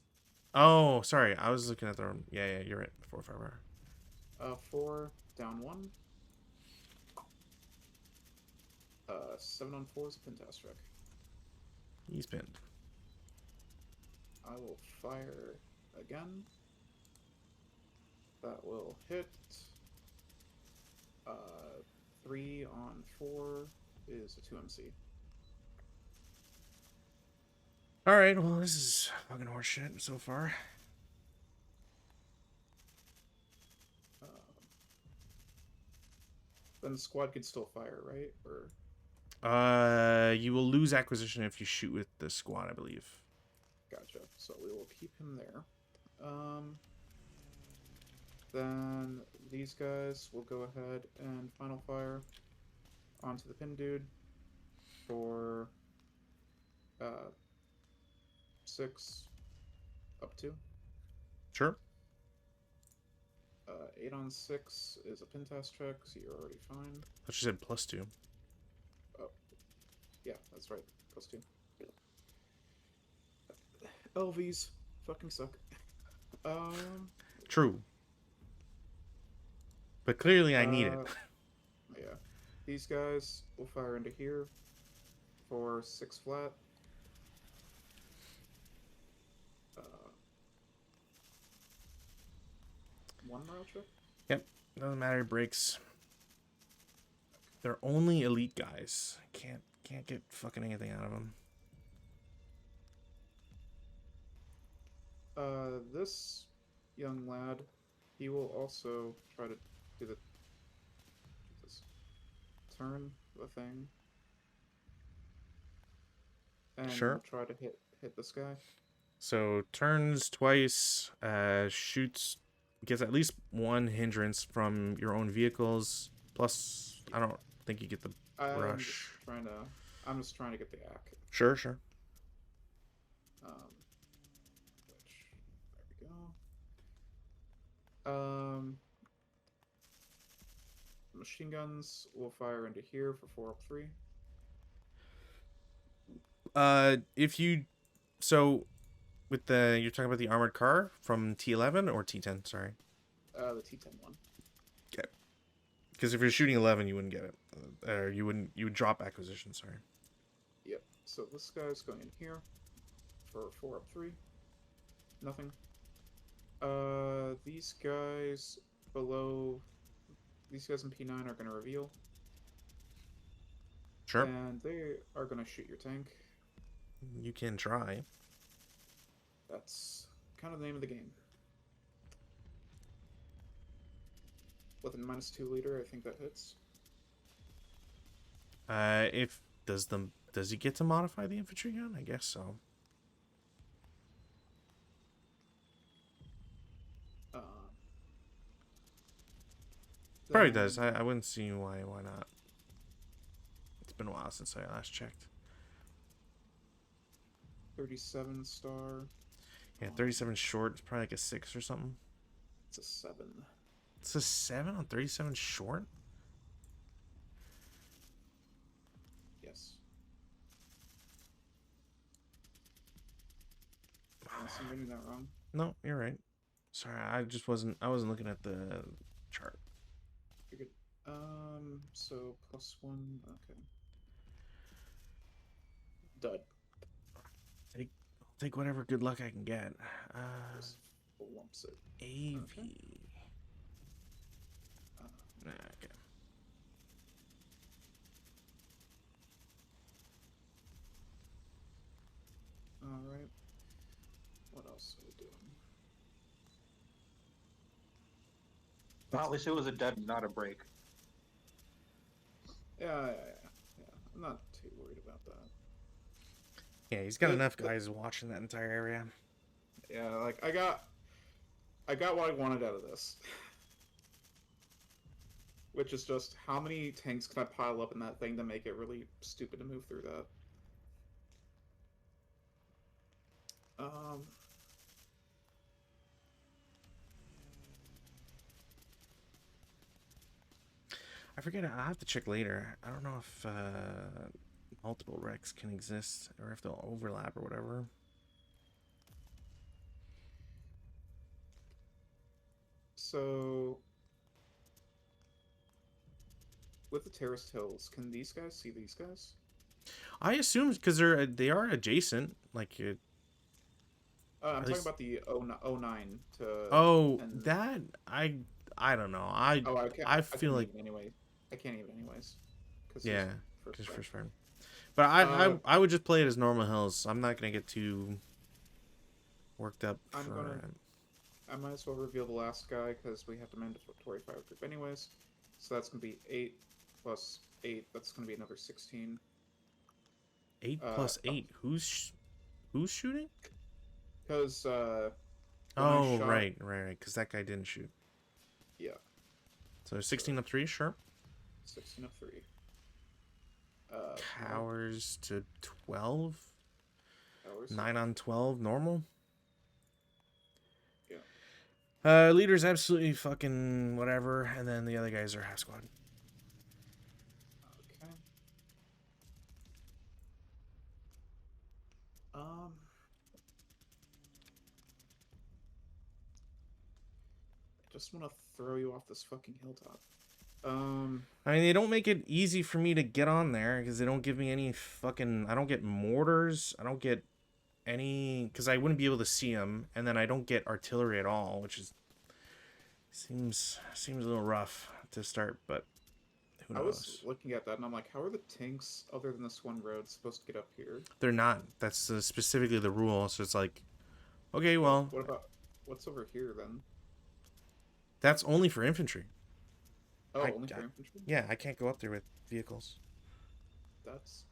Oh, sorry. I was looking at the wrong. Yeah, you're right. 4 firepower. 4 down 1. 7 on 4 is a Pentastic. He's pinned. I will fire again. That will hit. 3 on 4 is a 2MC. All right. Well, this is fucking horseshit so far. Then the squad can still fire, right? Or You will lose acquisition if you shoot with the squad, I believe. gotcha. So we will keep him there. Then these guys will go ahead and final fire onto the pin dude for 6 up 2. Sure. 8 on 6 is a pin test check, so you're already fine. I just said +2. Oh, yeah, that's right. +2. LVs fucking suck. True. But clearly, I need it. Yeah, these guys will fire into here for 6 flat. 1 morale check. Yep. Doesn't matter. It breaks. They're only elite guys. Can't get fucking anything out of them. This young lad, he will also try to do this turn the thing, and Sure. he'll try to hit this guy. So turns twice. Shoots. Gets at least 1 hindrance from your own vehicles. Plus, I don't think you get the rush. I'm just trying to get the ack. Sure. Which, there we go. Machine guns will fire into here for 4 up 3. If you, so with you're talking about the armored car from T11 or T10, sorry. The T10 one. Okay. Because if you're shooting 11, you wouldn't get it. Or you would drop acquisition, sorry. Yep. So this guy's going in here for 4 up 3. Nothing. These guys below, these guys in P9 are going to reveal. Sure. And they are going to shoot your tank. You can try. That's kind of the name of the game. With a -2 liter, I think that hits. Does he get to modify the infantry gun? I guess so. Probably does. I wouldn't see why not. It's been a while since I last checked. 37 star. Yeah, 37 short. It's probably like a 6 or something. It's a 7. It's a 7 on 37 short? Yes. Unless I'm reading that wrong. No, you're right. Sorry, I wasn't looking at the chart. You're good. So +1. Okay. Dud. Take whatever good luck I can get. Just lumps it. AV. Okay. Okay. Alright. What else are we doing? Well, at least it was a dead, not a break. Yeah. I'm not too worried about that. Yeah, he's got enough guys watching that entire area. Yeah, like I got what I wanted out of this. Which is just how many tanks can I pile up in that thing to make it really stupid to move through that? Um, I forget. I'll have to check later. I don't know if multiple wrecks can exist or if they'll overlap or whatever. so with the terraced hills, can these guys see these guys? I assume because they are adjacent. Like I'm at talking least. about the 09 to Oh, and that I don't know. oh I can't I I feel couldn't like even anyway. I can't even anyways because he's yeah, first because strike. first friend. But Uh, I would just play it as normal hills. I'm not gonna get too worked up I'm gonna for. I might as well reveal the last guy because we have the mandatory fire group anyways. So that's gonna be 8 plus 8. That's gonna be another 16. 8 plus 8. Who's shooting? Because when I Oh, shot, right. Because that guy didn't shoot. yeah, So 16 to 3, sure. 16 of 3. Towers to 12. Towers. 9 on 12, normal. Yeah. Leader's absolutely fucking whatever, and then the other guys are half squad. Okay. Um. I just want to throw you off this fucking hilltop. I mean, they don't make it easy for me to get on there because they don't give me any fucking. I don't get mortars. I don't get any because I wouldn't be able to see them, and then I don't get artillery at all, which is seems a little rough to start, but who I was knows? looking at that and I'm like, how are the tanks other than this one road supposed to get up here? They're not. That's specifically the rule. So it's like, okay, well, What about what's over here then? that's only for infantry. Oh, I- only for I- infantry? Yeah, I can't go up there with vehicles. That's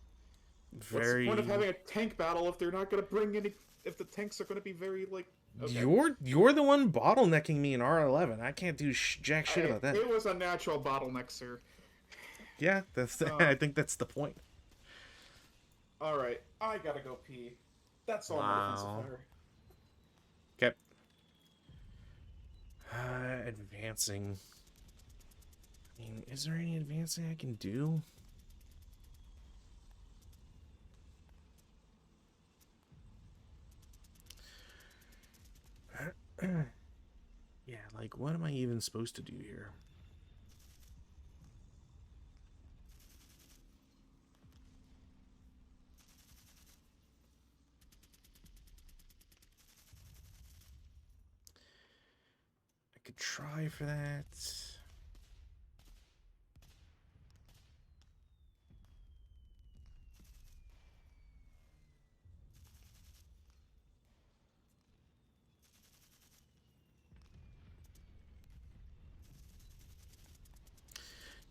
what's the Very. point of having a tank battle if they're not gonna bring any? If the tanks are gonna be very like. Okay. You're the one bottlenecking me in R11. I can't do jack shit about that. It was a natural bottleneck, sir. Yeah, that's. Oh. I think that's the point. All right, I gotta go pee. That's all my defensive Wow. fire. Okay. Advancing. I mean, is there any advancing I can do? Yeah, like, what am I even supposed to do here? I could try for that.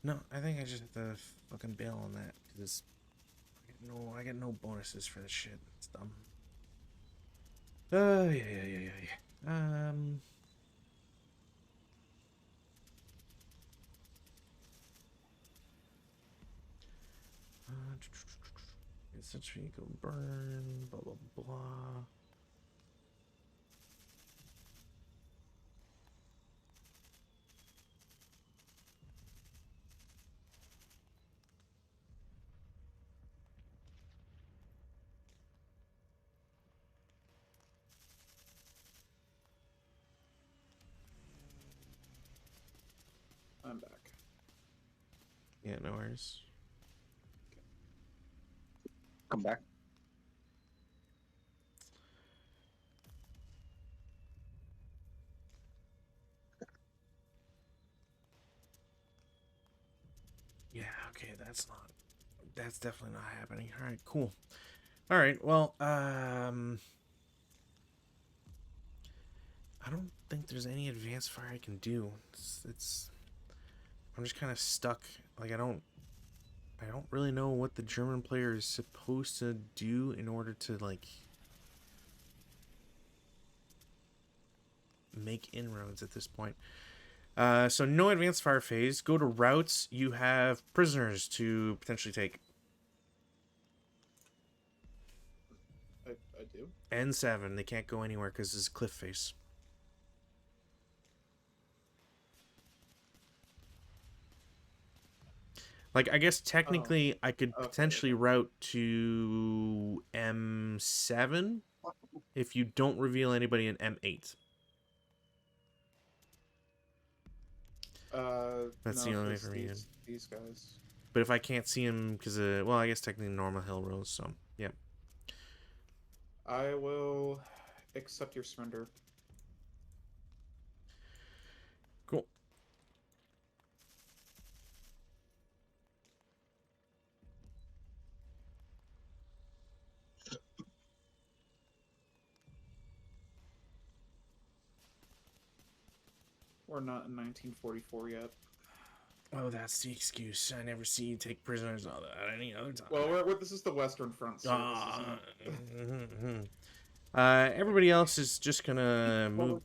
No, I think I just have to fucking bail on that because I get no bonuses for this shit. It's dumb. Yeah. Get such vehicle burn. Blah blah blah. I'm back. Yeah, no worries. Come back. Yeah, okay, that's definitely not happening. All right, cool. All right, well, I don't think there's any advanced fire I can do. I'm just kind of stuck. Like I don't really know what the German player is supposed to do in order to like make inroads at this point. So no advanced fire phase. Go to routes. You have prisoners to potentially take. I do. N7. They can't go anywhere because it's cliff face. Like, I guess technically I could potentially route to M7 if you don't reveal anybody in M8. That's the only way for me. These guys. But if I can't see him because, well, I guess technically normal hill rolls, so, yeah. I will accept your surrender. Cool. We're not in 1944 yet. Oh, that's the excuse. I never see you take prisoners at any other time. Well, this is the Western Front, so this isn't... Everybody else is just gonna move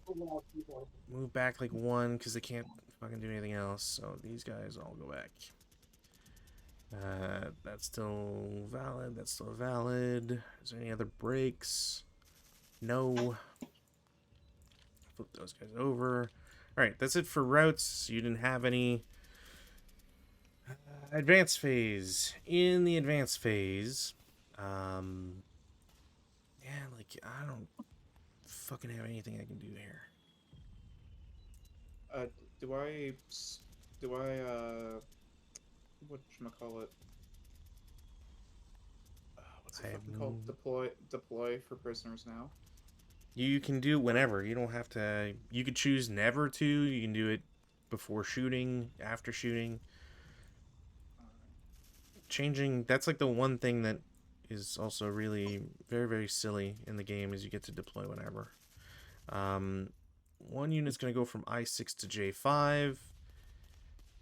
back like one because they can't fucking do anything else. So these guys all go back. That's still valid. That's still valid. Is there any other breaks? No. Flip those guys over. All right, that's it for routes. You didn't have any. Advanced phase. In the advanced phase, yeah, like I don't fucking have anything I can do here. Do I whatchamacallit? What's it fucking called? Deploy for prisoners now? You can do it whenever. You don't have to. You could choose never to. You can do it before shooting, after shooting. Changing. That's like the one thing that is also really very, very silly in the game is you get to deploy whenever. One unit's going to go from I6 to J5.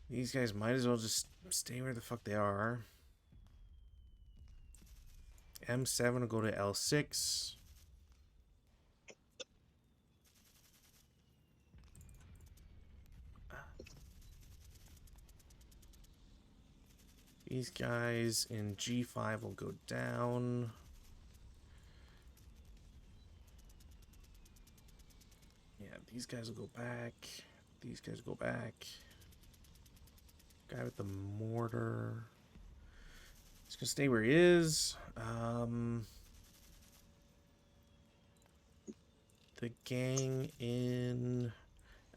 These guys might as well just stay where the fuck they are. M7 will go to L6. These guys in G5 will go down. Yeah, these guys will go back. These guys go back. Guy with the mortar. He's gonna stay where he is. The gang in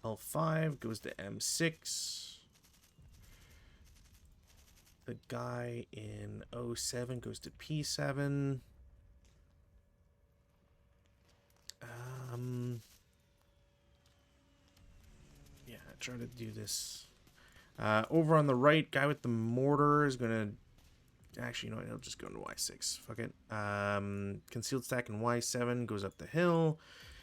L5 goes to M6. The guy in 07 goes to P7. Yeah, try to do this. Over on the right, guy with the mortar is gonna. Actually, you know what? He'll just go into Y6. Fuck it. Concealed stack in Y7 goes up the hill.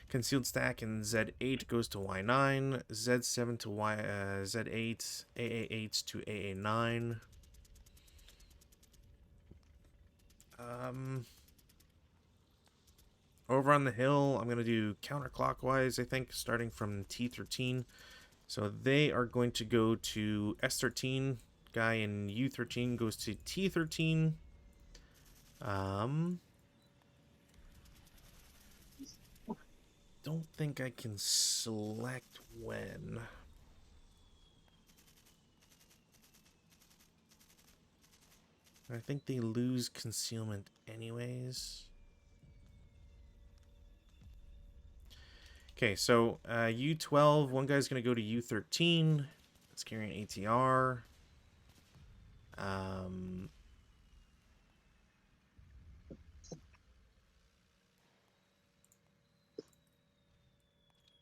Concealed stack in Z8 goes to Y9. Z7 to Z8. AA8 to AA9. Over on the hill, I'm going to do counterclockwise, I think, starting from T13. So they are going to go to S13. Guy in U13 goes to T13. Don't think I can select when. I think they lose concealment anyways. Okay, so U12, one guy's going to go to U13. It's carrying ATR.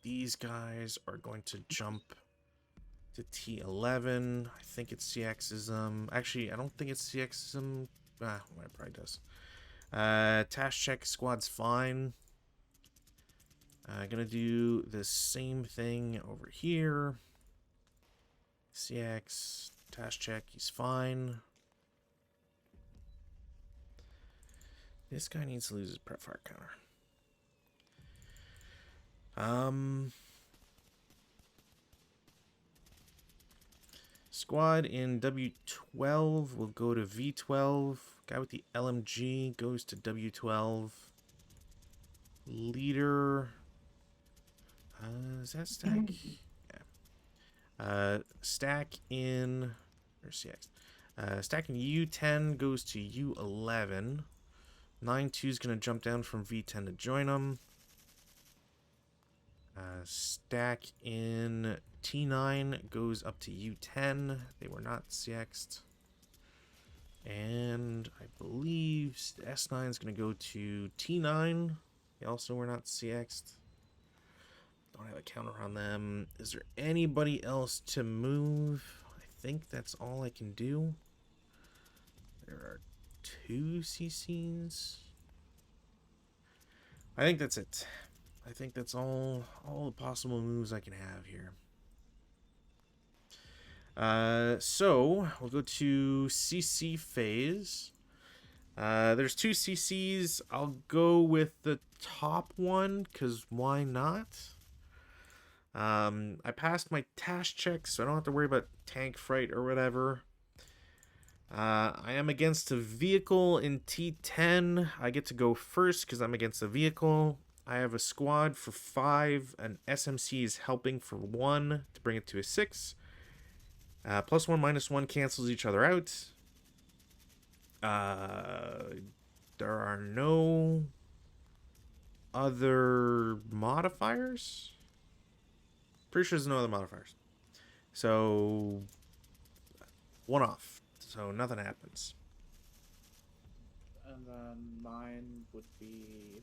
These guys are going to jump to T11. I think it's CXism. Actually, I don't think it's CXism. Well, it probably does. Task check squad's fine. Gonna do the same thing over here. CX, task check, he's fine. This guy needs to lose his prep fire counter. Squad in W12 will go to V12. Guy with the LMG goes to W12. Leader. Is that stack? Yeah. Stack in. Or CX. Stack in U10 goes to U11. 9-2 is going to jump down from V10 to join them. Stack in T9 goes up to U10. They were not CX'd. And I believe S9 is going to go to T9. They also were not CX'd. Don't have a counter on them. Is there anybody else to move? I think that's all I can do. There are 2 CCs. I think that's it. I think that's all the possible moves I can have here. So we'll go to CC phase. There's 2 CCs. I'll go with the top one, because why not? I passed my task check, so I don't have to worry about tank fright or whatever. I am against a vehicle in T10. I get to go first because I'm against a vehicle. I have a squad for 5, and SMC is helping for 1 to bring it to a 6. +1, -1 cancels each other out. There are no other modifiers. Pretty sure there's no other modifiers. So, 1 off. So nothing happens. And then mine would be...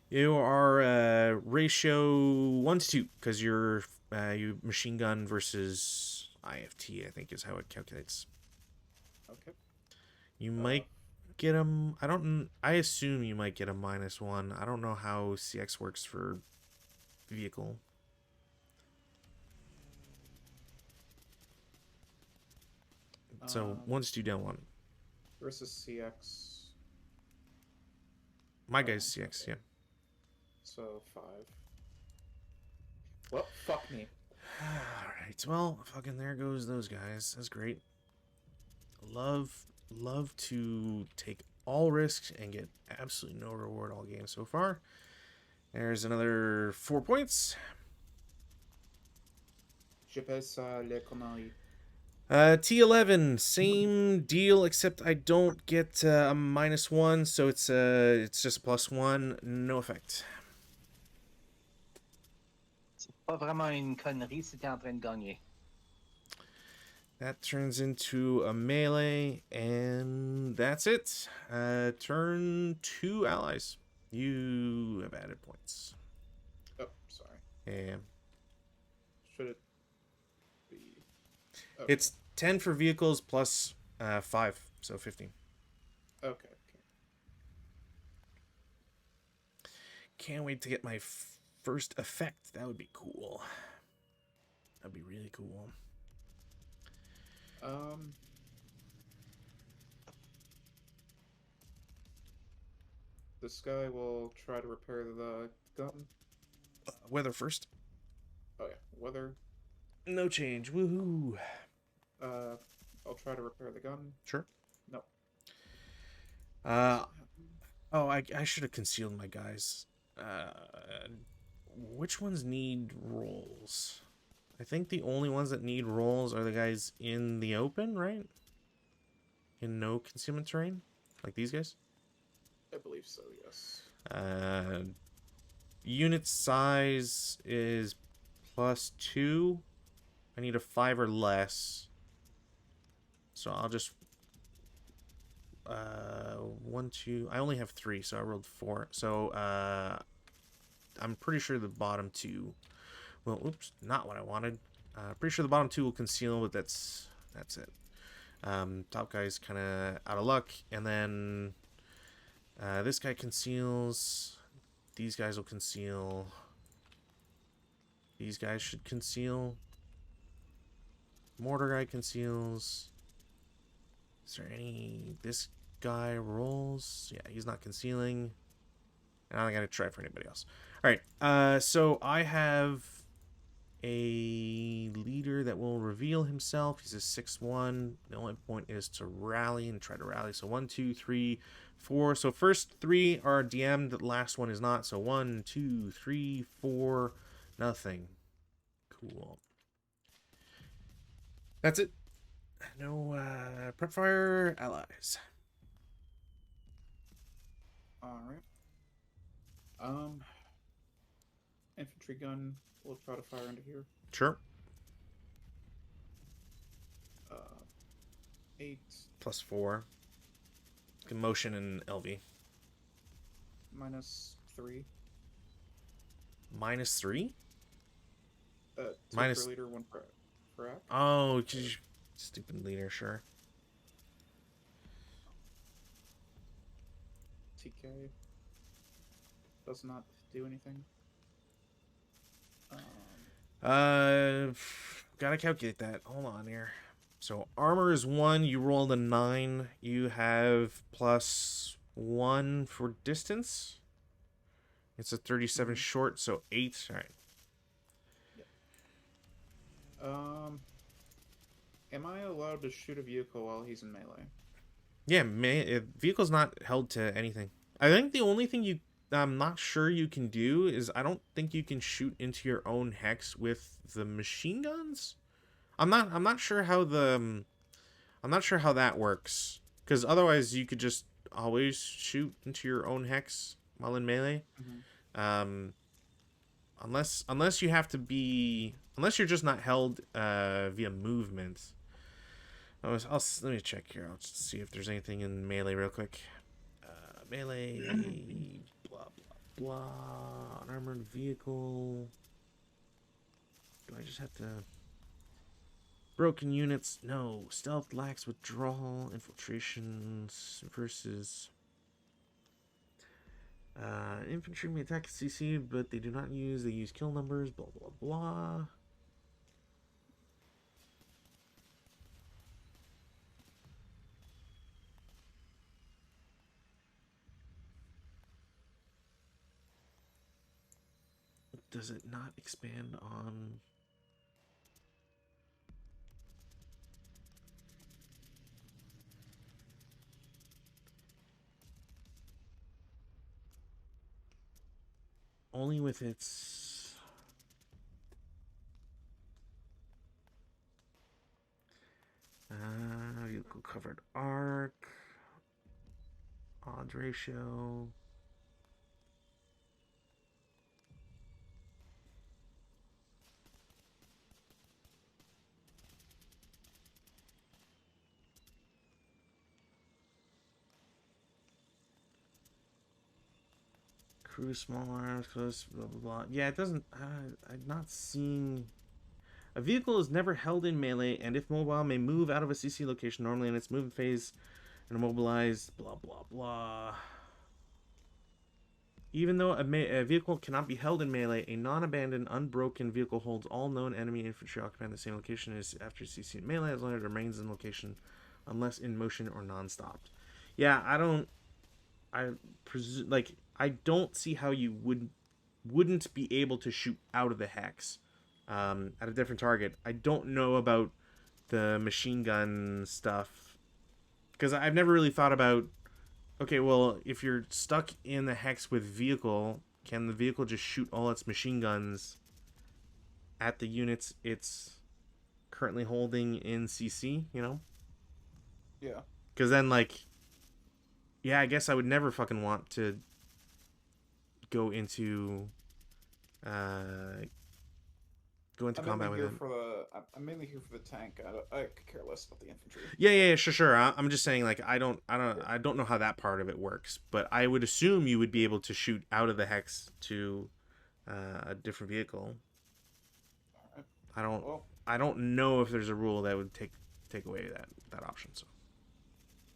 You are ratio 1 to 2, because you're you machine gun versus IFT, I think is how it calculates. Okay. You might get them. I assume you might get a -1. I don't know how CX works for vehicle. So 1 to 2 down 1. Versus CX. My guy's CX, yeah. So 5. Well, fuck me. Alright, well, fucking there goes those guys. That's great. Love to take all risks and get absolutely no reward all game so far. There's another 4 points. J'appelle ça les conneries. T11, same deal, except I don't get a -1, so it's just a +1, no effect. C'est pas vraiment une connerie si t'es en train de gagner. That turns into a melee, and that's it. Turn 2 allies. You have added points. Oh, sorry. Yeah. Should it be... Okay. It's 10 for vehicles plus 5, so 15. Okay. Can't wait to get my first effect. That would be cool. That'd be really cool. This guy will try to repair the gun. Weather first. Oh yeah, weather. No change. Woohoo. I'll try to repair the gun. Sure. No. Oh, I should have concealed my guys. Which ones need rolls? I think the only ones that need rolls are the guys in the open, right? In no concealment terrain? Like these guys? I believe so, yes. Unit size is +2. I need a 5 or less. So I'll just 1, 2. I only have 3, so I rolled 4. So I'm pretty sure the bottom 2. Well, oops, not what I wanted. Pretty sure the bottom 2 will conceal, but that's it. Top guy's kind of out of luck, and then this guy conceals. These guys will conceal. These guys should conceal. Mortar guy conceals. Is there any... This guy rolls. Yeah, he's not concealing. And I'm not going to try for anybody else. Alright, so I have a leader that will reveal himself. He's a 6-1. The only point is to rally and try to rally. So 1, 2, 3, 4. So first 3 are DM'd. The last one is not. So 1, 2, 3, 4. Nothing. Cool. That's it. No prep fire allies. All right. Infantry gun. We'll try to fire into here. Sure. 8 +4. Motion and LV. -3. -3? 2 Minus- per leader, 1 per act. Oh, geez. Stupid leader, sure. TK does not do anything. Gotta calculate that. Hold on here. So armor is 1. You rolled a 9. You have +1 for distance. It's a 37 short, so 8. All right. Am I allowed to shoot a vehicle while he's in melee? Yeah, vehicle's not held to anything. I think the only thing I'm not sure you can do is I don't think you can shoot into your own hex with the machine guns. I'm not sure how that works, because otherwise you could just always shoot into your own hex while in melee. Unless you have to be, unless you're just not held via movement. Let me check here. I'll just see if there's anything in melee real quick. Melee, blah blah blah. Unarmored vehicle. Do I just have to? Broken units, no. Stealth lacks withdrawal. Infiltrations versus. Infantry may attack CC, but they do not use. They use kill numbers. Blah blah blah. Does it not expand on? Only with its vehicle covered arc, odds ratio. Crew, small arms, close, blah blah blah. Yeah, it doesn't. I'm not seeing. A vehicle is never held in melee, and if mobile, may move out of a CC location normally in its movement phase, and immobilized. Blah blah blah. Even though a vehicle cannot be held in melee, a non-abandoned, unbroken vehicle holds all known enemy infantry occupying the same location as after CC in melee, as long as it remains in location, unless in motion or non-stopped. Yeah, I presume, like, I don't see how you wouldn't be able to shoot out of the hex at a different target. I don't know about the machine gun stuff, because I've never really thought about, okay, well, if you're stuck in the hex with vehicle, can the vehicle just shoot all its machine guns at the units it's currently holding in CC, you know? Yeah. Because then, like, yeah, I guess I would never fucking want to go into combat with it. I'm mainly here for the tank. I could care less about the infantry. Yeah, sure. I'm just saying, like, I don't know how that part of it works, but I would assume you would be able to shoot out of the hex to a different vehicle. All right. I don't know if there's a rule that would take away that option. So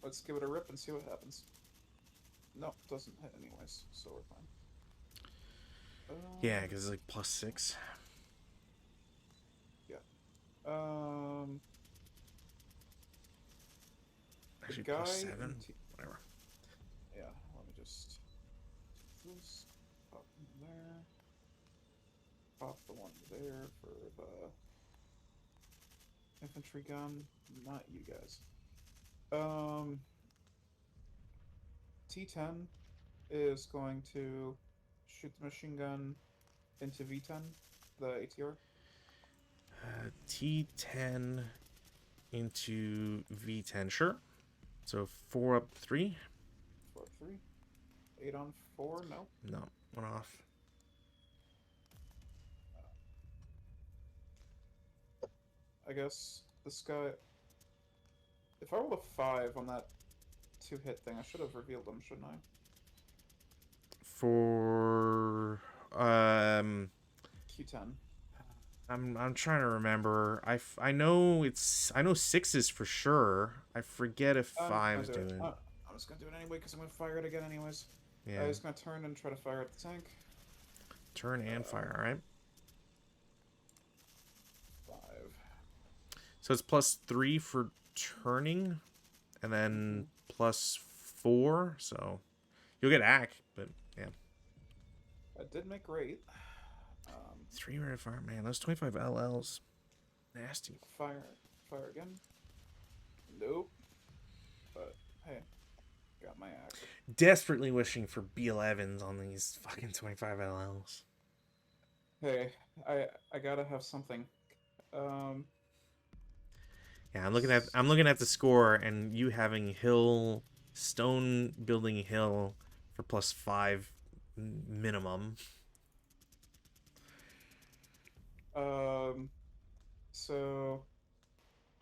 Let's give it a rip and see what happens. No, it doesn't hit anyways, so we're fine. yeah, because it's like +6. Yeah. Actually, guy +7. Whatever. Yeah, let me just take this. Pop in there. pop the one there for the infantry gun. Not you guys. T10 is going to shoot the machine gun into V10, the ATR. T10 into V10, sure. So 4 up 3. 4 3. 8 on 4, no. No, 1 off. I guess this guy. If I rolled a 5 on that 2-hit thing, I should have revealed him, shouldn't I? For Q10. I'm trying to remember. I know 6s for sure. I forget if I'm 5s gonna do do it. I'm just gonna do it anyway because I'm gonna fire it again anyways. Yeah. I'm just gonna turn and try to fire at the tank. Turn and fire, all right? 5. So it's +3 for turning, and then +4. So you'll get AC, but yeah. That did make great. 3 red fire, man. Those 25 LLs, nasty. Fire again. Nope. But hey, got my axe. Desperately wishing for B11s on these fucking 25 LLs. Hey, I gotta have something. Yeah, I'm looking at the score, and you having hill, stone building hill for +5 minimum. So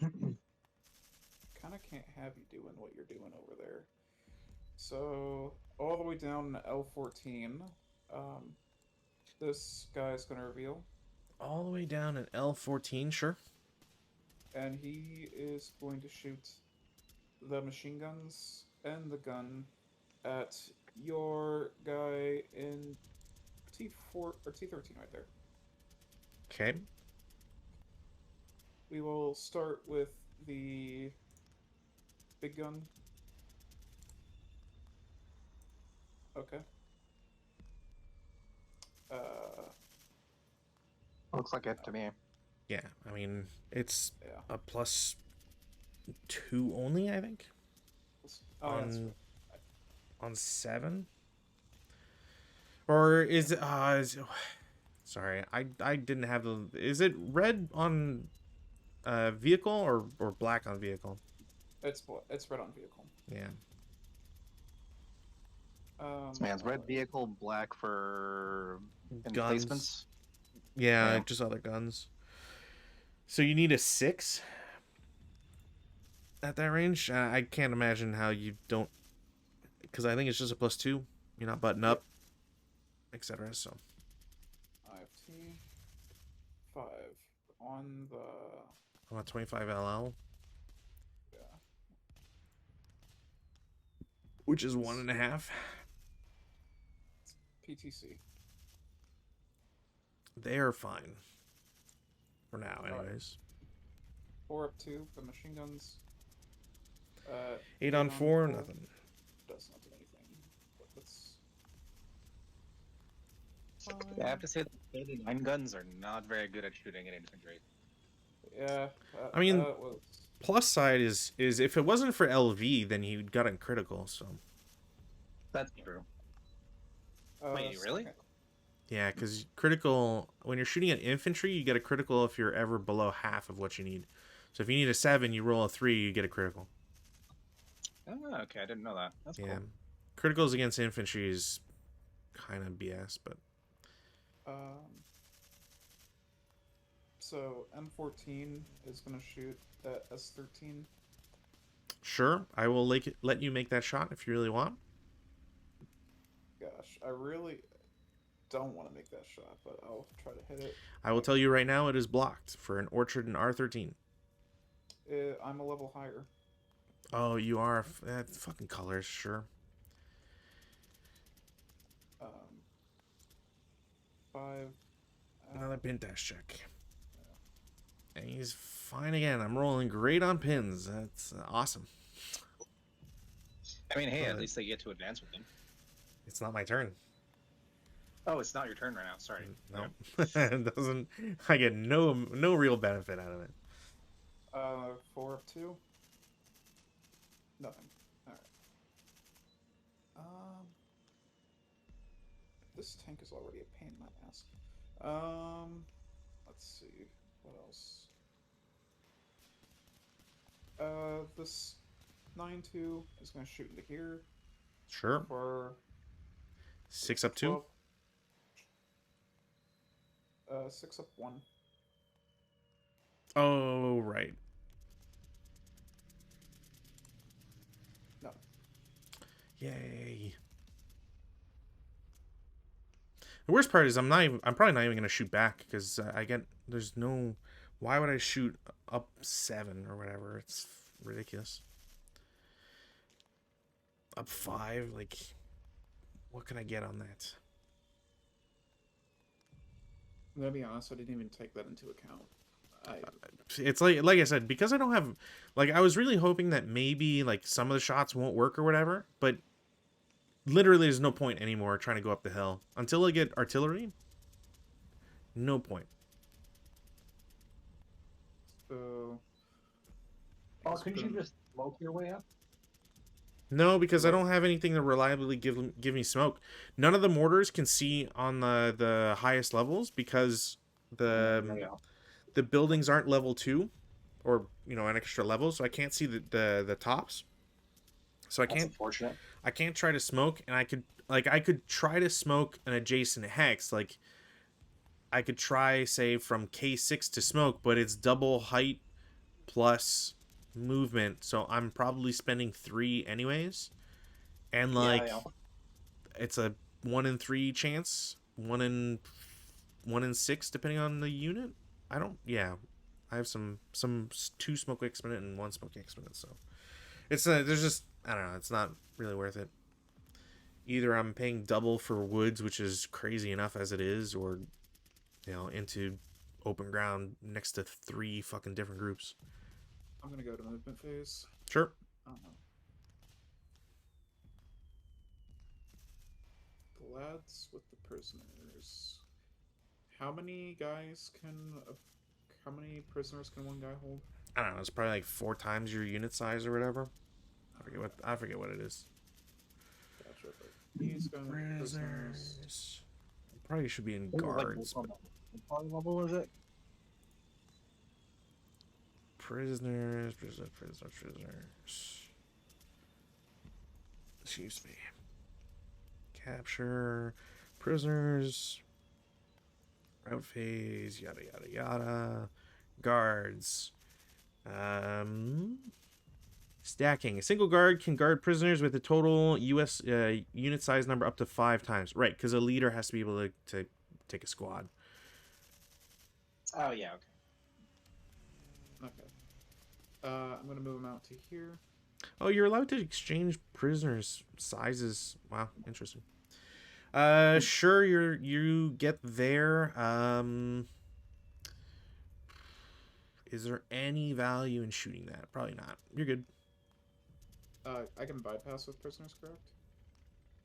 kind of can't have you doing what you're doing over there. So all the way down to L14, this guy's gonna reveal, All the way down at L14, sure. and he is going to shoot the machine guns and the gun at your guy in T4 or T13 right there. Okay. We will start with the big gun. Okay. Looks like it to me. Yeah, I mean, it's Yeah. a +2 only, I think, Oh, that's on 7. Or is it? Sorry, I didn't have the. Is it red on vehicle or black on vehicle? it's red on vehicle. Yeah. Man's red vehicle, black for Guns. emplacements. Yeah, Yeah. just other guns. So you need a 6 at that range. I can't imagine how you don't, because I think it's just a +2. You're not button up, etc. So IFT 5 on the on a 25 LL, yeah. which is 1.5. PTC. They are fine for now, Alright. anyways. 4 up 2 for machine guns. 8 on 4, nothing. Does not do anything. But that's I have to say, the 89 guns are not very good at shooting at infantry. yeah. I mean, that was Plus side is if it wasn't for LV, then he got it critical. So That's true. Wait, really? second. yeah, because critical, when you're shooting at infantry, you get a critical if you're ever below half of what you need. So if you need a 7, you roll a 3, you get a critical. Oh, okay, I didn't know that. That's Yeah, cool. criticals against infantry is kind of BS, but So M14 is gonna shoot at S13. sure, I will let you make that shot if you really want. Gosh, I really don't want to make that shot, but I'll try to hit it. I will tell you right now, it is blocked for an Orchard and R13. I'm a level higher. Oh, you are fucking colors, sure. 5. Another pin dash check. And he's fine again. I'm rolling great on pins. That's awesome. I mean, hey, at But- least they get to advance with them. It's not my turn. Oh, it's not your turn right now. Sorry. No, it doesn't. I get no real benefit out of it. 4 of 2. Nothing. Alright. This tank is already a pain in my ass. Let's see. What else? This 9-2 is going to shoot into here Sure. for 6 up 2. 12. 6 up 1. Oh, right. No. Yay. The worst part is I'm probably not even gonna shoot back because there's no. Why would I shoot up 7 or whatever? It's ridiculous. Up 5, like, what can I get on that? I'm gonna be honest, I didn't even take that into account. It's like I said, because I don't have, like, I was really hoping that maybe like some of the shots won't work or whatever, but literally there's no point anymore trying to go up the hill until I get artillery. No point. So. Oh, couldn't you just smoke your way up? No, because I don't have anything to reliably give me smoke. None of the mortars can see on the highest levels because the buildings aren't level 2, or an extra level, so I can't see the tops. So That's unfortunate. I can't try to smoke, and I could try to smoke an adjacent hex. Like, I could try, say, from K6 to smoke, but it's double height plus movement, so I'm probably spending 3 anyways. And like, it's a 1 in 3 chance, 1 in 6 depending on the unit. I have some 2 smoke exponent and 1 smoke exponent, so there's just, I don't know, it's not really worth it. Either I'm paying double for woods, which is crazy enough as it is, or into open ground next to 3 fucking different groups. I'm gonna go to movement phase. Sure. The lads with the prisoners. How many prisoners can one guy hold? I don't know. It's probably like 4 times your unit size or whatever. I forget what it is. Gotcha. But he's going with prisoners. Probably should be in guards. What level is it? Prisoners. Excuse me. Capture prisoners. Route phase. Yada yada yada. Guards. Stacking. A single guard can guard prisoners with a total U.S. Unit size number up to 5 times. Right, because a leader has to be able to take a squad. Oh yeah. Okay. I'm gonna move him out to here. Oh, you're allowed to exchange prisoners' sizes. Wow, interesting. Sure, you get there. Is there any value in shooting that? Probably not. You're good. I can bypass with prisoners, correct?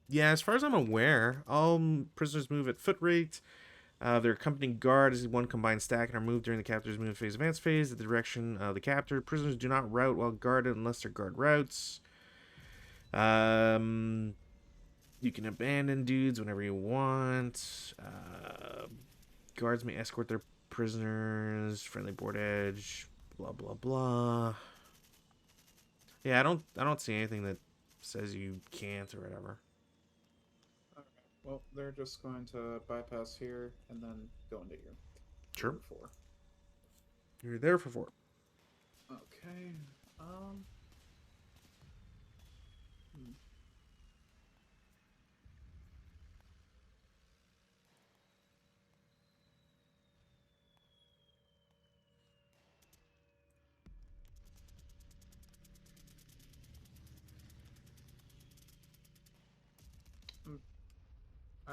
Yeah, as far as I'm aware, all prisoners move at foot rate. Their accompanying guard is 1 combined stack and are moved during the captor's movement phase, advance phase, the direction of the captor. Prisoners do not route while guarded unless they're guard routes. You can abandon dudes whenever you want. Guards may escort their prisoners. Friendly board edge. Blah blah blah. Yeah, I don't see anything that says you can't or whatever. Okay. Well, they're just going to bypass here and then go into here. Sure. 4. You're there for 4. Okay. I'm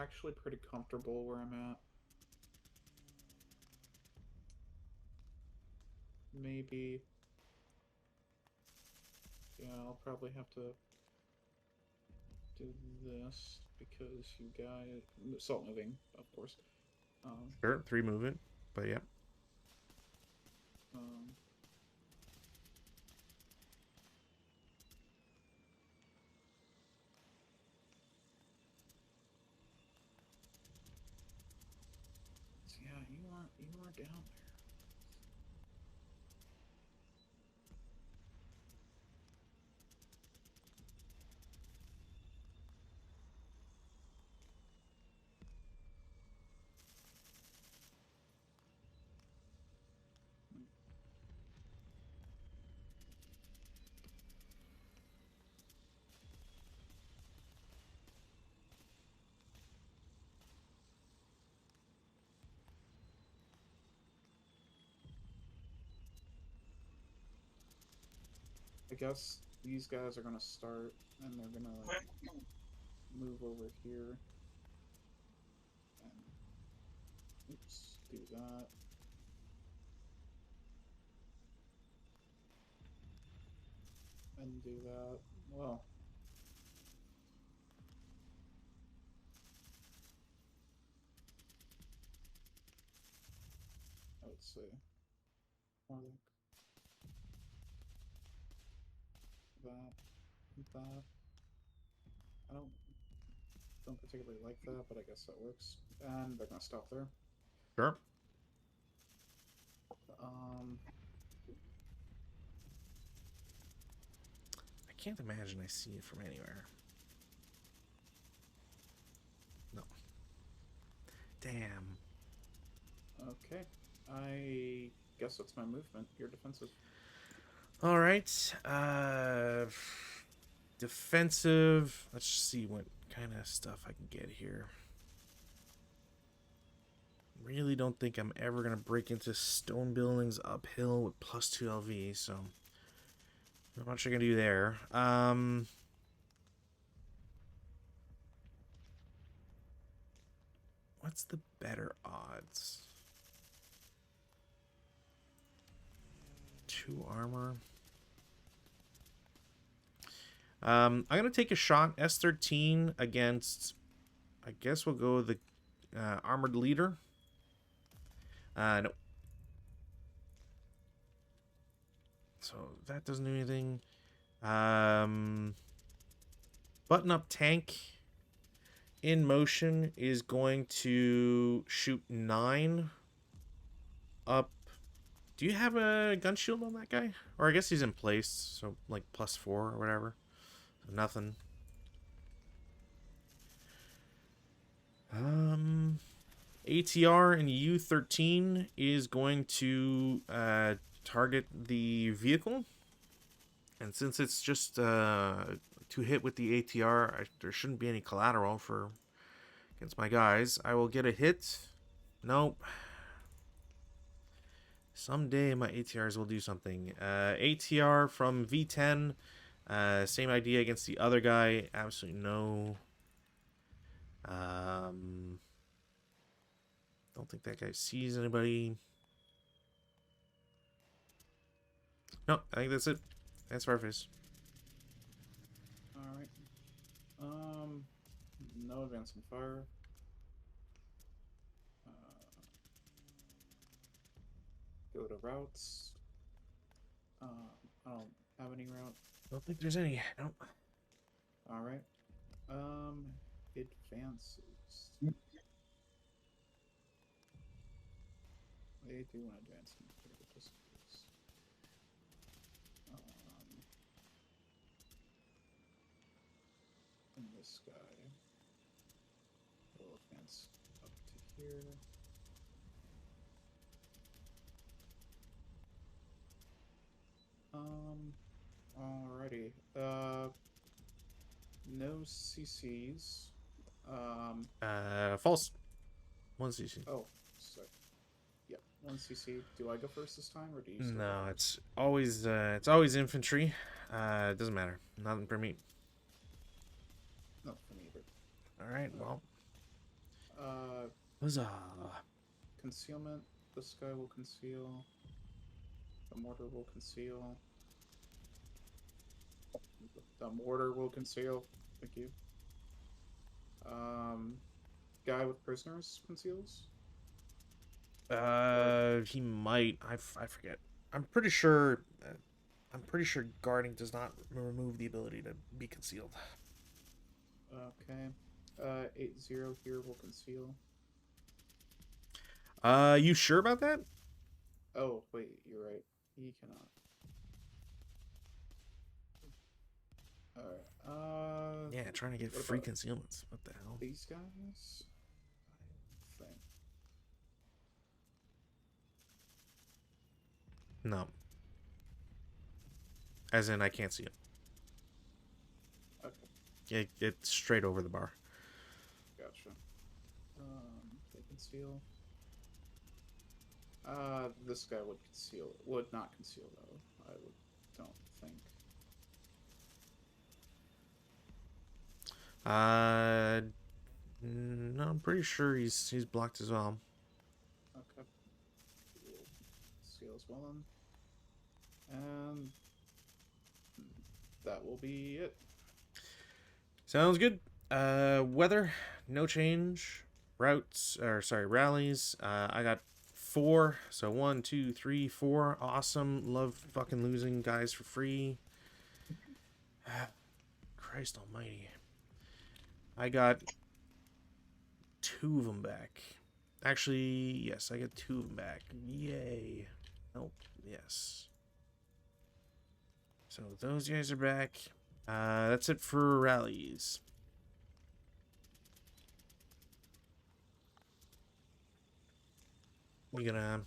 actually pretty comfortable where I'm at. Maybe. Yeah, I'll probably have to do this. because you guys salt moving, of course. Sure, 3 movement, but yeah. Um, so yeah, you are down there. I guess these guys are gonna start, and they're gonna like move over here, and oops, do that. And do that. Well, I would say more like that, that. I don't particularly like that, but I guess that works. And they're gonna stop there. Sure. Um, I can't imagine I see it from anywhere. No. Damn. okay. I guess that's my movement. You're defensive. All right. Defensive. Let's see what kind of stuff I can get here. Really don't think I'm ever gonna break into stone buildings uphill with +2 LV, so not much I can do there. What's the better odds? 2 armor. I'm gonna take a shot S13 against. I guess we'll go with the armored leader. No. So that doesn't do anything. Button up tank in motion is going to shoot 9 up. Do you have a gun shield on that guy? Or I guess he's in place, so like +4 or whatever. So nothing. ATR and U13 is going to target the vehicle. And since it's just to hit with the ATR, there shouldn't be any collateral for against my guys. I will get a hit. Nope. Someday my ATRs will do something. ATR from V10. Same idea against the other guy. Absolutely no. Don't think that guy sees anybody. No, I think that's it. That's Farface. All right. No advancing fire. Go to routes. I don't have any route. Don't think there's any. Nope. All right. Advances. They do want to advance in critical distances. And this guy will advance up to here. Alrighty. No CCs. False. 1 CC. Oh, sorry. Yeah, 1 CC. Do I go first this time, or do you? Still No, go? it's always infantry. It doesn't matter. Nothing for me. No, for me either. All right. Well. Uh, concealment. This guy will conceal. The mortar will conceal. The mortar will conceal. Thank you. Guy with prisoners conceals. He might. I forget. I'm pretty sure. I'm pretty sure guarding does not remove the ability to be concealed. Okay. 8-0 here will conceal. You sure about that? Oh, wait, you're right. He cannot. Alright. Yeah, trying to get What free about concealments. What the hell? these guys? I think. No. As in, I can't see it. Okay, It's straight over the bar. gotcha. They conceal. This guy would conceal. Would not conceal though. Don't think. No, I'm pretty sure he's blocked as well. Okay. He will conceal as well then. And that will be it. Sounds good. Weather, no change. Routes, or sorry, rallies. I got 4. So 1, 2, 3, 4. Awesome. Love fucking losing guys for free. Christ almighty. I got 2 of them back. Actually, yes, I got 2 of them back. Yay. Nope. Yes. So those guys are back. That's it for rallies. You gonna...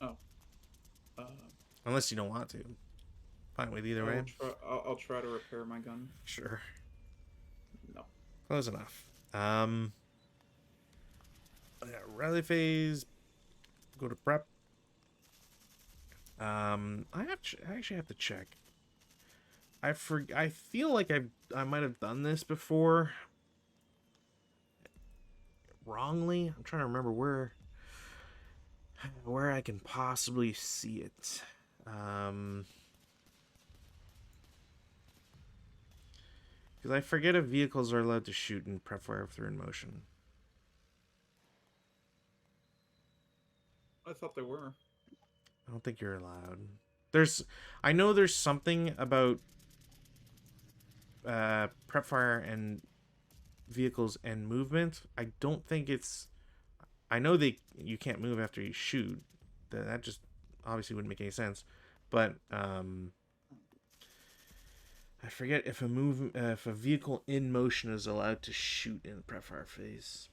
Oh. Unless you don't want to. Fine with either way. I'll try to repair my gun. Sure. No. Close enough. Yeah, rally phase. Go to prep. I actually have to check. I feel like I might have done this before. Wrongly. I'm trying to remember where I can possibly see it. Because I forget if vehicles are allowed to shoot in prep fire if they're in motion. I thought they were. I don't think you're allowed. I know there's something about prep fire and vehicles and movement. I don't think it's... I know you can't move after you shoot. That just obviously wouldn't make any sense. But I forget if a vehicle in motion is allowed to shoot in the prep fire phase.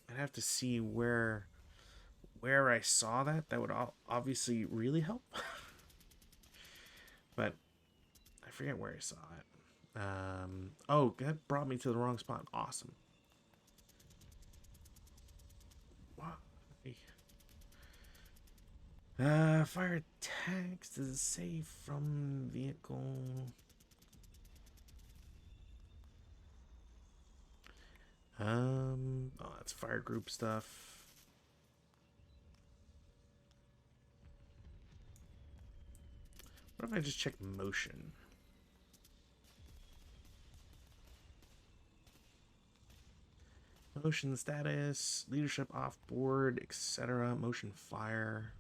I'd have to see where I saw that. That would obviously really help. But I forget where I saw it. Oh, that brought me to the wrong spot. Awesome. Fire attacks. Does it say from vehicle? Oh, that's fire group stuff. What if I just check motion? Motion status, leadership off board, etc. Motion fire.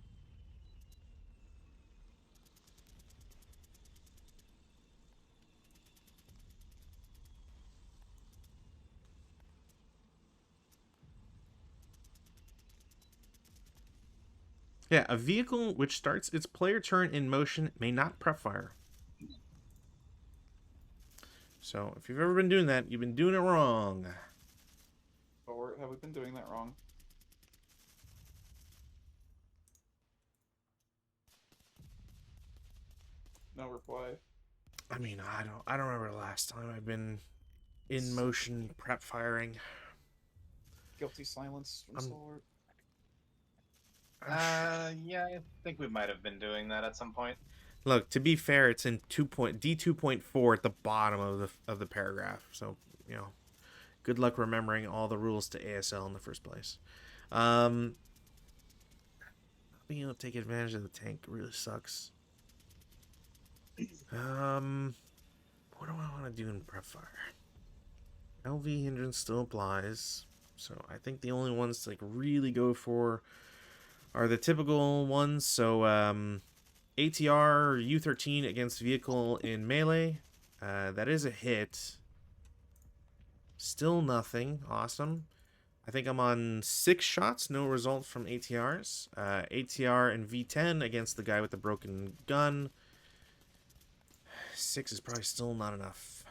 Yeah, a vehicle which starts its player turn in motion may not prep fire. So, if you've ever been doing that, you've been doing it wrong. Or have we been doing that wrong? No reply. I mean, I don't remember the last time I've been in motion prep firing. Guilty silence from Stalwart. Yeah, I think we might have been doing that at some point. Look, to be fair, it's in D2.4 at the bottom of the paragraph. So, you know, good luck remembering all the rules to ASL in the first place. Not being able to take advantage of the tank really sucks. What do I want to do in prep fire? LV hindrance still applies. So I think the only ones to like really go for are the typical ones. So ATR U13 against vehicle in melee. That is a hit. Still nothing. Awesome. I think I'm on 6 shots. No result from ATRs. ATR and V10 against the guy with the broken gun. 6 is probably still not enough.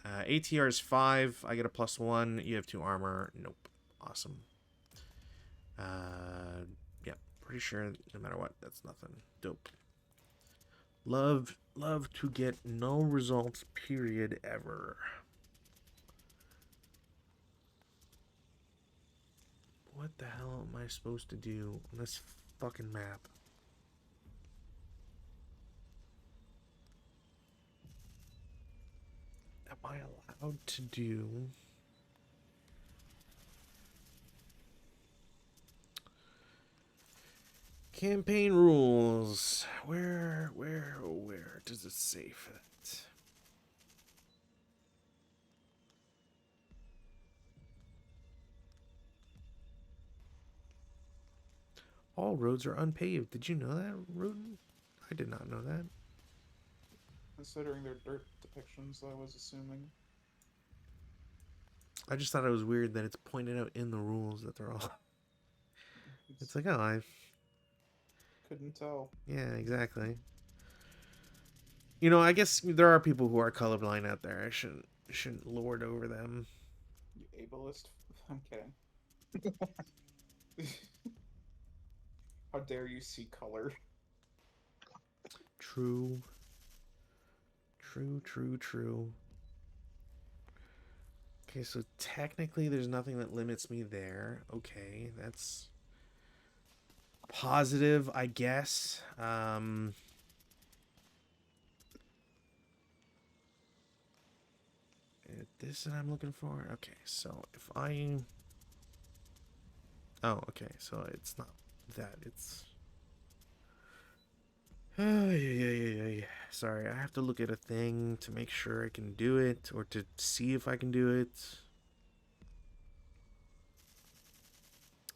ATR is 5. I get a +1. You have 2 armor. Nope. Awesome. Yeah, pretty sure no matter what, that's nothing. Dope. Love to get no results, period, ever. What the hell am I supposed to do on this fucking map? Am I allowed to do... Campaign rules. Where does it say for that? All roads are unpaved. Did you know that, Roden? I did not know that. Considering their dirt depictions, I was assuming. I just thought it was weird that it's pointed out in the rules that they're all... It's like, oh, I... Couldn't tell. Yeah, exactly. You know, I guess there are people who are colorblind out there. I shouldn't lord over them. You ableist? I'm kidding. How dare you see color? True. True. Okay, so technically there's nothing that limits me there. Okay, that's positive, I guess. This that I'm looking for? Okay, so if I... Oh, okay, so it's not that, it's... Yeah. Sorry, I have to look at a thing to make sure I can do it, or to see if I can do it.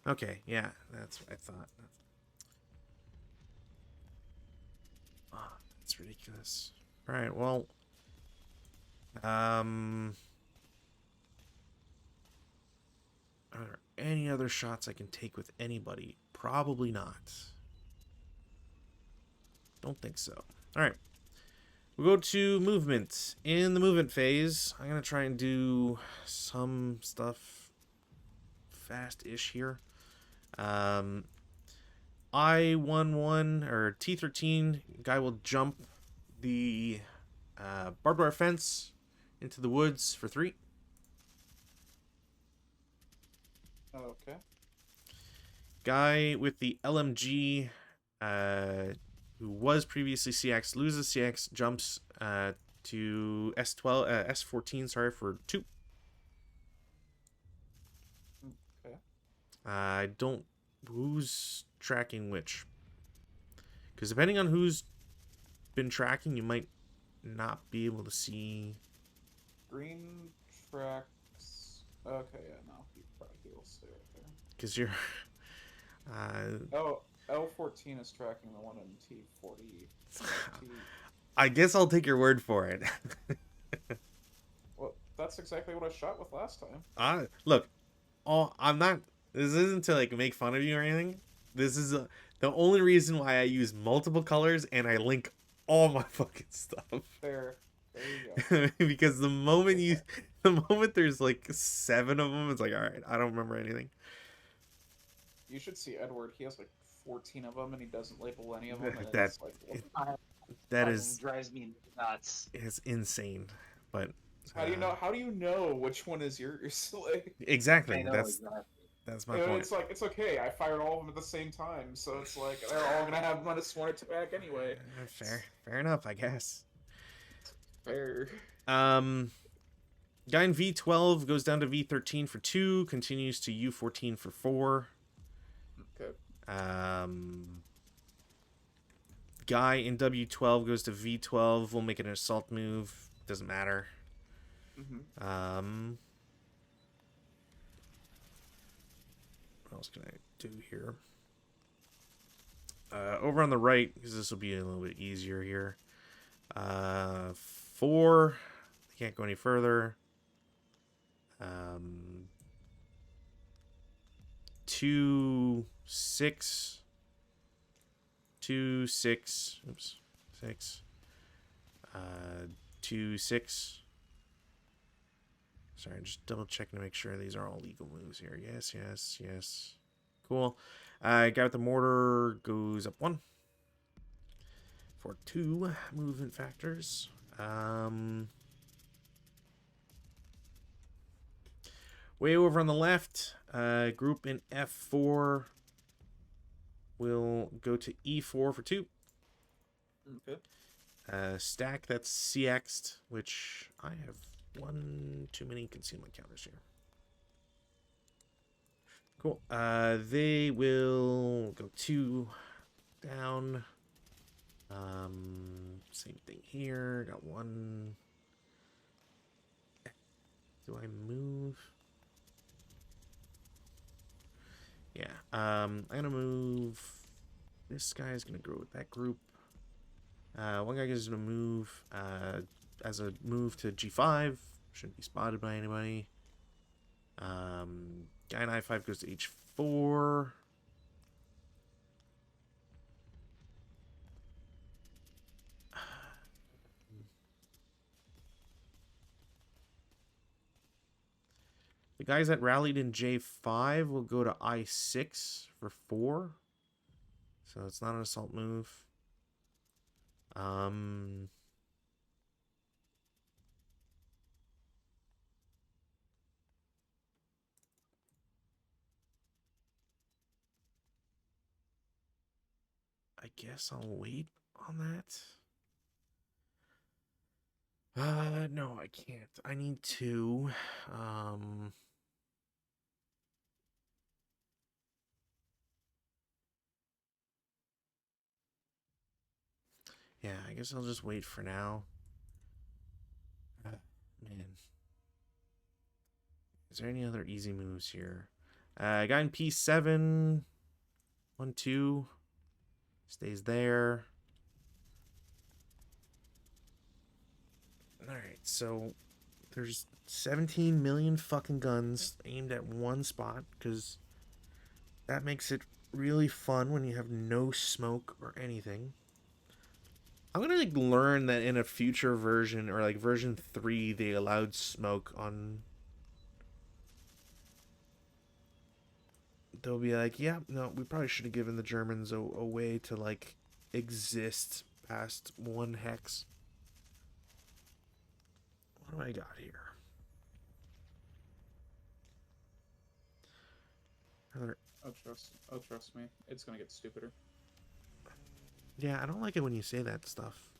Okay, yeah, that's what I thought. Oh, that's ridiculous. Alright, well... Are there any other shots I can take with anybody? Probably not. Don't think so. Alright. We'll go to movement. In the movement phase, I'm going to try and do some stuff fast-ish here. I-11 or T-13, guy will jump the barbed wire fence into the woods for 3. Okay. Guy with the LMG, who was previously CX, loses CX, jumps to S14, sorry, for 2. Okay. I don't... Who's tracking which? Because depending on who's been tracking, you might not be able to see... Green tracks... Okay, yeah, no. He will stay right there. Because you're... Oh, L14 is tracking the one in T40. I guess I'll take your word for it. Well, that's exactly what I shot with last time. Look, I'm not... This isn't to like make fun of you or anything. This is the only reason why I use multiple colors and I link all my fucking stuff. There you go. Because the moment there's like 7 of them, it's like, all right, I don't remember anything. You should see Edward. He has like 14 of them, and he doesn't label any of them. And That- it's like, That Fucking is drives me nuts. insane. But how do you know? How do you know which one is yours? Like, exactly. I know That's my you know, point. it's like, it's okay. I fired all of them at the same time, so it's like they're all gonna have -1 attack anyway. Fair enough, I guess. Fair. Guy in V12 goes down to V13 for 2, continues to U14 for 4. Okay. Guy in W12 goes to V12, will make an assault move. Doesn't matter. Mm-hmm. What else can I do here? Over on the right, because this will be a little bit easier here. 4. Can't go any further. 2, 6. 2, 6. Oops. 6. 2, 6. Sorry, just double checking to make sure these are all legal moves here. Yes, yes, yes. Cool. Guy with the mortar goes up 1 for 2 movement factors. Way over on the left, group in F4 will go to E4 for 2. Okay. Stack that's CX'd, which I have one too many concealment counters here. Cool. They will go 2 down. Same thing here. Got 1. Do I move? Yeah. I'm gonna move. This guy's gonna go with that group. One guy is gonna move as a move to G5. Shouldn't be spotted by anybody. Guy in I5 goes to H4. The guys that rallied in J5 will go to I6 for 4. So it's not an assault move. I guess I'll wait on that. No, I can't. I need to. Yeah, I guess I'll just wait for now. Man. Is there any other easy moves here? Guy in P7. 1, 2. Stays there. Alright, so there's 17 million fucking guns aimed at one spot, because that makes it really fun when you have no smoke or anything. I'm gonna like learn that in a future version, or like version 3, they allowed smoke on. They'll be like, yeah, no, we probably should have given the Germans a way to like exist past 1 hex. What do I got here? Oh, trust me. It's gonna get stupider. Yeah, I don't like it when you say that stuff.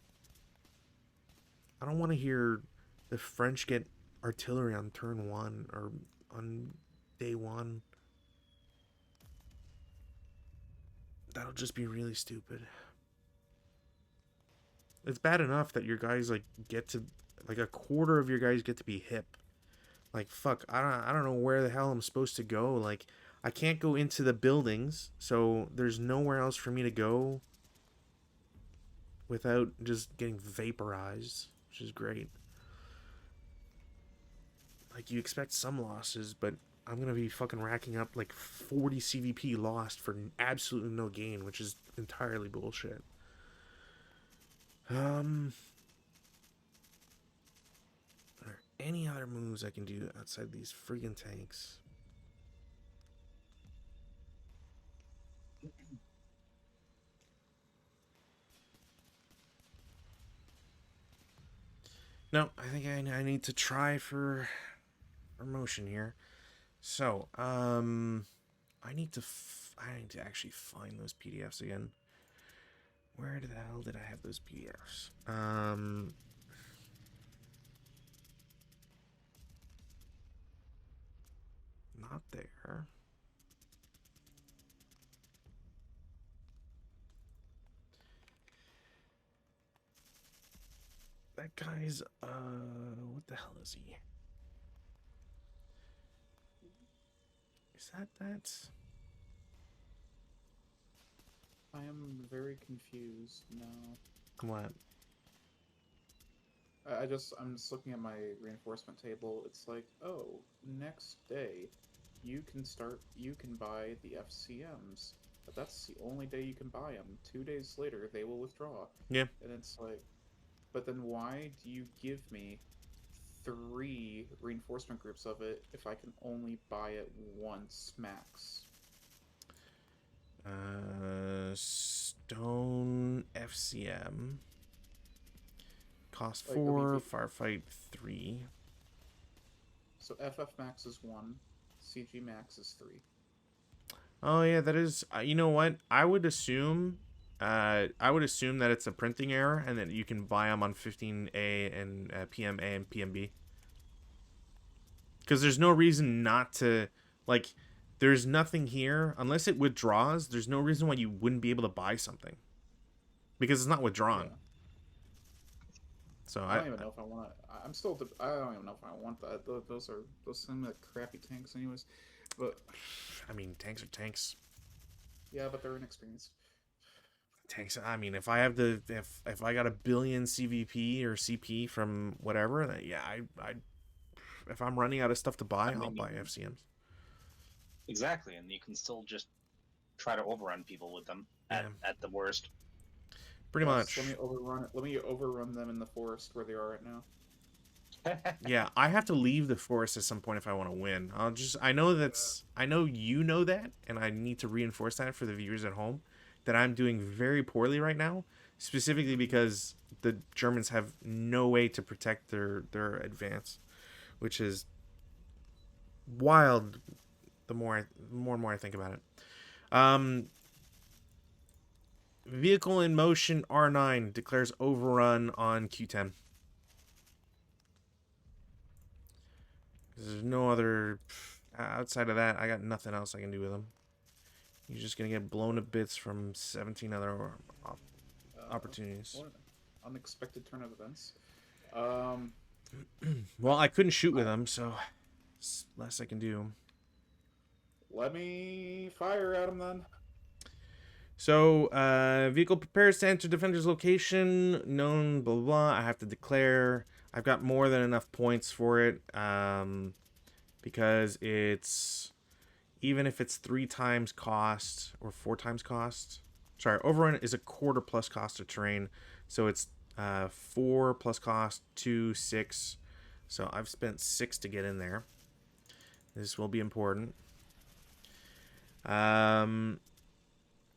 I don't want to hear the French get artillery on turn 1 or on day 1. That'll just be really stupid. It's bad enough that your guys like get to like a quarter of your guys get to be hip. Like fuck, I don't know where the hell I'm supposed to go. Like I can't go into the buildings, so there's nowhere else for me to go without just getting vaporized, which is great. Like you expect some losses, but I'm gonna be fucking racking up like 40 CVP lost for absolutely no gain, which is entirely bullshit. Are there any other moves I can do outside these freaking tanks? No, I think I need to try for motion here. So, I need to actually find those PDFs again. Where the hell did I have those PDFs? Not there. That guy's what the hell is he? Is that? I am very confused now. What? I'm just looking at my reinforcement table. It's like, oh, next day, you can buy the FCMs, but that's the only day you can buy them. 2 days later, they will withdraw. Yeah. And it's like, but then why do you give me 3 reinforcement groups of it if I can only buy it once max? Stonne FCM. Cost Like, 4, okay, firefight 3. So FF max is 1, CG max is 3. Oh yeah, that is. You know what? I would assume that it's a printing error and that you can buy them on 15A and PMA and PMB. Because there's no reason not to, like, there's nothing here unless it withdraws. There's no reason why you wouldn't be able to buy something because it's not withdrawn. Yeah. So I don't even know if I want to. I don't even know if I want that. Those seem like crappy tanks, anyways. But I mean, tanks are tanks. yeah, but they're inexperienced. Tanks. I mean, if I have if I got a billion CVP or CP from whatever, then yeah, I if I'm running out of stuff to buy, I'll buy FCMs. Exactly, and you can still just try to overrun people with them at the worst. Pretty much. Let me overrun them in the forest where they are right now. Yeah, I have to leave the forest at some point if I want to win. I know you know that, and I need to reinforce that for the viewers at home, that I'm doing very poorly right now, specifically because the Germans have no way to protect their advance, which is wild the more and more I think about it. Vehicle in motion R9 declares overrun on Q10. There's no other... Outside of that, I got nothing else I can do with them. You're just going to get blown to bits from 17 other opportunities. What an unexpected turn of events. Well, I couldn't shoot with them, so it's less I can do. Let me fire at them then. So, vehicle prepares to enter defender's location. Known, blah, blah, blah. I have to declare. I've got more than enough points for it. Because it's... Even if it's 3 times cost or 4 times cost. Sorry, overrun is a quarter plus cost of terrain. So it's 4 plus cost, 2, 6. So I've spent 6 to get in there. This will be important.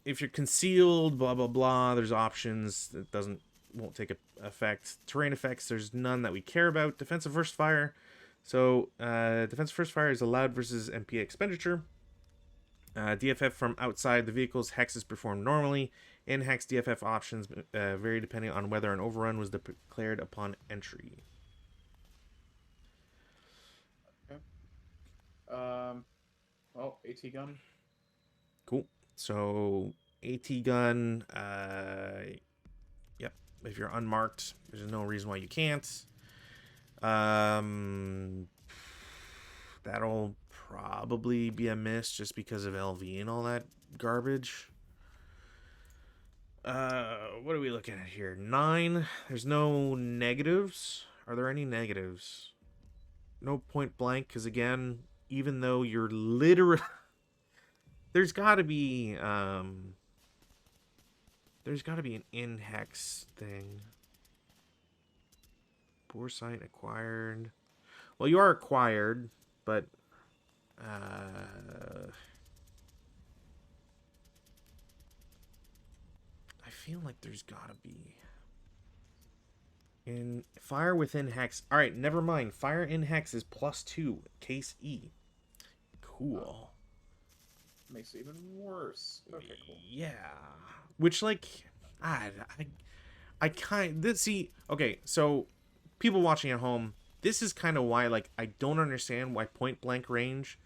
If you're concealed, blah, blah, blah, there's options that won't take effect. Terrain effects, there's none that we care about. Defensive first fire. So, defensive first fire is allowed versus MPA expenditure. DFF from outside the vehicle's hex is performed normally. In-hex DFF options vary depending on whether an overrun was declared upon entry. Okay. Well, AT gun. Cool. So, AT gun, yep. If you're unmarked, there's no reason why you can't. That'll probably be a miss just because of LV and all that garbage. What are we looking at here? 9. There's no negatives. Are there any negatives? No point blank, because again, even though you're literally... There's got to be an in-hex thing. Poor site acquired. Well, you are acquired, but I feel like there's got to be in fire within hex. All right, never mind. Fire in hex is +2, case E. Cool. Makes it even worse. Okay, cool. Yeah. Which, like, I kind of... See, okay, so people watching at home, this is kind of why, like, I don't understand why point blank range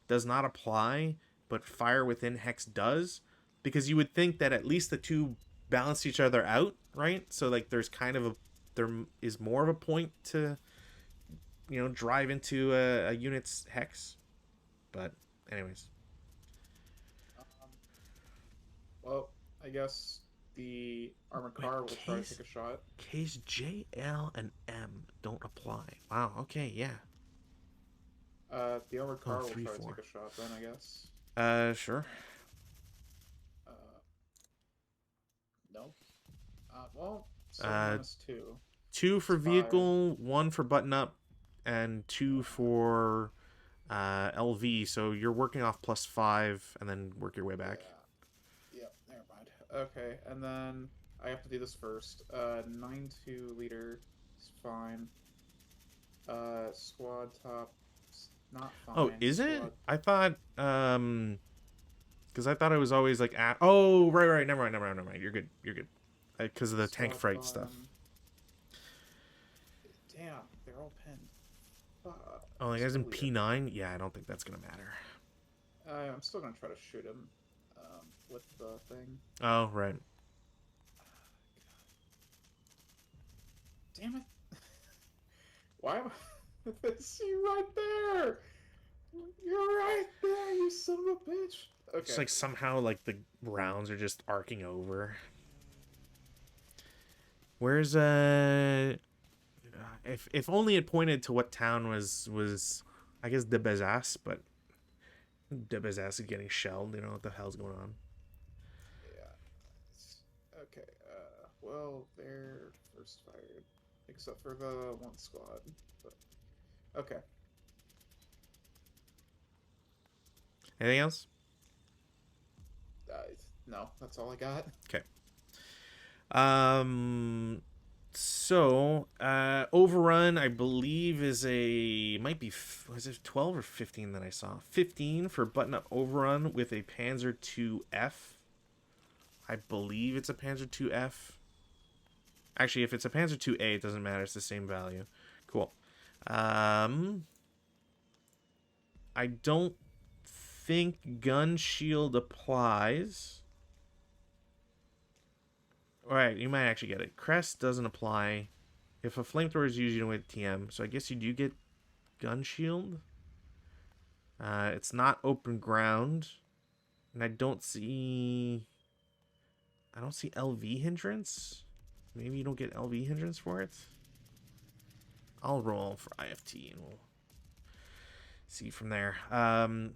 does not apply, but fire within hex does. Because you would think that at least the two balance each other out, right? So, like, there's kind of there is more of a point to, drive into a unit's hex. But anyways, Um, well, I guess the armored Wait, car will try to case- take a shot. case J, L, and M don't apply. Wow. Okay. Yeah. The armored car will 3, try 4. to take a shot then, I guess. Sure. Uh, no. Well, 7 Uh, minus 2. 2 for It's 5. vehicle, 1 for button up, and 2 for LV. So you're working off +5, and then work your way back. Yeah. Yep, never mind. Okay, and then I have to do this first. 9-2 leader is fine. Squad top not fine. Oh, is it? Squad... I thought because I thought it was always like at. Oh, right. Never mind. You're good. Because of the tank Squad fright stuff. bottom. Damn, they're all pinned. Oh, the guy's in Still leader. P9. Yeah, I don't think that's gonna matter. I'm still gonna try to shoot him with the thing. Oh, right. Damn it! Why am I? It's you right there. You're right there, you son of a bitch. Okay. It's like somehow like the rounds are just arcing over. Where's if only it pointed to what town was I guess de Besace, but de Besace is getting shelled. You know what the hell's going on? Yeah. Okay. Well, they're first fired, except for the one squad. But okay. Anything else? No, that's all I got. Okay. So, Overrun, I believe, might be, was it 12 or 15 that I saw? 15 for button up Overrun with a Panzer II-F. I believe it's a Panzer II-F. Actually, if it's a Panzer II-A, it doesn't matter. It's the same value. Cool. I don't think Gun Shield applies. Alright, you might actually get it. Crest doesn't apply. If a flamethrower is used, you don't get TM. So I guess you do get Gun Shield. It's not open ground. And I don't see LV hindrance. Maybe you don't get LV hindrance for it. I'll roll for IFT and we'll see from there.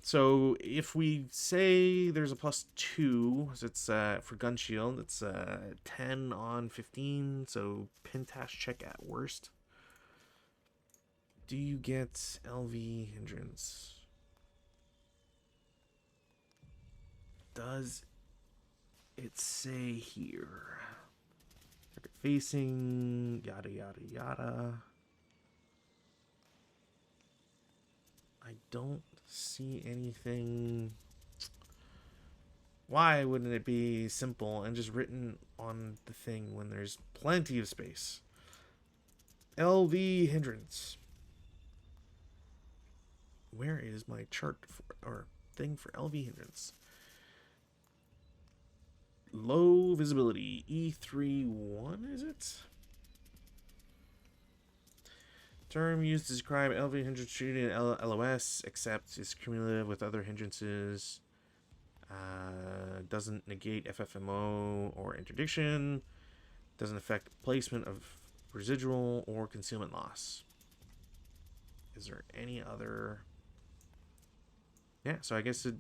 So if we say there's a +2, so it's for gun shield, it's 10 on 15, so Pintash check at worst. Do you get LV hindrance? Does it say here? Target facing, yada yada yada. I don't see anything. Why wouldn't it be simple and just written on the thing when there's plenty of space? LV hindrance. Where is my chart or thing for LV hindrance? Low visibility. E31, is it? Term used to describe LV hindrance shooting in LOS, except it's cumulative with other hindrances. Doesn't negate FFMO or interdiction. Doesn't affect placement of residual or concealment loss. Is there any other? Yeah, so I guess it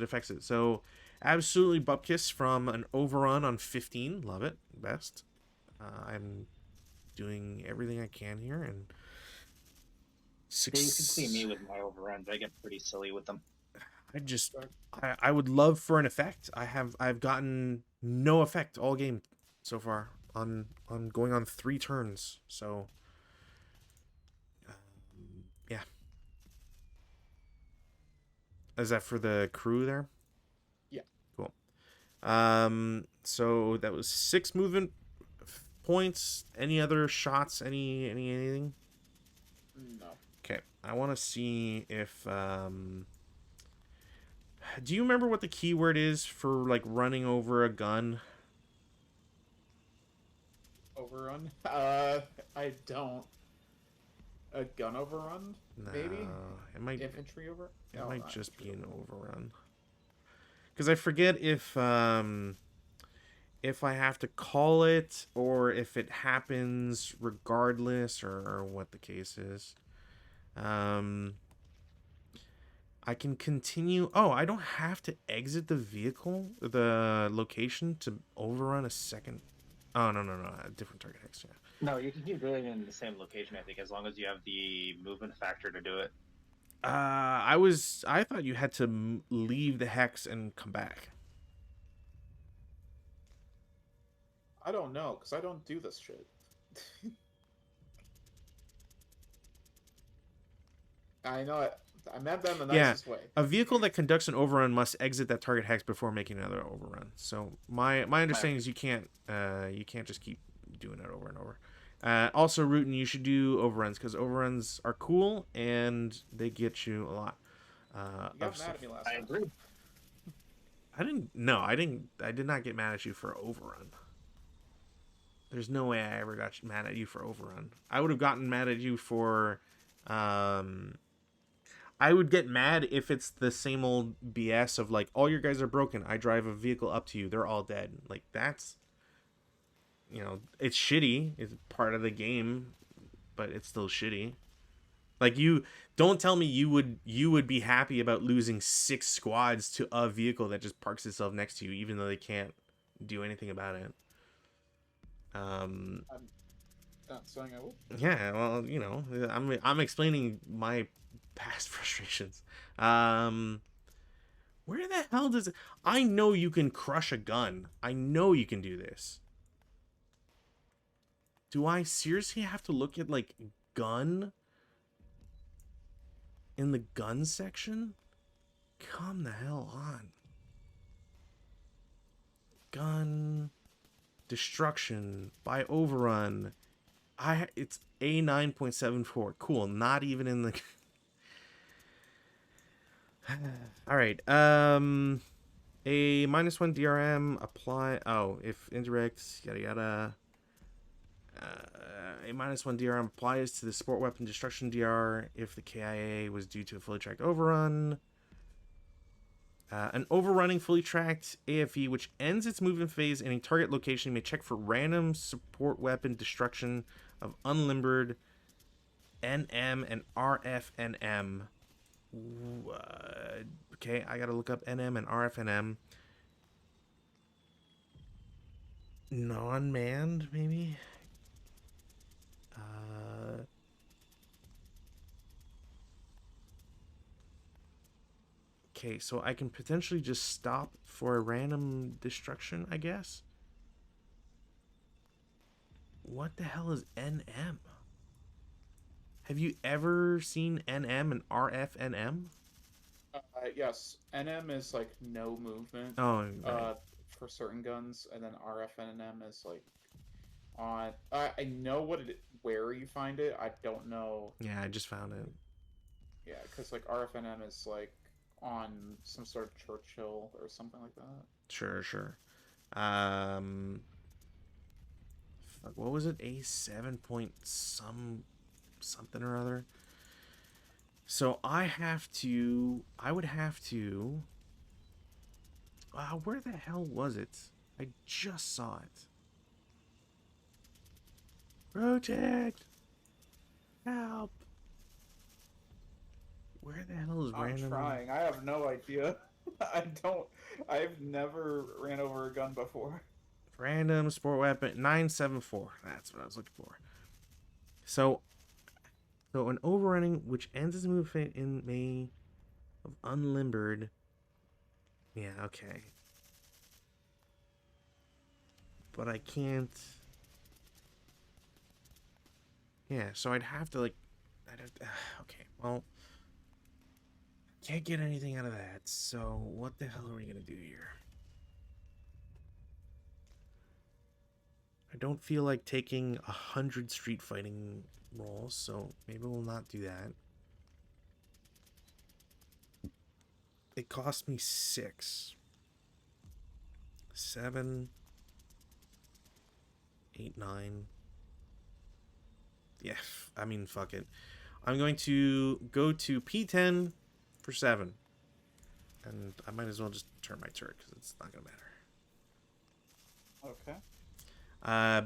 affects it. So absolutely bupkis from an overrun on 15. Love it. Best. I'm doing everything I can here and. Yeah, you can see me with my overruns. I get pretty silly with them. I would love for an effect. I've gotten no effect all game so far on going on 3 turns. So yeah. Is that for the crew there? Yeah. Cool. So that was 6 movement points. Any other shots? Anything? No. Okay, I want to see if do you remember what the keyword is for like running over a gun? Overrun? I don't. A gun overrun? No, Maybe? it might Infantry over? it No, might not just be infantry an overrun. Because I forget if I have to call it or if it happens regardless or what the case is. Um, I can continue. Oh, I don't have to exit the vehicle, the location to overrun a second. Oh, no. A different target hex. Yeah. No, you can keep doing it in the same location, I think, as long as you have the movement factor to do it. I thought you had to leave the hex and come back. I don't know, because I don't do this shit. I know it. I meant that in the Yeah, nicest way. a vehicle that conducts an overrun must exit that target hex before making another overrun. So my understanding is you can't just keep doing it over and over. Also, Rootin, you should do overruns because overruns are cool and they get you a lot. You got mad at me last I time. agree. I didn't. No, I didn't. I did not get mad at you for overrun. There's no way I ever got mad at you for overrun. I would have gotten mad at you for. I would get mad if it's the same old BS of like, all your guys are broken. I drive a vehicle up to you. They're all dead. Like, that's, it's shitty. It's part of the game, but it's still shitty. Like, you don't tell me you would be happy about losing 6 squads to a vehicle that just parks itself next to you, even though they can't do anything about it. I'm not saying I would. Yeah, well, I'm explaining my past frustrations. Where the hell does it... I know you can crush a gun. I know you can do this. Do I seriously have to look at, like, gun in the gun section? Come the hell on. Gun destruction by overrun. It's a 9.74. Cool. Not even in the... All right. A -1 DRM apply. Oh, if indirect, yada yada. A -1 DRM applies to the sport weapon destruction DR if the KIA was due to a fully tracked overrun. An overrunning fully tracked AFE which ends its movement phase in a target location may check for random support weapon destruction of unlimbered NM and RFNM. Okay, I gotta look up NM and RFNM. Non-manned, maybe? Okay, so I can potentially just stop for a random destruction, I guess? What the hell is NM? Have you ever seen NM and RFNM? Yes, NM is like no movement. Oh, right. For certain guns, and then RFNM is like on. I know where you find it. I don't know. Yeah, I just found it. Yeah, because like RFNM is like on some sort of Churchill or something like that. Sure. Fuck, what was it? A7 point something or other. So I would have to. Where the hell was it? I just saw it. Protect! Help! Where the hell is random? I'm trying. I have no idea. I've never ran over a gun before. Random sport weapon 974. That's what I was looking for. So an overrunning which ends its movement in May of unlimbered. Yeah, okay. But I can't. Yeah, so I'd have to like. Okay, well, can't get anything out of that. So what the hell are we gonna do here? I don't feel like taking 100 street fighting rolls, so maybe we'll not do that. It cost me 6. 7. 8. 8, 9. Yeah, I mean, fuck it. I'm going to go to P10 for 7. And I might as well just turn my turret because it's not going to matter. Okay.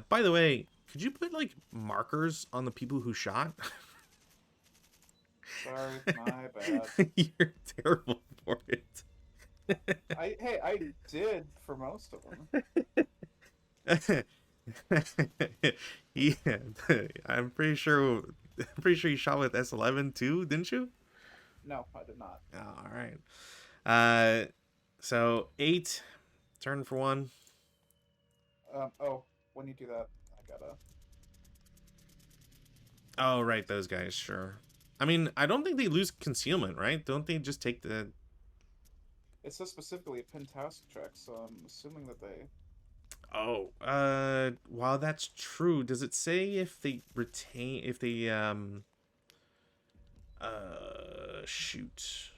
By the way, could you put like markers on the people who shot? Sorry, my bad. You're terrible for it. I did for most of them. Yeah, I'm pretty sure you shot with S11 too, didn't you? No, I did not. Oh, all right. So 8, turn for 1. Oh, when you do that, I gotta. Oh, right, those guys, sure. I mean, I don't think they lose concealment, right? Don't they just take the... It says specifically a pentastic check, so I'm assuming that they. Oh, while that's true, does it say if they retain, if they, shoot?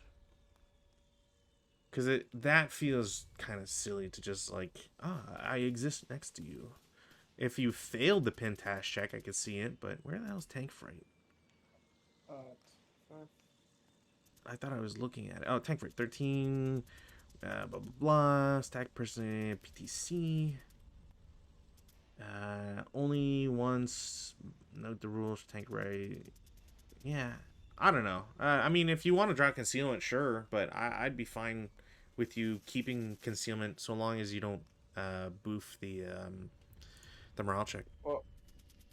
Because that feels kind of silly to just like, I exist next to you. If you failed the Pentash check, I could see it, but where the hell's Tank Fright? Uh, five. I thought I was looking at it. Oh, Tank Fright, 13, blah, blah, blah, stack person, PTC. Only once, note the rules for Tank Fright. Yeah, I don't know. I mean, if you want to draw concealment, sure, but I'd be fine with you keeping concealment so long as you don't boof the morale check. Well,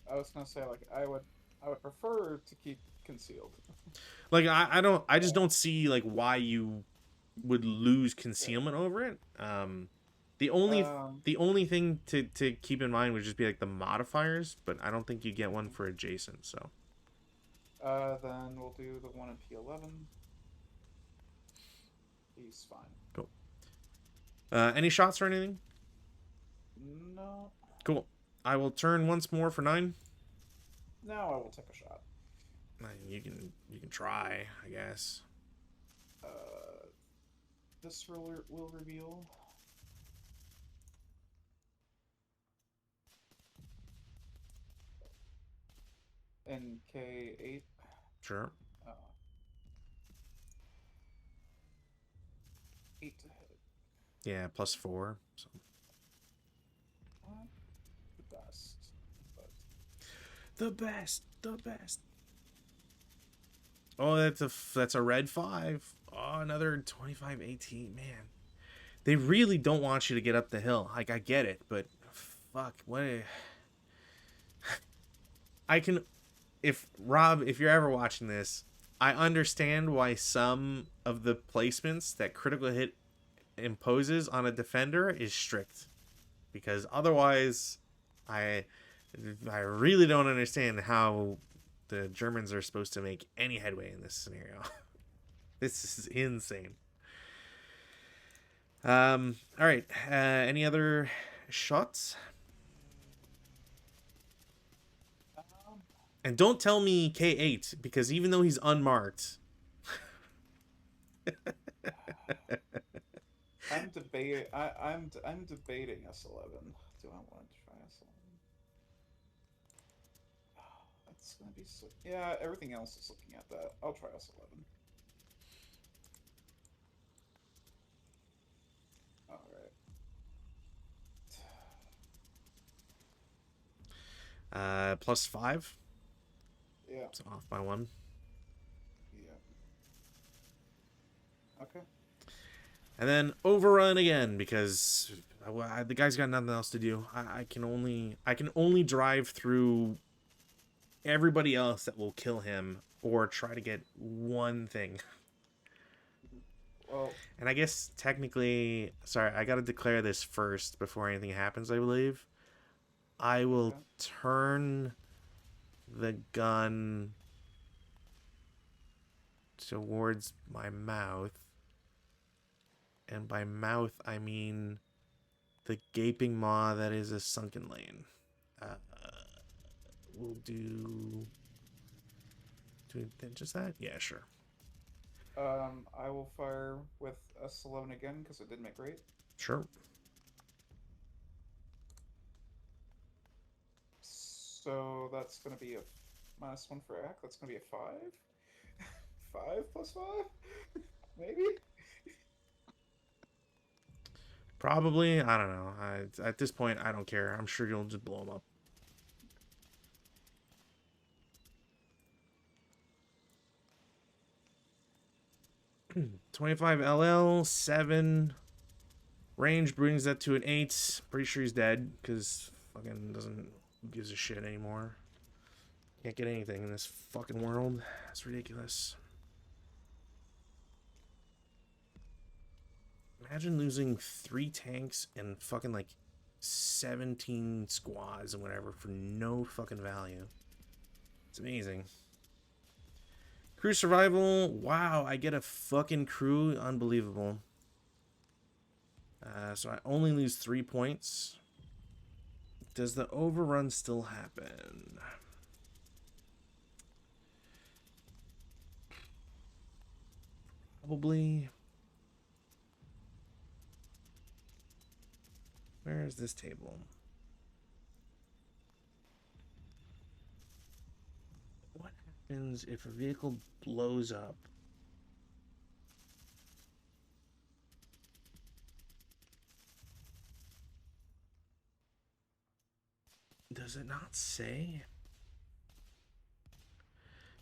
I was gonna say like I would prefer to keep concealed. Like I just don't see like why you would lose concealment over it. The only thing to keep in mind would just be like the modifiers, but I don't think you get one for adjacent. So Then we'll do the one in P11. He's fine. cool. Any shots or anything? No. Cool. I will turn once more for 9. Now I will take a shot. You can try, I guess. This will reveal. In K8. Sure. 8 to hit. Yeah, +4. So. Not the best, but The best. Oh, that's a red 5. Oh, another 25-18. Man, they really don't want you to get up the hill. Like, I get it, but fuck, I can, if Rob, if you're ever watching this, I understand why some of the placements that critical hit imposes on a defender is strict, because otherwise, I really don't understand how the Germans are supposed to make any headway in this scenario. This is insane. All right. Any other shots? And don't tell me K8, because even though he's unmarked. I'm debating. I'm debating S11. Do I want to try S11? That's gonna be so. Yeah, everything else is looking at that. I'll try S11. All right. +5. Yeah. So off by 1. Yeah. Okay. And then overrun again, because the guy's got nothing else to do. I can only drive through everybody else that will kill him, or try to get one thing. Well. And I guess technically, sorry, I got to declare this first before anything happens, I believe. I will turn the gun towards my mouth. And by mouth, I mean the gaping maw that is a sunken lane. We'll do just that? Yeah, sure. I will fire with S11 again because it did make great. Sure. So that's gonna be a -1 for act. That's gonna be a 5. 5 plus 5, maybe. Probably. I don't know. At this point, I don't care. I'm sure you'll just blow them up. $25 LL 7 range brings that to an 8. Pretty sure he's dead because fucking doesn't gives a shit anymore. Can't get anything in this fucking world. That's ridiculous. Imagine losing 3 tanks and fucking like 17 squads and whatever for no fucking value. It's amazing. Crew survival. Wow, I get a fucking crew. Unbelievable. So I only lose 3 points. Does the overrun still happen? Probably. Where is this table? What happens if a vehicle blows up? Does it not say?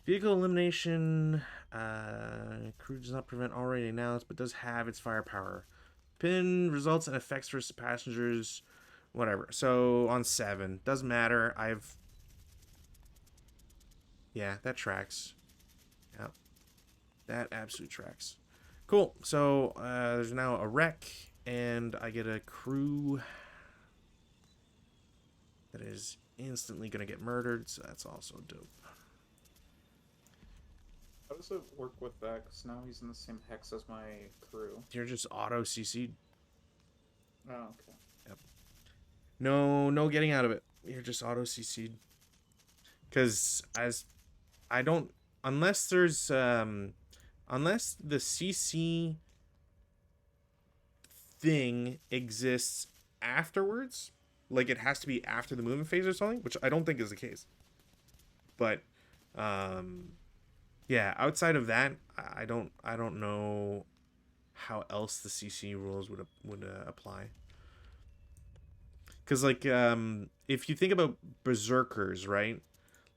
Vehicle elimination. Crew does not prevent already announced, but does have its firepower. Pin results and effects for passengers. Whatever. So on 7. Doesn't matter. Yeah, that tracks. Yep. That absolutely tracks. Cool. So there's now a wreck, and I get a crew that is instantly going to get murdered, so that's also dope. How does it work with that? Because now he's in the same hex as my crew. You're just auto CC'd. Oh, okay. Yep. No getting out of it. You're just auto CC'd. Because I don't, unless there's unless the CC thing exists afterwards, like it has to be after the movement phase or something, which I don't think is the case. But yeah, outside of that, I don't know how else the CC rules would apply. Because like if you think about berserkers, right?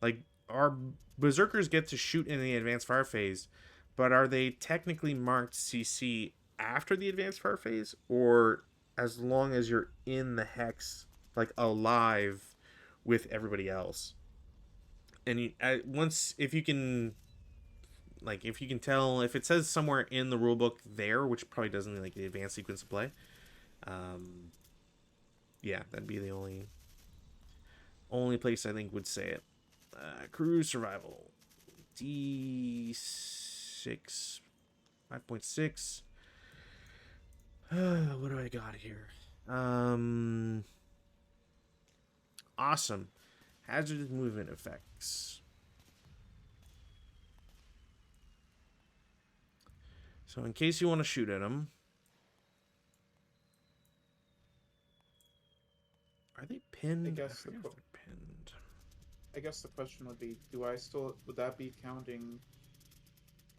Like our berserkers get to shoot in the advanced fire phase, but are they technically marked CC after the advanced fire phase, or as long as you're in the hex, like alive with everybody else? And you, once if you can tell, if it says somewhere in the rulebook there, which probably doesn't, like the advanced sequence of play, yeah, that'd be the only place I think would say it. Crew survival D6 5.6. What do I got here? Awesome. Hazardous movement effects. So in case you want to shoot at them, are they pinned? I guess forget if they're pinned. I guess the question would be, would that be counting,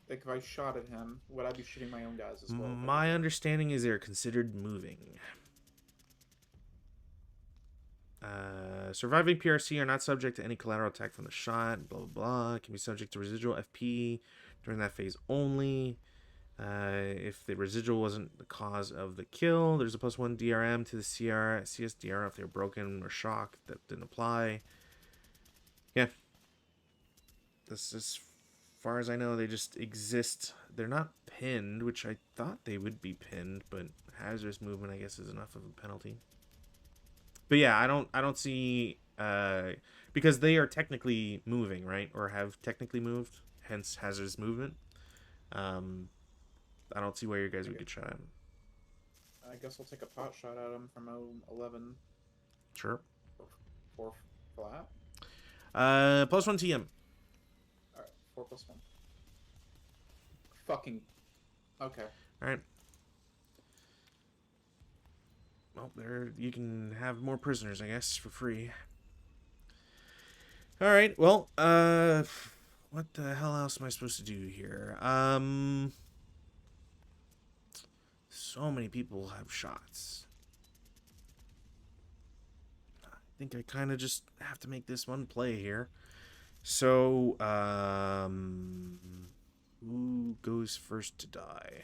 like if I shot at him, would I be shooting my own guys as well? My understanding is they're considered moving. Surviving PRC are not subject to any collateral attack from the shot, blah, blah, blah. Can be subject to residual FP during that phase only. If the residual wasn't the cause of the kill, there's a +1 DRM to the CSDR if they're broken or shocked. That didn't apply. Yeah. This, as far as I know, they just exist. They're not pinned, which I thought they would be pinned, but hazardous movement, I guess, is enough of a penalty. But yeah, I don't see, because they are technically moving, right? Or have technically moved, hence hazardous movement. I don't see why you guys would get shot at. I guess I'll take a pot shot at him from 11. Sure. 4 flat. +1 TM. Alright, 4 + 1. Fucking. Okay. Alright. Well, there you can have more prisoners, I guess, for free. All right. Well, what the hell else am I supposed to do here? So many people have shots. I think I kind of just have to make this one play here. So, who goes first to die?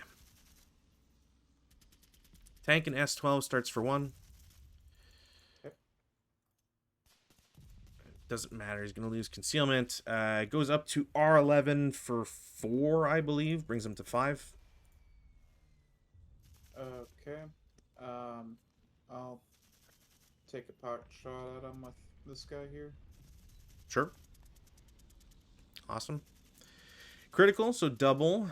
Tank and S12 starts for 1. Okay. Doesn't matter. He's going to lose concealment. Goes up to R11 for 4, I believe. Brings him to 5. Okay. I'll take a pot shot at him with this guy here. Sure. Awesome. Critical, so double.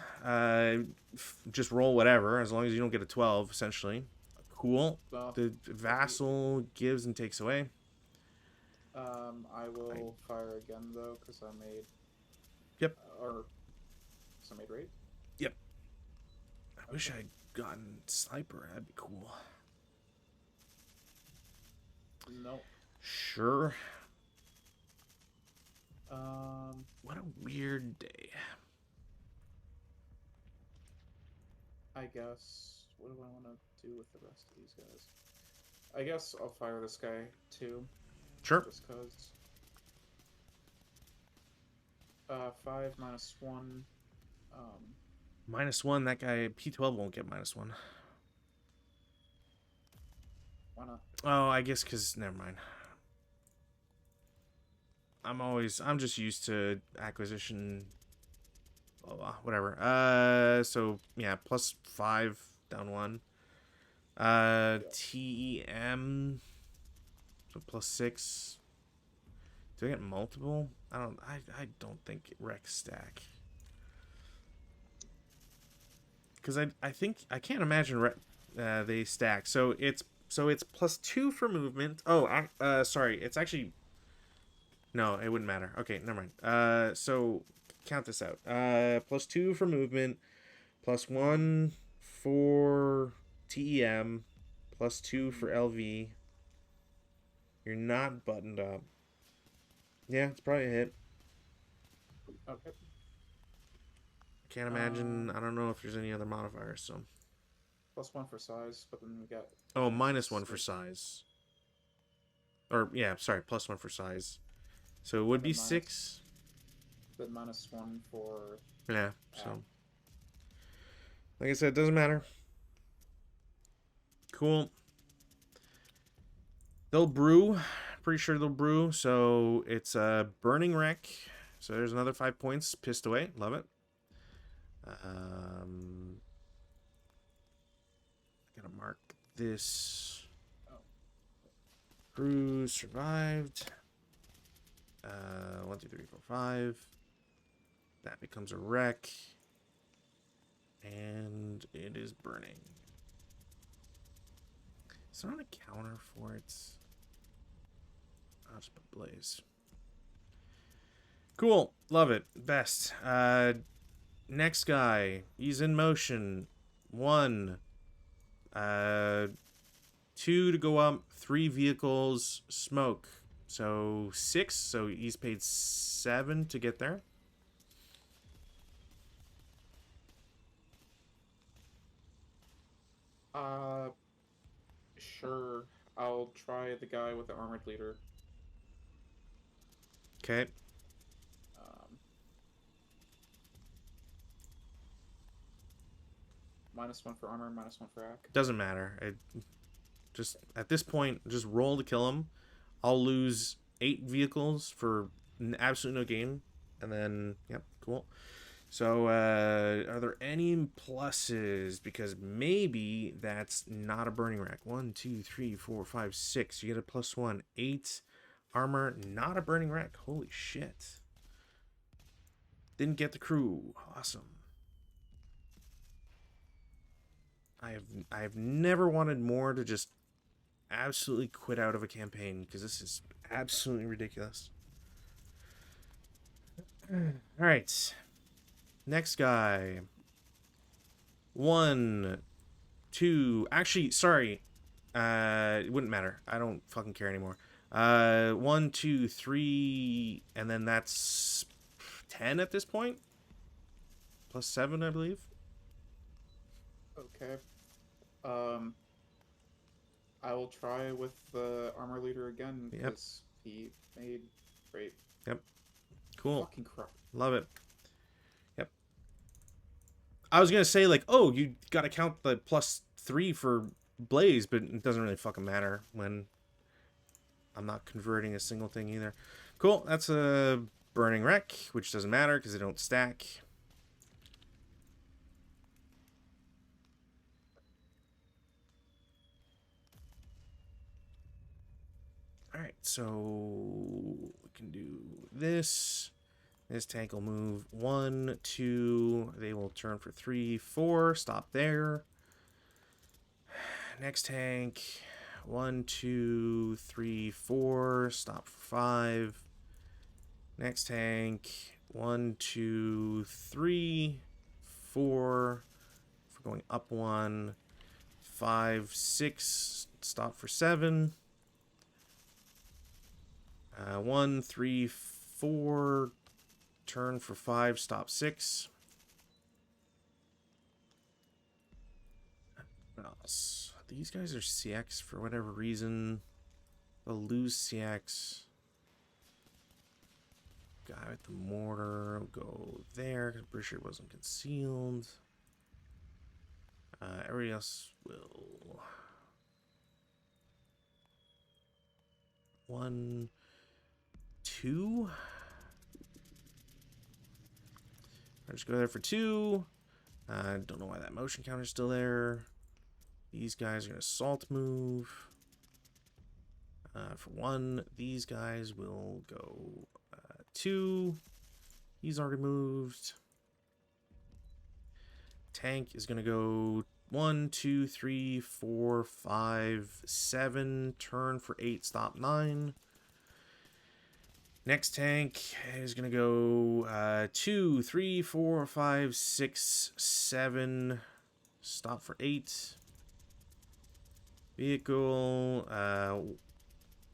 Just roll whatever, as long as you don't get a 12, essentially. Cool. Well, The vassal gives and takes away. I will fire again though, because I made. Yep. So I made raid. Yep. I wish I'd gotten sniper. That'd be cool. No. Sure. What a weird day. I guess. What do I want to do with the rest of these guys? I guess I'll fire this guy too. Sure. Just cause. 5 minus 1. -1. That guy P12 won't get -1. Why not? Oh, I guess because never mind. I'm just used to acquisition. Blah, blah, whatever. So yeah, +5 down 1. TEM. So +6. Do I get multiple? I don't think rec stack. Because I think I can't imagine they stack. So it's +2 for movement. Oh, sorry. It's actually no, it wouldn't matter. Okay, never mind. So count this out. +2 for movement, +1 for TEM, +2 for LV. You're not buttoned up. Yeah, it's probably a hit. Okay. Can't imagine. I don't know if there's any other modifiers. So. +1 for size, but then we got. Oh, -1 for size. Or yeah, sorry, +1 for size. So it would be 6. Then -1 for. Yeah. So. Like I said, it doesn't matter. Cool. They'll brew. Pretty sure they'll brew. So it's a burning wreck. So there's another 5 points pissed away. Love it. Gotta mark this. Crew survived. 1, 2, 3, 4, 5. That becomes a wreck. And it is burning. Is there not a counter for it? I'll just put blaze. Cool. Love it. Best. Next guy. He's in motion. 1. 2 to go up. 3 vehicles. Smoke. So 6. So he's paid 7 to get there. Sure. I'll try the guy with the armored leader. Okay. -1 for armor, -1 for ac. Doesn't matter. It just at this point, just roll to kill him. I'll lose 8 vehicles for absolutely no gain, and then yep, cool. So are there any pluses? Because maybe that's not a burning rack. 1, 2, 3, 4, 5, 6. You get a +1. 8 armor, not a burning rack. Holy shit! Didn't get the crew. Awesome. I have never wanted more to just absolutely quit out of a campaign because this is absolutely ridiculous. All right, next guy. 1, 2. Actually, sorry. It wouldn't matter. I don't fucking care anymore. 1, 2, 3, and then that's 10 at this point. Plus 7, I believe. Okay. I will try with the armor leader again Yep. because he made great. Yep. Cool. Fucking crap. Love it. Yep. I was gonna say like, oh, you gotta count the plus 3 for Blaze, but it doesn't really fucking matter when I'm not converting a single thing either. Cool. That's a burning wreck, which doesn't matter because they don't stack. All right, so we can do this. This tank will move 1, 2. They will turn for 3, 4. Stop there. Next tank. 1, 2, 3, 4. Stop for 5. Next tank. 1, 2, 3, 4. If we're going up 1, 5, 6. Stop for 7. 1, 3, 4. Turn for 5. Stop 6. What else? These guys are CX for whatever reason. They'll lose CX. Guy with the mortar will go there. I'm pretty sure it wasn't concealed. Everybody else will. 1, 2. I'll just go there for 2. Don't know why that motion counter's still there. These guys are going to assault move. For 1, these guys will go 2. He's already moved. Tank is going to go 1, 2, 3, 4, 5, 7. Turn for 8, stop 9. Next tank is going to go 2, 3, 4, 5, 6, 7. Stop for 8. Vehicle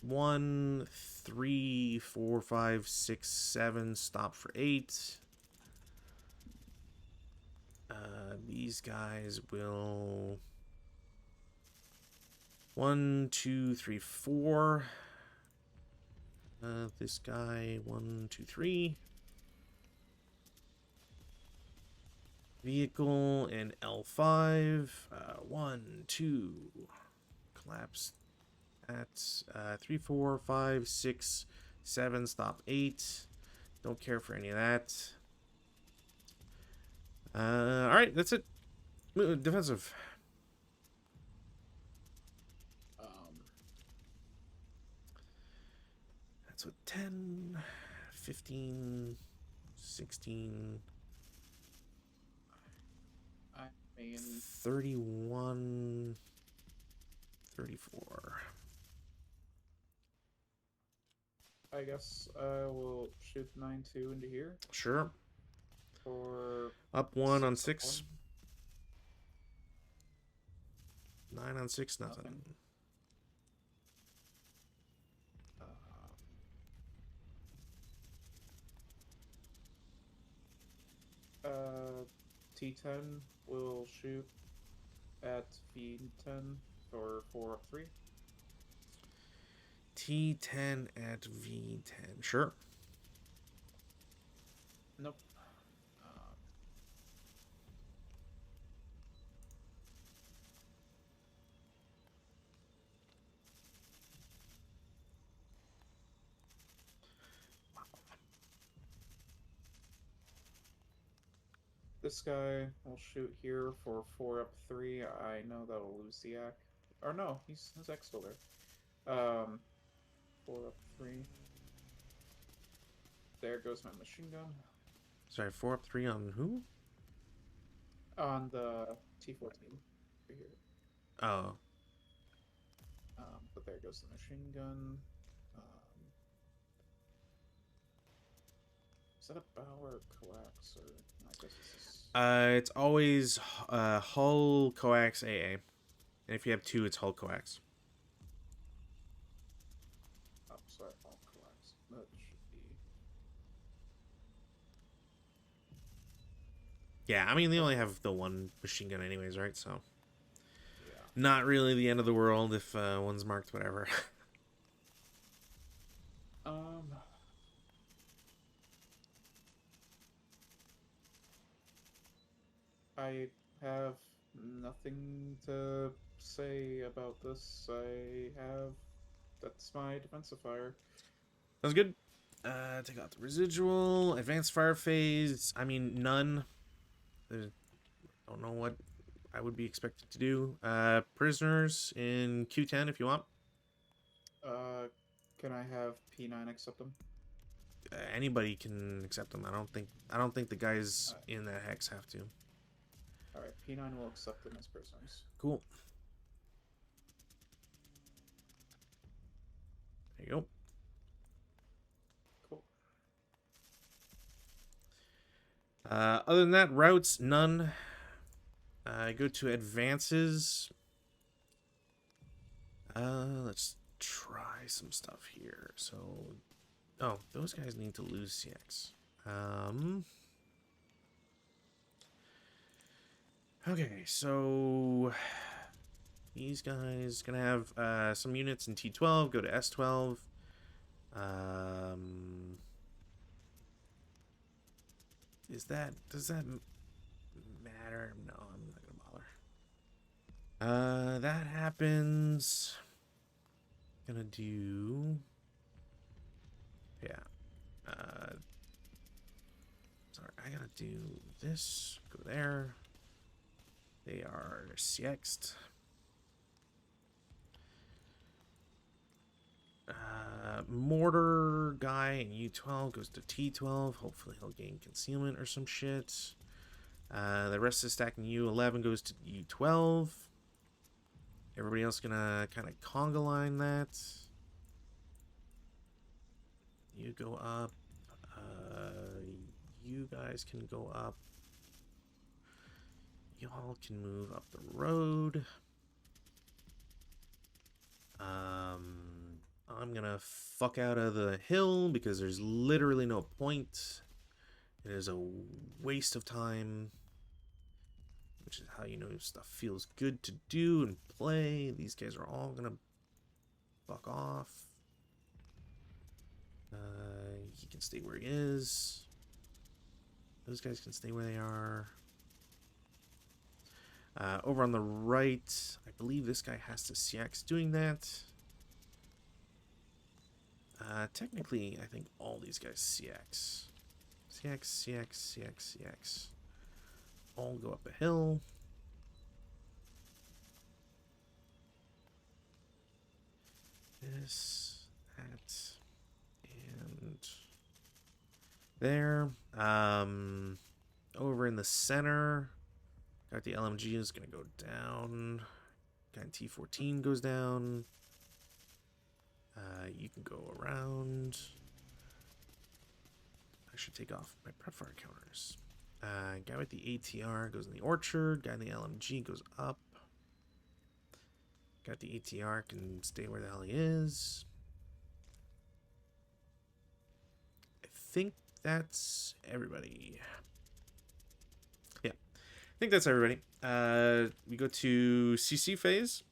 1, 3, 4, 5, 6, 7. Stop for 8. These guys will 1, 2, 3, 4. This guy 1, 2, 3. Vehicle in L5. 1, 2. Collapse at 3, 4, 5, 6, 7. Stop 8. Don't care for any of that. All right, that's it. Defensive. That's what 10, 15, 16. I mean, 31, 34. I guess I will shoot 9-2 into here Sure. for Up 1 on 6 6. 9 on 6, nothing. Nothing. T10 will shoot at V10 for 4 up 3. T10 at V10. Sure. Nope. This guy will shoot here for 4 up 3. I know that'll lose the act. Or no, his X still there. 4 up 3. There goes my machine gun. Sorry, 4 up 3 on who? On the T14 over here. Oh. But there goes the machine gun. Is that a Bauer coax or I guess this is... It's always hull coax AA. And if you have 2, it's hull coax. Yeah, I mean, they only have the one machine gun anyways, right? So, Yeah. not really the end of the world if one's marked whatever. Um. I have nothing to say about this. That's my defensive fire. Sounds good. Take out the residual. Advanced fire phase. I mean, none. Don't know what I would be expected to do. Prisoners in Q10 if you want. Uh, can I have P9 accept them? Anybody can accept them. I don't think the guys Alright. in that hex have to. Alright, P9 will accept them as prisoners. Cool. There you go. Cool. Other than that, routes, none. Go to advances. Let's try some stuff here. So, oh, those guys need to lose CX. Okay, so these guys gonna have some units in T12. Go to S12. Does that matter? No, I'm not gonna bother. That happens. Gonna do. Yeah. Sorry, I gotta do this. Go there. They are CX'd. Mortar guy in U12 goes to T12. Hopefully he'll gain concealment or some shit. The rest of the stack in U11 goes to U12. Everybody else gonna kind of conga line that. You go up. You guys can go up. Y'all can move up the road. I'm gonna fuck out of the hill because there's literally no point. It is a waste of time. Which is how you know stuff feels good to do and play. These guys are all gonna fuck off. He can stay where he is. Those guys can stay where they are. Over on the right, I believe this guy has to CX doing that. Technically, I think all these guys CX. CX, CX, CX, CX. All go up a hill. This, that, and there. Over in the center, got the LMG is gonna go down. Got T14 goes down. You can go around. I should take off my prep fire counters. Guy with the ATR goes in the orchard. Guy in the LMG goes up. Got the ATR can stay where the hell he is. I think that's everybody. Yeah, I think that's everybody. We go to CC phase.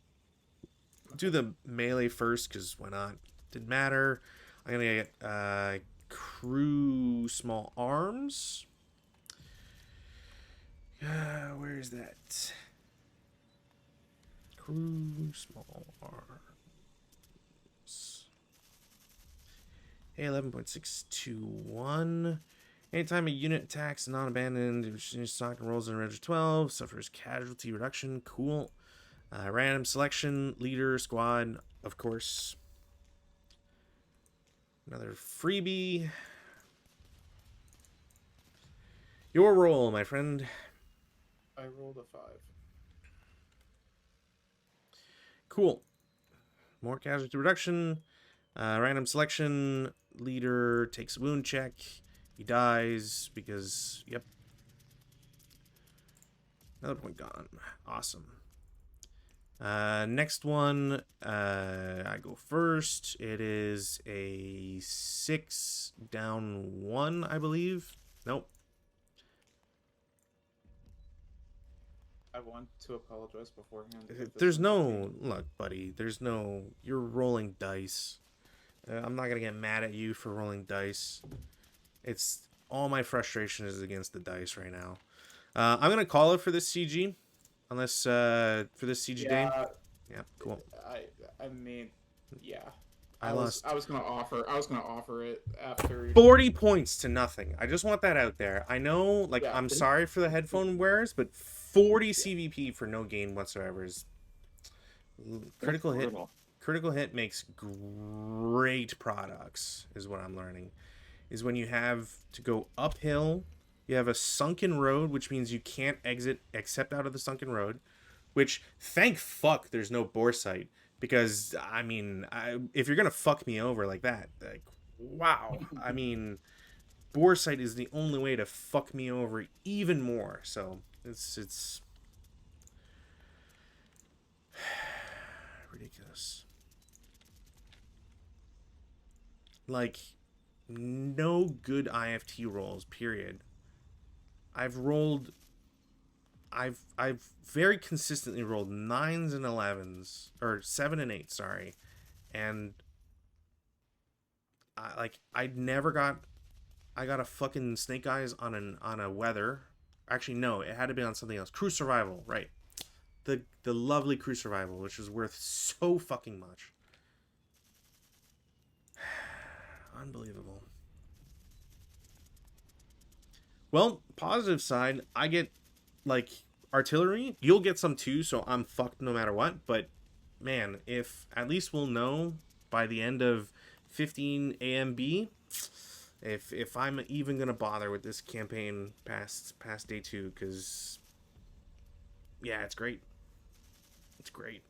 Do the melee first because why not? Didn't matter. I'm gonna get crew small arms. Where is that? Crew small arms. Hey, 11.621. Anytime a unit attacks non-abandoned, stock and rolls in Reg 12, suffers casualty reduction. Cool. Random selection, leader, squad, of course. Another freebie. Your roll, my friend. I rolled a 5. Cool. More casualty reduction. Random selection, leader takes a wound check. He dies because, yep. Another point gone. Awesome. Next one, I go first. It is a 6 down 1, I believe. Nope. I want to apologize beforehand. if this There's ends up no being- look, buddy. There's no. You're rolling dice. I'm not gonna get mad at you for rolling dice. It's all my frustration is against the dice right now. I'm gonna call it for this CG, unless for this CG day. Yeah, Yeah, cool. I mean, yeah. I lost I was gonna offer it after. 40 points to nothing. I just want that out there. I know, like, Yeah. I'm sorry for the headphone wearers, but 40 CVP for no gain whatsoever is critical hit. Brutal. Critical hit makes great products, is what I'm learning. Is when you have to go uphill, you have a sunken road, which means you can't exit except out of the sunken road. Which, thank fuck, there's no bore sight. Because, I mean, if you're gonna fuck me over like that, like, wow. I mean, bore sight is the only way to fuck me over even more. So, it's ridiculous. Like, no good IFT rolls, period. I've very consistently rolled 9s and 11s, or 7 and 8, sorry. And I got a fucking snake eyes on a weather. Actually, no, it had to be on something else. Crew survival, right. The lovely crew survival, which was worth so fucking much. Unbelievable. Well, positive side, I get, like, artillery. You'll get some too, so I'm fucked no matter what. But, man, if at least we'll know by the end of 15 AMB if I'm even gonna bother with this campaign past day 2, because, yeah, it's great. It's great.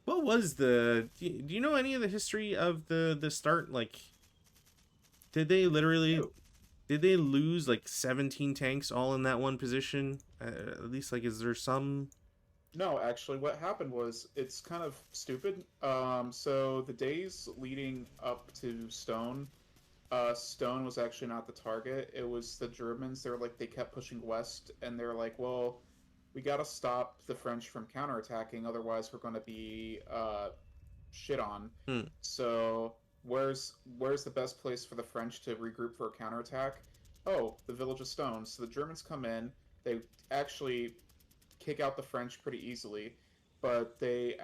What was do you know any of the history of the start? Like, did they lose like 17 tanks all in that one position? At least, like, is there some? No, actually, what happened was it's kind of stupid. So the days leading up to Stone, Stone was actually not the target. It was the Germans. They kept pushing west, and they're like, well, we gotta stop the French from counterattacking, otherwise we're gonna be shit on. Hmm. So where's the best place for the French to regroup for a counterattack? Oh, the village of Stone. So the Germans come in. They actually kick out the French pretty easily, but the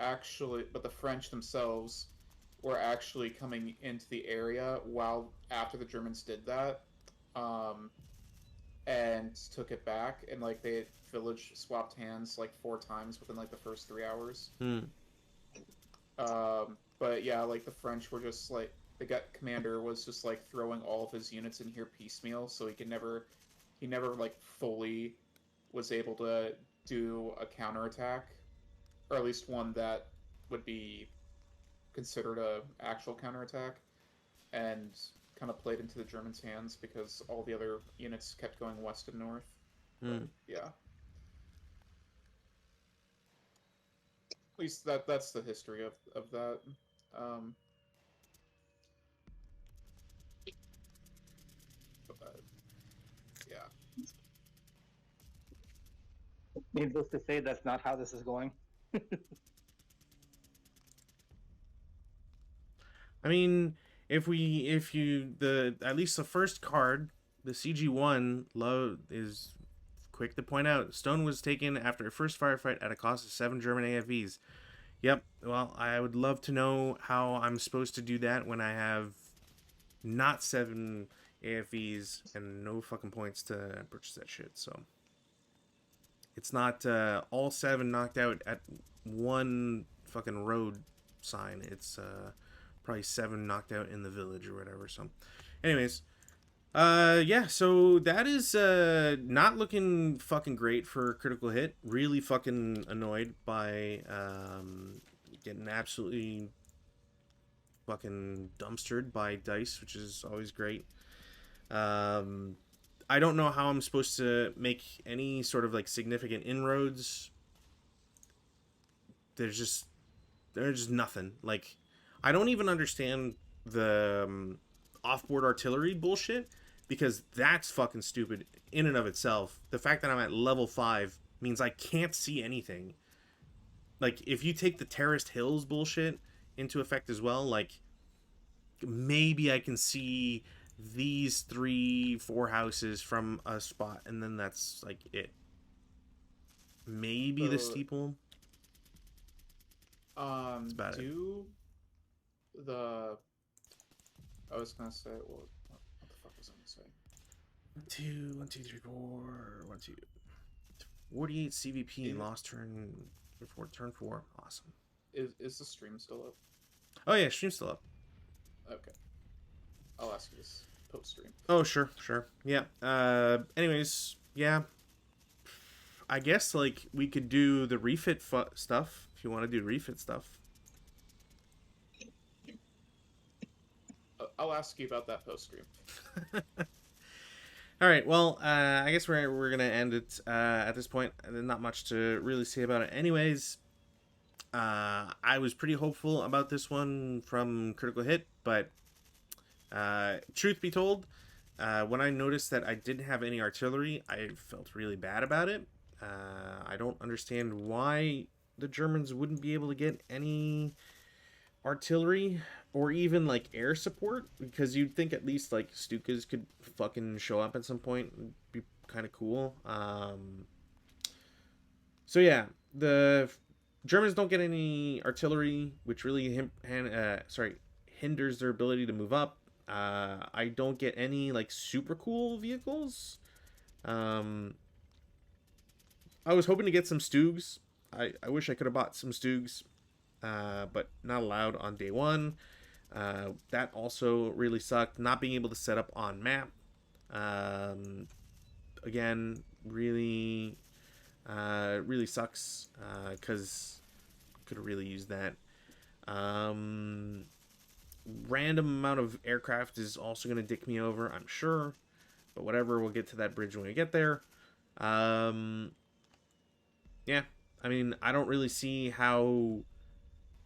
French themselves were actually coming into the area after the Germans did that, and took it back, and like the village swapped hands like 4 times within like the first 3 hours. Hmm. But yeah, like the French were just like the commander was just like throwing all of his units in here piecemeal, so he never like fully was able to do a counterattack, or at least one that would be considered a actual counterattack, and kind of played into the Germans' hands because all the other units kept going west and north. But, yeah. At least that's the history of that. Yeah. Needless to say, that's not how this is going. I mean, at least the first card, the CG1, is quick to point out. Stone was taken after a first firefight at a cost of 7 German AFVs. Yep. Well, I would love to know how I'm supposed to do that when I have not 7 AFVs and no fucking points to purchase that shit. So it's not all 7 knocked out at one fucking road sign. It's probably 7 knocked out in the village or whatever. So, anyways, yeah. So that is not looking fucking great for critical hit. Really fucking annoyed by getting absolutely fucking dumpstered by dice, which is always great. I don't know how I'm supposed to make any sort of like significant inroads. There's just nothing. Like, I don't even understand the offboard artillery bullshit, because that's fucking stupid in and of itself. The fact that I'm at level 5 means I can't see anything. Like, if you take the terraced hills bullshit into effect as well, like, maybe I can see these 3-4 houses from a spot, and then that's like it. Maybe the So, steeple. That's about it. do the... I was gonna say, what the fuck was I gonna say? 1, 2, 3, 4. 1, 2. 48 CVP lost turn before turn 4. Awesome. Is the stream still up? Oh yeah, stream's still up. Okay. I'll ask you this post-stream. Oh sure. Yeah. Anyways, yeah. I guess like we could do the refit stuff if you want to do refit stuff. I'll ask you about that post-stream. All right. Well, I guess we're gonna end it at this point. There's not much to really say about it. Anyways, I was pretty hopeful about this one from Critical Hit, but truth be told, when I noticed that I didn't have any artillery, I felt really bad about it. I don't understand why the Germans wouldn't be able to get any artillery or even like air support, because you'd think at least like Stukas could fucking show up at some point. It'd be kind of cool. So yeah, the Germans don't get any artillery, which really hinders their ability to move up. I don't get any like super cool vehicles. I was hoping to get some Stugs. I wish I could have bought some Stugs, but not allowed on day 1. That also really sucked. Not being able to set up on map. Again, really sucks, because could have really used that. Random amount of aircraft is also going to dick me over, I'm sure. But whatever, we'll get to that bridge when we get there. Yeah, I mean, I don't really see how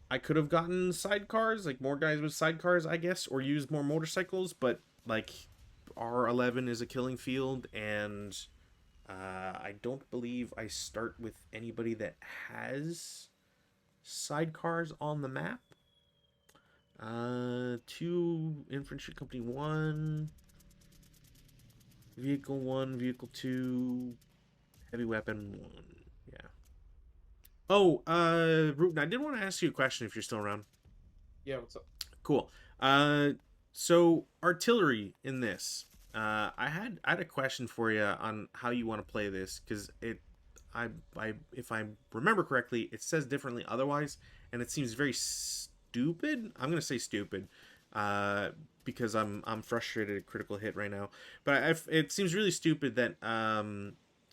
I could have gotten sidecars, like more guys with sidecars, I guess, or used more motorcycles, but like R11 is a killing field, and I don't believe I start with anybody that has sidecars on the map. 2 infantry company 1, vehicle 1, vehicle 2, heavy weapon 1. Yeah. Oh, Ruben, I did want to ask you a question if you're still around. Yeah, what's up? Cool. So artillery in this. I had a question for you on how you want to play this, because if I remember correctly, it says differently otherwise, and it seems very stupid. I'm gonna say stupid, because I'm frustrated at Critical Hit right now. But it seems really stupid that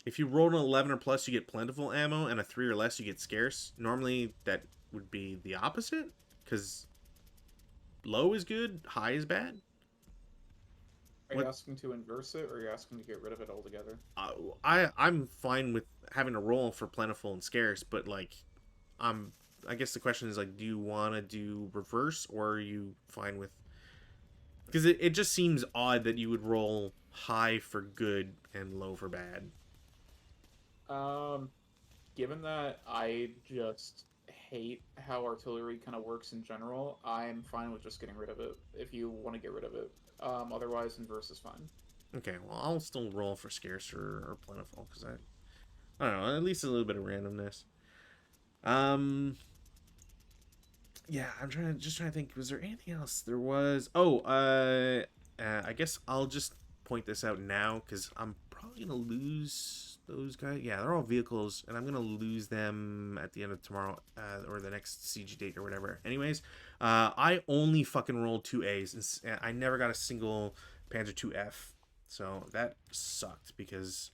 if you roll an 11 or plus, you get plentiful ammo, and a 3 or less, you get scarce. Normally, that would be the opposite, because low is good, high is bad. Are you asking to inverse it, or are you asking to get rid of it altogether? I'm fine with having a roll for plentiful and scarce, but like, I guess the question is like, do you want to do reverse, or are you fine with? Because it just seems odd that you would roll high for good and low for bad. Given that I just hate how artillery kind of works in general, I'm fine with just getting rid of it, if you want to get rid of it. Otherwise, inverse is fine. Okay, well, I'll still roll for scarce or plentiful, because I don't know, at least a little bit of randomness. Yeah, I'm trying to think, was there anything else? There was, I guess I'll just point this out now, because I'm probably gonna lose those guys. Yeah, they're all vehicles, and I'm gonna lose them at the end of tomorrow, or the next CG date or whatever. Anyways, I only fucking rolled 2 A's, and I never got a single Panzer II F, so that sucked, because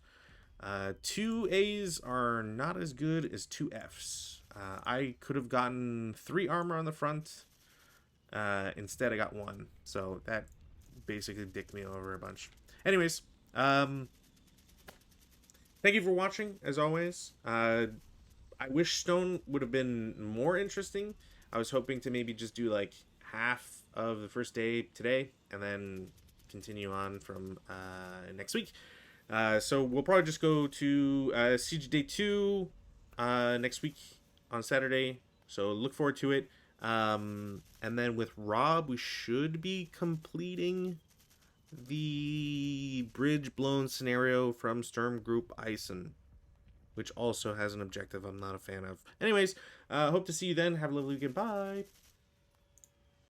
2 A's are not as good as 2 F's. I could have gotten 3 armor on the front. Instead, I got 1. So that basically dicked me over a bunch. Anyways, thank you for watching, as always. I wish Stonne would have been more interesting. I was hoping to maybe just do like half of the first day today, and then continue on from next week. So we'll probably just go to Siege Day 2 next week on Saturday. So look forward to it. And then with Rob, we should be completing the bridge blown scenario from Sturm Group Eisen, which also has an objective I'm not a fan of. Anyways, hope to see you then. Have a lovely weekend. Bye.